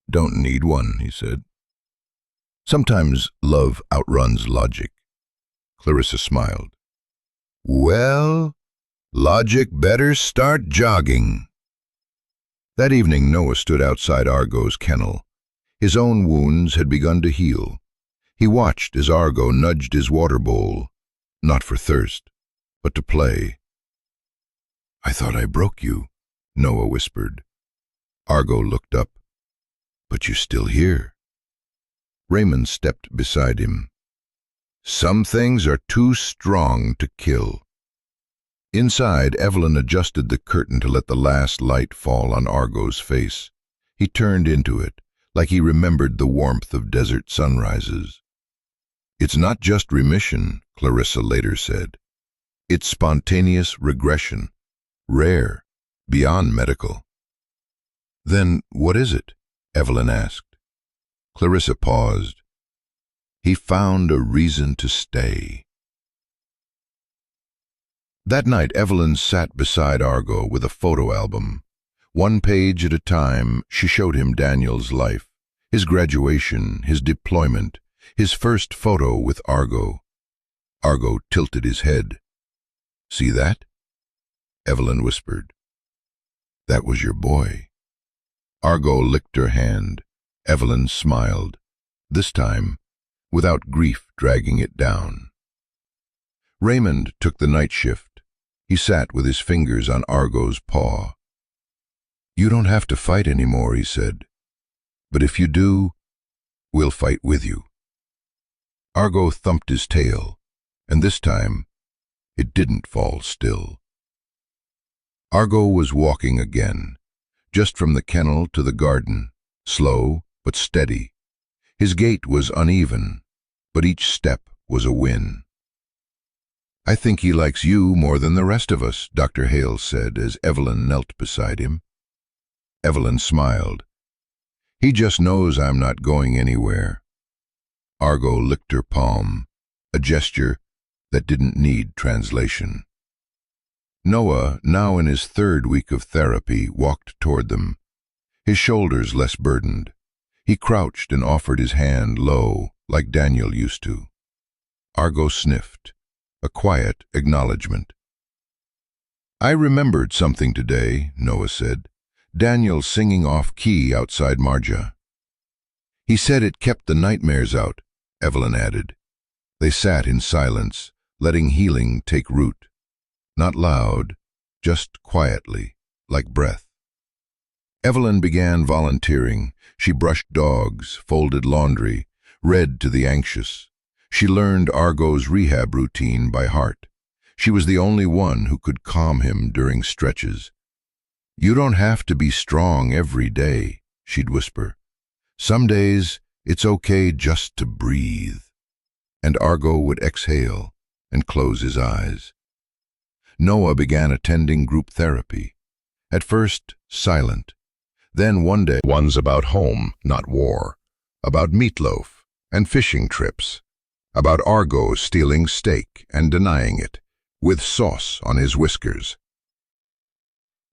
"Don't need one," he said. "Sometimes love outruns logic." Clarissa smiled. "Well, logic better start jogging." That evening, Noah stood outside Argo's kennel. His own wounds had begun to heal. He watched as Argo nudged his water bowl, not for thirst, but to play. "I thought I broke you," Noah whispered. Argo looked up. "But you're still here." Raymond stepped beside him. "Some things are too strong to kill." Inside, Evelyn adjusted the curtain to let the last light fall on Argo's face. He turned into it, like he remembered the warmth of desert sunrises. "It's not just remission," Clarissa later said. "It's spontaneous regression, rare, beyond medical." "Then what is it?" Evelyn asked. Clarissa paused. "He found a reason to stay." That night, Evelyn sat beside Argo with a photo album. 1 page at a time, she showed him Daniel's life, his graduation, his deployment, his first photo with Argo. Argo tilted his head. "See that?" Evelyn whispered. "That was your boy." Argo licked her hand. Evelyn smiled, this time without grief dragging it down. Raymond took the night shift. He sat with his fingers on Argo's paw. "You don't have to fight anymore," he said. "But if you do, we'll fight with you." Argo thumped his tail, and this time it didn't fall still. Argo was walking again, just from the kennel to the garden, slow but steady. His gait was uneven, but each step was a win. "I think he likes you more than the rest of us," Dr. Hale said as Evelyn knelt beside him. Evelyn smiled. "He just knows I'm not going anywhere." Argo licked her palm, a gesture that didn't need translation. Noah, now in his 3rd week of therapy, walked toward them, his shoulders less burdened. He crouched and offered his hand low, like Daniel used to. Argo sniffed, a quiet acknowledgement. "I remembered something today," Noah said. "Daniel singing off-key outside Marja." "He said it kept the nightmares out," Evelyn added. They sat in silence, letting healing take root. Not loud, just quietly, like breath. Evelyn began volunteering. She brushed dogs, folded laundry, read to the anxious. She learned Argo's rehab routine by heart. She was the only one who could calm him during stretches. "You don't have to be strong every day," she'd whisper. "Some days it's okay just to breathe." And Argo would exhale and close his eyes. Noah began attending group therapy. At first, silent. Then one day, one's about home, not war. About meatloaf and fishing trips. About Argo stealing steak and denying it, with sauce on his whiskers.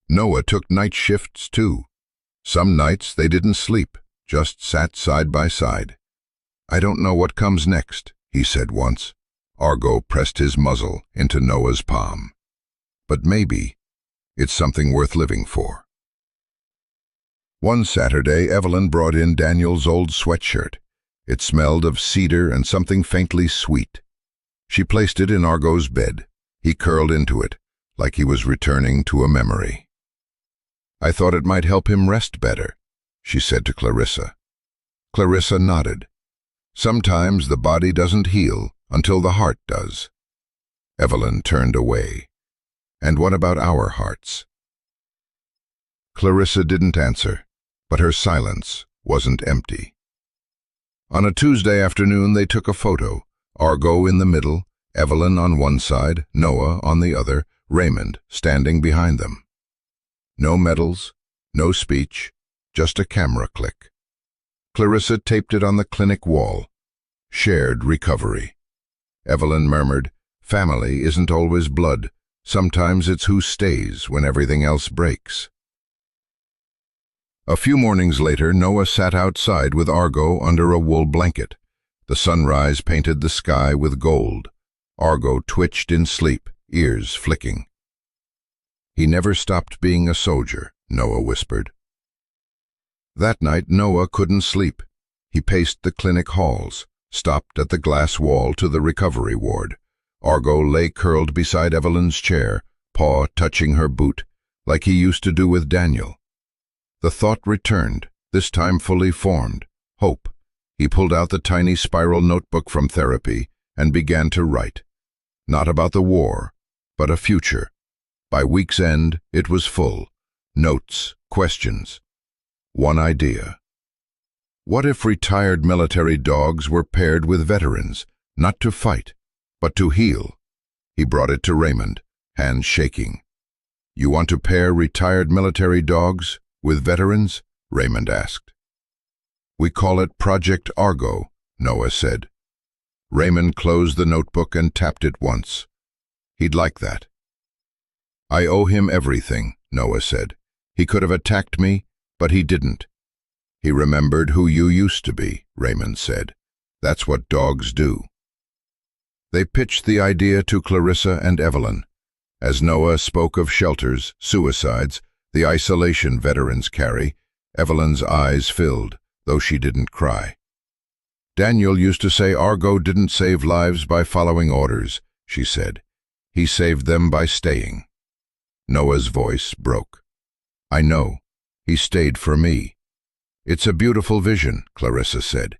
Noah took night shifts too. Some nights they didn't sleep, just sat side by side. "I don't know what comes next," he said once. Argo pressed his muzzle into Noah's palm. "But maybe it's something worth living for." One Saturday, Evelyn brought in Daniel's old sweatshirt. It smelled of cedar and something faintly sweet. She placed it in Argo's bed. He curled into it, like he was returning to a memory. "I thought it might help him rest better," she said to Clarissa. Clarissa nodded. "Sometimes the body doesn't heal until the heart does." Evelyn turned away. "And what about our hearts?" Clarissa didn't answer, but her silence wasn't empty. On a Tuesday afternoon they took a photo, Argo in the middle, Evelyn on one side, Noah on the other, Raymond standing behind them. No medals, no speech, just a camera click. Clarissa taped it on the clinic wall. Shared recovery. Evelyn murmured, "Family isn't always blood. Sometimes it's who stays when everything else breaks." A few mornings later, Noah sat outside with Argo under a wool blanket. The sunrise painted the sky with gold. Argo twitched in sleep, ears flicking. "He never stopped being a soldier," Noah whispered. That night, Noah couldn't sleep. He paced the clinic halls, stopped at the glass wall to the recovery ward. Argo lay curled beside Evelyn's chair, paw touching her boot, like he used to do with Daniel. The thought returned, this time fully formed, hope. He pulled out the tiny spiral notebook from therapy and began to write. Not about the war, but a future. By week's end, it was full. Notes, questions. One idea. What if retired military dogs were paired with veterans, not to fight, but to heal? He brought it to Raymond, hands shaking. "You want to pair retired military dogs with veterans?" Raymond asked. "We call it Project Argo," Noah said. Raymond closed the notebook and tapped it once. "He'd like that." "I owe him everything," Noah said. "He could have attacked me, but he didn't." "He remembered who you used to be," Raymond said. "That's what dogs do." They pitched the idea to Clarissa and Evelyn. As Noah spoke of shelters, suicides, the isolation veterans carry, Evelyn's eyes filled, though she didn't cry. "Daniel used to say Argo didn't save lives by following orders," she said. "He saved them by staying." Noah's voice broke. "I know. He stayed for me." "It's a beautiful vision," Clarissa said.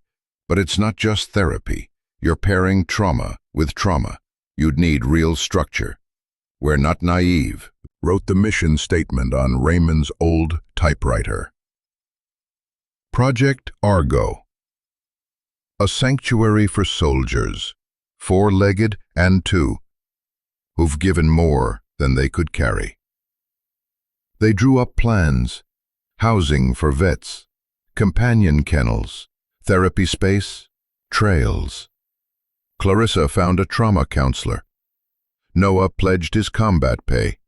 "But it's not just therapy. You're pairing trauma with trauma. You'd need real structure. We're not naive," wrote the mission statement on Raymond's old typewriter. Project Argo. A sanctuary for soldiers, four-legged and two, who've given more than they could carry. They drew up plans, housing for vets, companion kennels, therapy space, trails. Clarissa found a trauma counselor. Noah pledged his combat pay.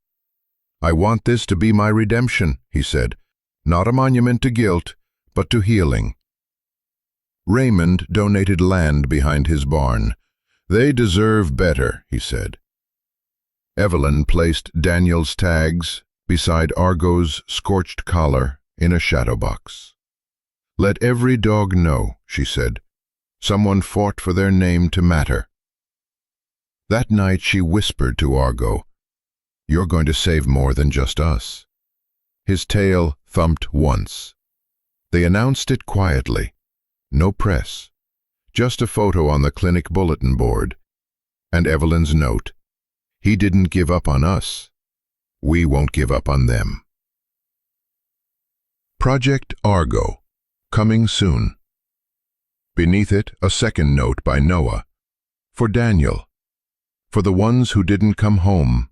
"I want this to be my redemption," he said. "Not a monument to guilt, but to healing." Raymond donated land behind his barn. "They deserve better," he said. Evelyn placed Daniel's tags beside Argo's scorched collar in a shadow box. "Let every dog know," she said. "Someone fought for their name to matter." That night she whispered to Argo, "You're going to save more than just us." His tail thumped once. They announced it quietly. No press. Just a photo on the clinic bulletin board. And Evelyn's note, "He didn't give up on us. We won't give up on them." Project Argo. Coming soon. Beneath it, a second note by Noah. For Daniel. For the ones who didn't come home,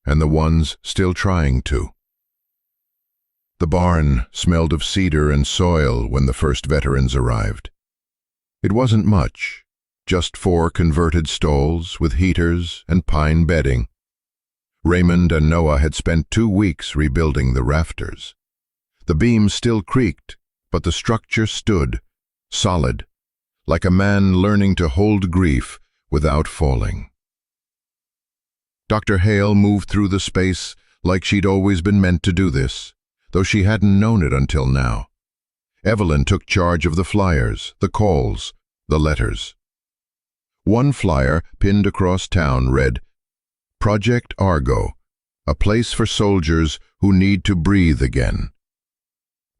and the ones still trying to. The barn smelled of cedar and soil when the first veterans arrived. It wasn't much, just 4 converted stalls with heaters and pine bedding. Raymond and Noah had spent 2 weeks rebuilding the rafters. The beams still creaked, but the structure stood, solid, like a man learning to hold grief without falling. Dr. Hale moved through the space like she'd always been meant to do this, though she hadn't known it until now. Evelyn took charge of the flyers, the calls, The letters. One flyer pinned across town read, "Project Argo, a place for soldiers who need to breathe again."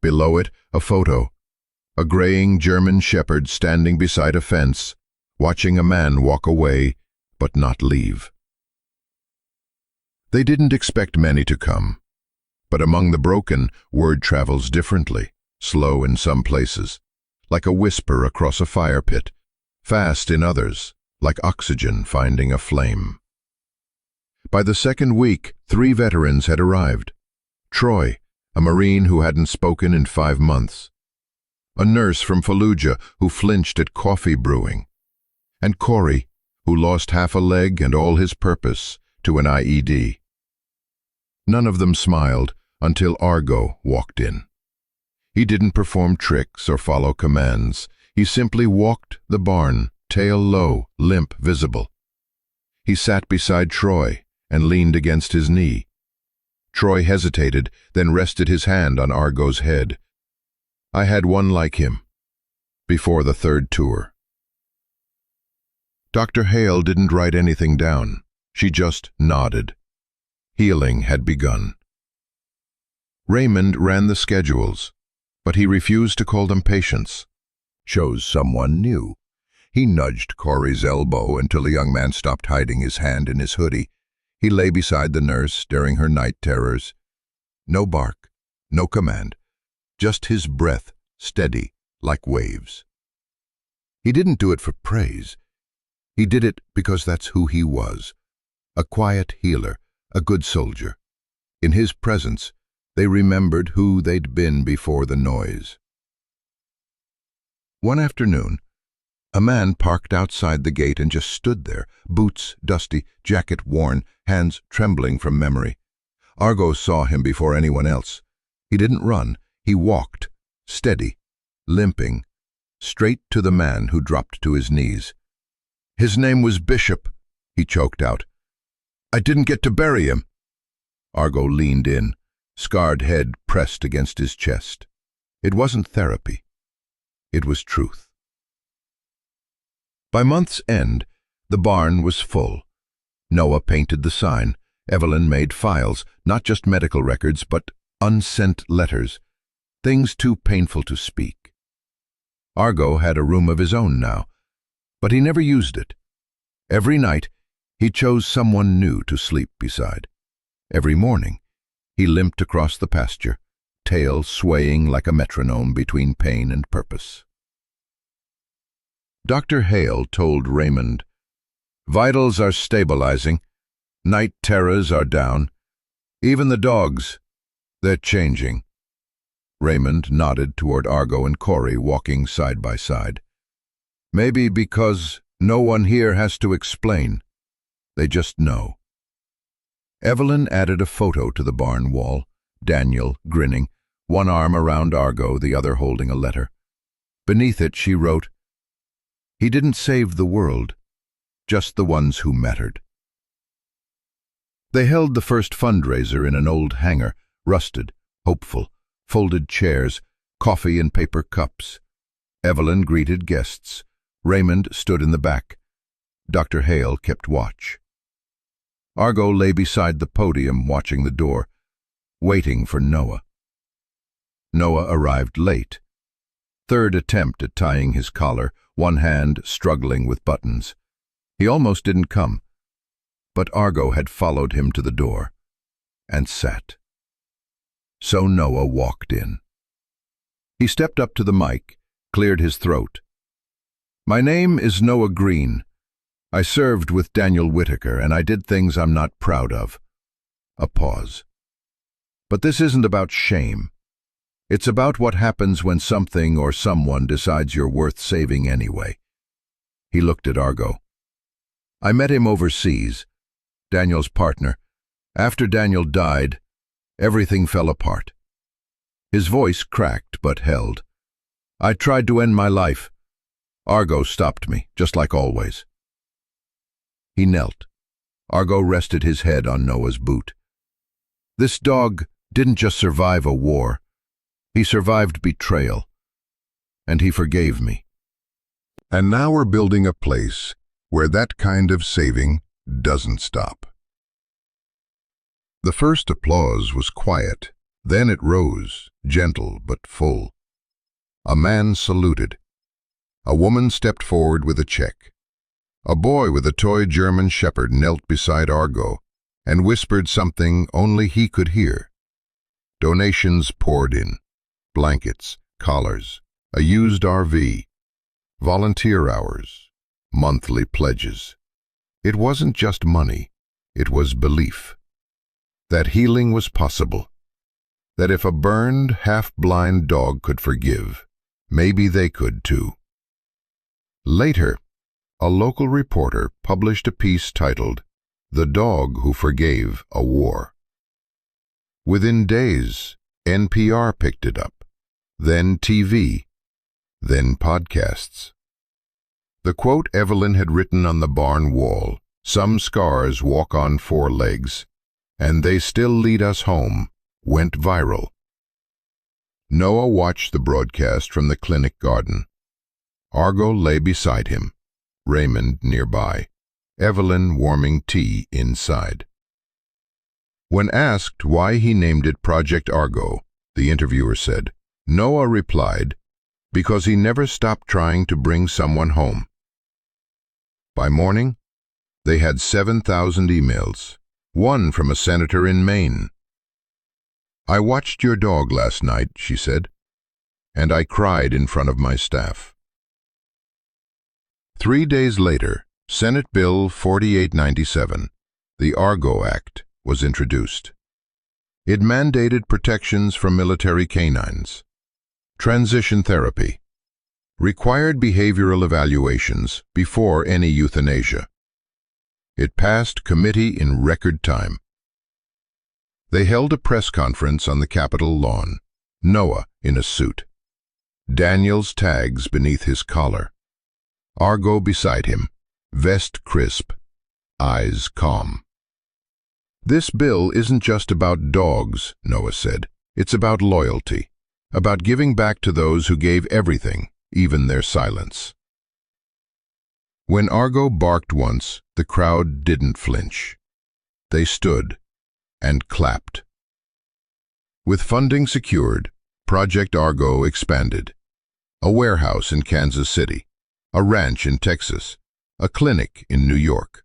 Below it, a photo. A graying German shepherd standing beside a fence, watching a man walk away, but not leave. They didn't expect many to come. But among the broken, word travels differently, slow in some places, like a whisper across a fire pit, fast in others, like oxygen finding a flame. By the second week, 3 veterans had arrived. Troy, a Marine who hadn't spoken in 5 months. A nurse from Fallujah who flinched at coffee brewing. And Corey, who lost half a leg and all his purpose to an IED. None of them smiled until Argo walked in. He didn't perform tricks or follow commands. He simply walked the barn, tail low, limp visible. He sat beside Troy and leaned against his knee. Troy hesitated, then rested his hand on Argo's head. I had one like him, before the 3rd tour. Dr. Hale didn't write anything down. She just nodded. Healing had begun. Raymond ran the schedules, but he refused to call them patients. Chose someone new. He nudged Corey's elbow until the young man stopped hiding his hand in his hoodie. He lay beside the nurse during her night terrors. No bark, no command, just his breath steady like waves. He didn't do it for praise. He did it because that's who he was. A quiet healer, a good soldier. In his presence, they remembered who they'd been before the noise. One afternoon, a man parked outside the gate and just stood there, boots dusty, jacket worn, hands trembling from memory. Argo saw him before anyone else. He didn't run, he walked, steady, limping, straight to the man who dropped to his knees. His name was Bishop, he choked out. I didn't get to bury him. Argo leaned in, scarred head pressed against his chest. It wasn't therapy. It was truth. By month's end, the barn was full. Noah painted the sign. Evelyn made files, not just medical records, but unsent letters, things too painful to speak. Argo had a room of his own now, but he never used it. Every night, he chose someone new to sleep beside. Every morning, he limped across the pasture, tail swaying like a metronome between pain and purpose. Dr. Hale told Raymond, "Vitals are stabilizing. Night terrors are down. Even the dogs, they're changing." Raymond nodded toward Argo and Corey walking side by side. "Maybe because no one here has to explain. They just know." Evelyn added a photo to the barn wall, Daniel grinning, one arm around Argo, the other holding a letter. Beneath it she wrote, "He didn't save the world, just the ones who mattered." They held the first fundraiser in an old hangar, rusted, hopeful, folded chairs, coffee in paper cups. Evelyn greeted guests. Raymond stood in the back. Dr. Hale kept watch. Argo lay beside the podium watching the door, waiting for Noah. Noah arrived late. Third attempt at tying his collar, one hand struggling with buttons. He almost didn't come, but Argo had followed him to the door and sat. So Noah walked in. He stepped up to the mic, cleared his throat. "My name is Noah Green. I served with Daniel Whitaker, and I did things I'm not proud of." A pause. "But this isn't about shame. It's about what happens when something or someone decides you're worth saving anyway." He looked at Argo. "I met him overseas, Daniel's partner. After Daniel died, everything fell apart." His voice cracked but held. "I tried to end my life. Argo stopped me, just like always." He knelt. Argo rested his head on Noah's boot. "This dog didn't just survive a war. He survived betrayal. And he forgave me." And now we're building a place where that kind of saving doesn't stop. The first applause was quiet, then it rose, gentle but full. A man saluted. A woman stepped forward with a check. A boy with a toy German shepherd knelt beside Argo and whispered something only he could hear. Donations poured in: blankets, collars, a used RV, volunteer hours, monthly pledges. It wasn't just money, it was belief. That healing was possible. That if a burned, half-blind dog could forgive, maybe they could too. Later, a local reporter published a piece titled, "The Dog Who Forgave a War." Within days, NPR picked it up, then TV, then podcasts. The quote Evelyn had written on the barn wall, "Some scars walk on four legs, and they still lead us home," went viral. Noah watched the broadcast from the clinic garden. Argo lay beside him, Raymond nearby, Evelyn warming tea inside. When asked why he named it Project Argo, the interviewer said, Noah replied, "Because he never stopped trying to bring someone home." By morning, they had 7,000 emails, one from a senator in Maine. "I watched your dog last night," she said, "and I cried in front of my staff." 3 days later, Senate Bill 4897, the Argo Act, was introduced. It mandated protections for military canines, transition therapy, required behavioral evaluations before any euthanasia. It passed committee in record time. They held a press conference on the Capitol lawn, Noah in a suit, Daniel's tags beneath his collar, Argo beside him, vest crisp, eyes calm. "This bill isn't just about dogs," Noah said. "It's about loyalty, about giving back to those who gave everything, even their silence." When Argo barked once, the crowd didn't flinch. They stood and clapped. With funding secured, Project Argo expanded. A warehouse in Kansas City, a ranch in Texas, a clinic in New York.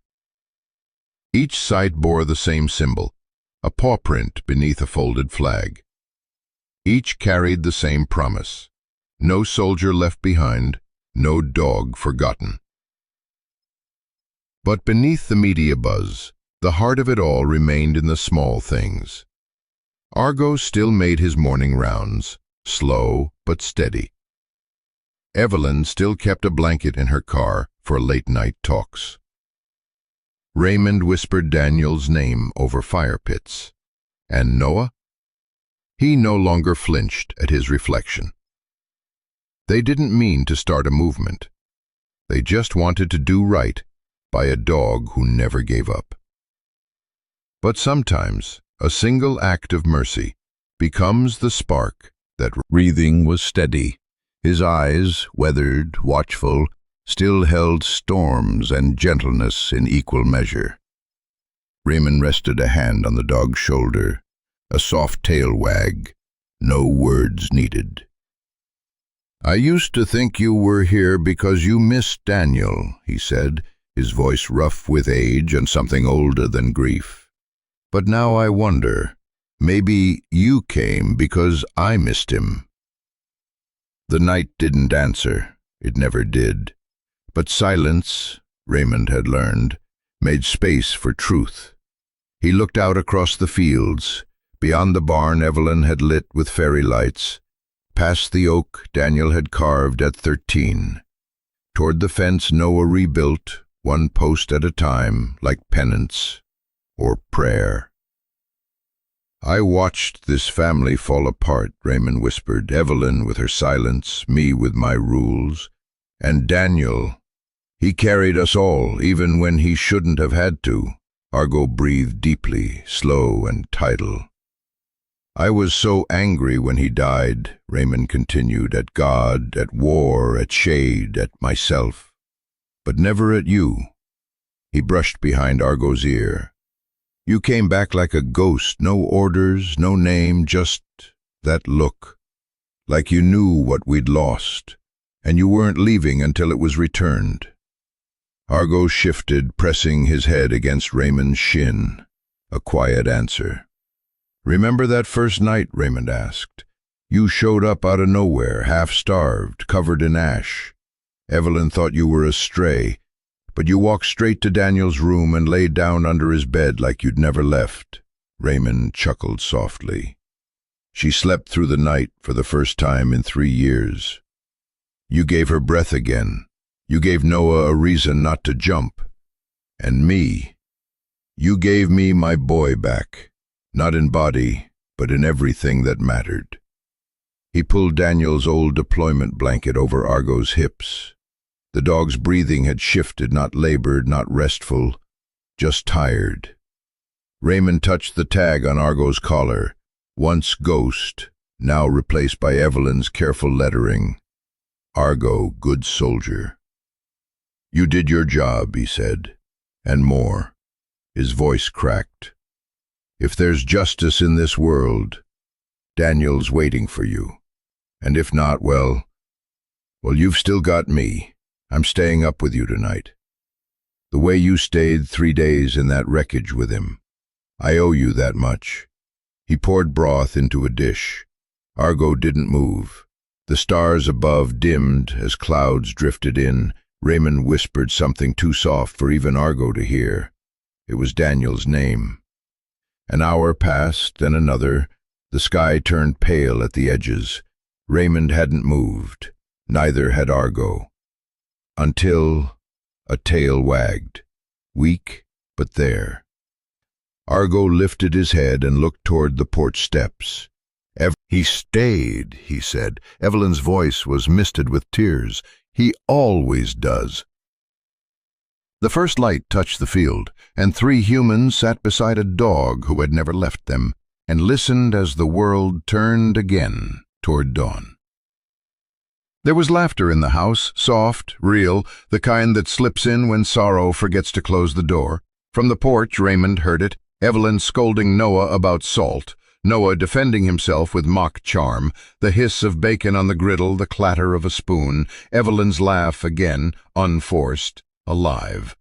Each site bore the same symbol, a paw print beneath a folded flag. Each carried the same promise: no soldier left behind, no dog forgotten. But beneath the media buzz, the heart of it all remained in the small things. Argo still made his morning rounds, slow but steady. Evelyn still kept a blanket in her car for late-night talks. Raymond whispered Daniel's name over fire pits. And Noah? He no longer flinched at his reflection. They didn't mean to start a movement. They just wanted to do right by a dog who never gave up. But sometimes a single act of mercy becomes the spark that... Breathing was steady. His eyes, weathered, watchful, still held storms and gentleness in equal measure. Raymond rested a hand on the dog's shoulder, a soft tail wag, no words needed. "I used to think you were here because you missed Daniel," he said, his voice rough with age and something older than grief. "But now I wonder, maybe you came because I missed him." The night didn't answer. It never did. But silence, Raymond had learned, made space for truth. He looked out across the fields. Beyond the barn Evelyn had lit with fairy lights. Past the oak Daniel had carved at 13. Toward the fence Noah rebuilt, one post at a time, like penance or prayer. "I watched this family fall apart," Raymond whispered, "Evelyn with her silence, me with my rules. And Daniel, he carried us all, even when he shouldn't have had to." Argo breathed deeply, slow and tidal. I was so angry when he died, Raymond continued, at God, at war, at shade, at myself. But never at you. He brushed behind Argo's ear. You came back like a ghost, no orders, no name, just that look. Like you knew what we'd lost, and you weren't leaving until it was returned. Argo shifted, pressing his head against Raymond's shin. A quiet answer. Remember that first night, Raymond asked. You showed up out of nowhere, half-starved, covered in ash. Evelyn thought you were a stray, but you walked straight to Daniel's room and laid down under his bed like you'd never left. Raymond chuckled softly. She slept through the night for the first time in 3 years. You gave her breath again. You gave Noah a reason not to jump. And me. You gave me my boy back, not in body, but in everything that mattered. He pulled Daniel's old deployment blanket over Argo's hips. The dog's breathing had shifted, not labored, not restful, just tired. Raymond touched the tag on Argo's collar, once Ghost, now replaced by Evelyn's careful lettering. Argo, good soldier. You did your job, he said, and more. His voice cracked. If there's justice in this world, Daniel's waiting for you. And if not, well, you've still got me. I'm staying up with you tonight. The way you stayed 3 days in that wreckage with him. I owe you that much. He poured broth into a dish. Argo didn't move. The stars above dimmed as clouds drifted in. Raymond whispered something too soft for even Argo to hear. It was Daniel's name. An hour passed, then another. The sky turned pale at the edges. Raymond hadn't moved. Neither had Argo. Until a tail wagged. Weak, but there. Argo lifted his head and looked toward the porch steps. He stayed, he said. Evelyn's voice was misted with tears. He always does. The first light touched the field, and 3 humans sat beside a dog who had never left them, and listened as the world turned again toward dawn. There was laughter in the house, soft, real, the kind that slips in when sorrow forgets to close the door. From the porch, Raymond heard it, Evelyn scolding Noah about salt, Noah defending himself with mock charm, the hiss of bacon on the griddle, the clatter of a spoon, Evelyn's laugh again, unforced, alive.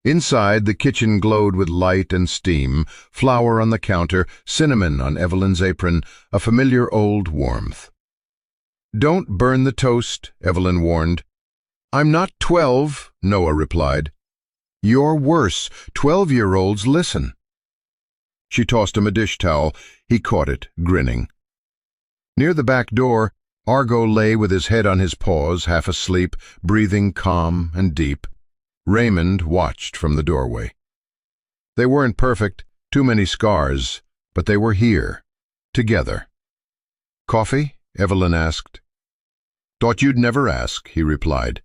Inside, the kitchen glowed with light and steam, flour on the counter, cinnamon on Evelyn's apron, a familiar old warmth. Don't burn the toast, Evelyn warned. I'm not 12, Noah replied. You're worse. 12-year-olds listen. She tossed him a dish towel. He caught it, grinning. Near the back door, Argo lay with his head on his paws, half asleep, breathing calm and deep. Raymond watched from the doorway. They weren't perfect, too many scars, but they were here, together. Coffee? Evelyn asked. Thought you'd never ask, he replied.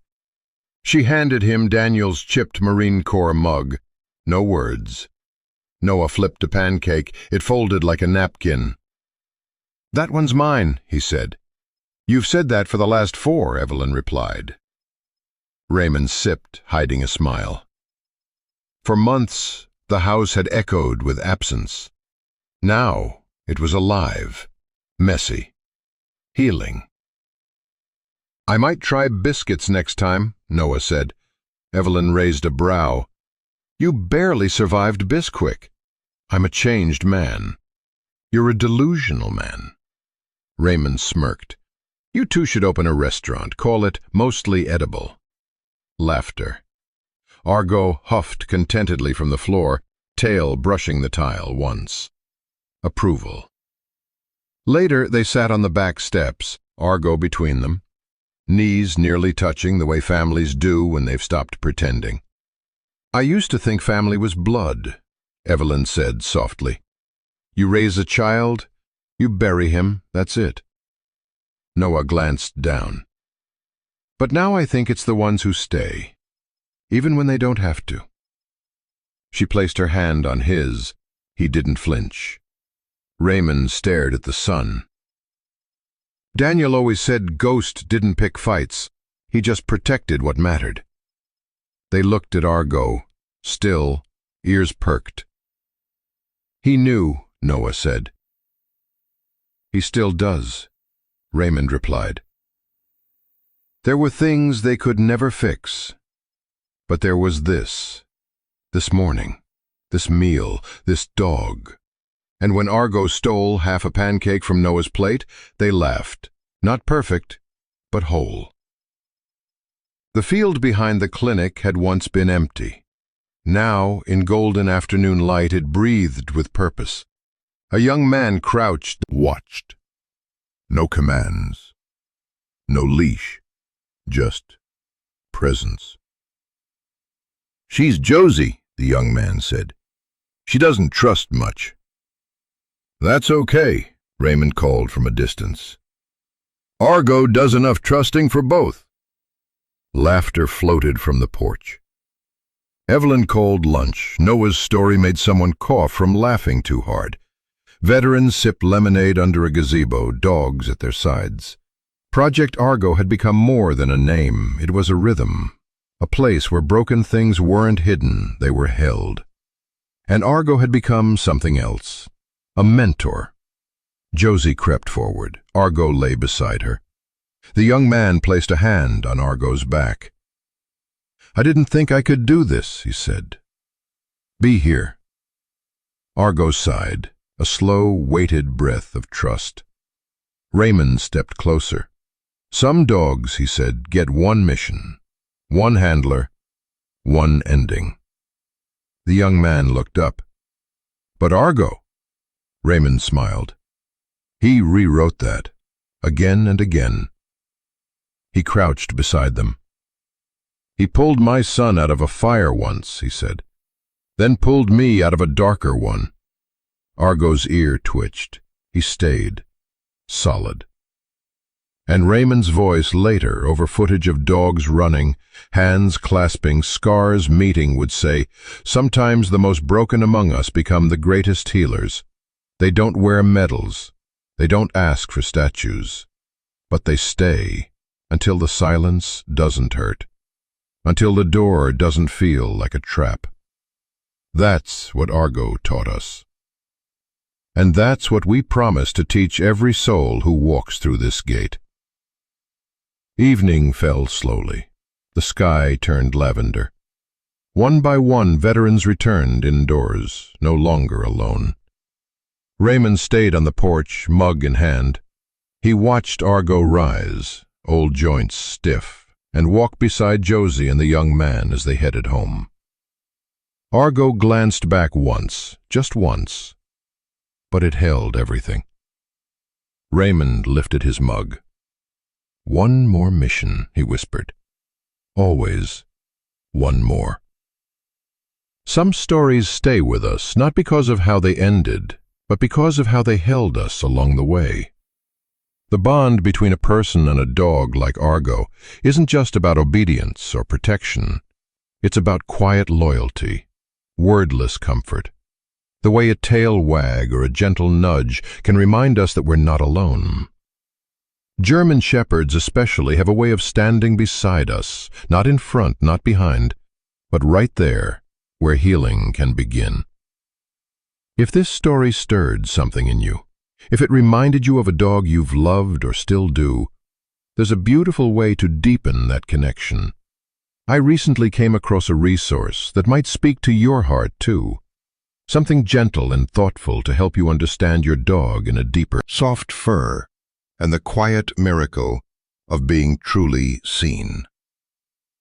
She handed him Daniel's chipped Marine Corps mug. No words. Noah flipped a pancake. It folded like a napkin. That one's mine, he said. You've said that for the last 4, Evelyn replied. Raymond sipped, hiding a smile. For months, the house had echoed with absence. Now, it was alive, messy, healing. I might try biscuits next time, Noah said. Evelyn raised a brow. You barely survived Bisquick. I'm a changed man. You're a delusional man. Raymond smirked. You two should open a restaurant. Call it Mostly Edible. Laughter. Argo huffed contentedly from the floor, tail brushing the tile once. Approval. Later, they sat on the back steps, Argo between them, knees nearly touching the way families do when they've stopped pretending. I used to think family was blood, Evelyn said softly. You raise a child, you bury him, that's it. Noah glanced down. But now I think it's the ones who stay, even when they don't have to. She placed her hand on his. He didn't flinch. Raymond stared at the sun. Daniel always said Ghost didn't pick fights. He just protected what mattered. They looked at Argo, still, ears perked. He knew, Noah said. He still does, Raymond replied. There were things they could never fix. But there was this morning, this meal, this dog. And when Argo stole half a pancake from Noah's plate, they laughed. Not perfect, but whole. The field behind the clinic had once been empty. Now, in golden afternoon light, it breathed with purpose. A young man crouched, Watched. No commands. No leash. Just presence. "She's Josie," the young man said. "She doesn't trust much." "That's okay," Raymond called from a distance. "Argo does enough trusting for both." Laughter floated from the porch. Evelyn called lunch. Noah's story made someone cough from laughing too hard. Veterans sipped lemonade under a gazebo, dogs at their sides. Project Argo had become more than a name. It was a rhythm, a place where broken things weren't hidden, they were held. And Argo had become something else, a mentor. Josie crept forward. Argo lay beside her. The young man placed a hand on Argo's back. "I didn't think I could do this," he said. "Be here." Argo sighed, a slow, weighted breath of trust. Raymond stepped closer. "Some dogs," he said, "get one mission, one handler, one ending." The young man looked up. "But Argo," Raymond smiled. "He rewrote that, again and again." He crouched beside them. "He pulled my son out of a fire once," he said, "then pulled me out of a darker one." Argo's ear twitched. He stayed, solid. And Raymond's voice later, over footage of dogs running, hands clasping, scars meeting, would say, "Sometimes the most broken among us become the greatest healers. They don't wear medals. They don't ask for statues. But they stay until the silence doesn't hurt, until the door doesn't feel like a trap." That's what Argo taught us. And that's what we promise to teach every soul who walks through this gate. Evening fell slowly. The sky turned lavender. One by one, veterans returned indoors, no longer alone. Raymond stayed on the porch, mug in hand. He watched Argo rise, old joints stiff, and walk beside Josie and the young man as they headed home. Argo glanced back once, just once, but it held everything. Raymond lifted his mug. "One more mission," he whispered. "Always one more." Some stories stay with us, not because of how they ended, but because of how they held us along the way. The bond between a person and a dog like Argo isn't just about obedience or protection. It's about quiet loyalty, wordless comfort. The way a tail wag or a gentle nudge can remind us that we're not alone. German shepherds especially have a way of standing beside us, not in front, not behind, but right there where healing can begin. If this story stirred something in you, if it reminded you of a dog you've loved or still do, there's a beautiful way to deepen that connection. I recently came across a resource that might speak to your heart too. Something gentle and thoughtful to help you understand your dog in a deeper, soft fur, and the quiet miracle of being truly seen.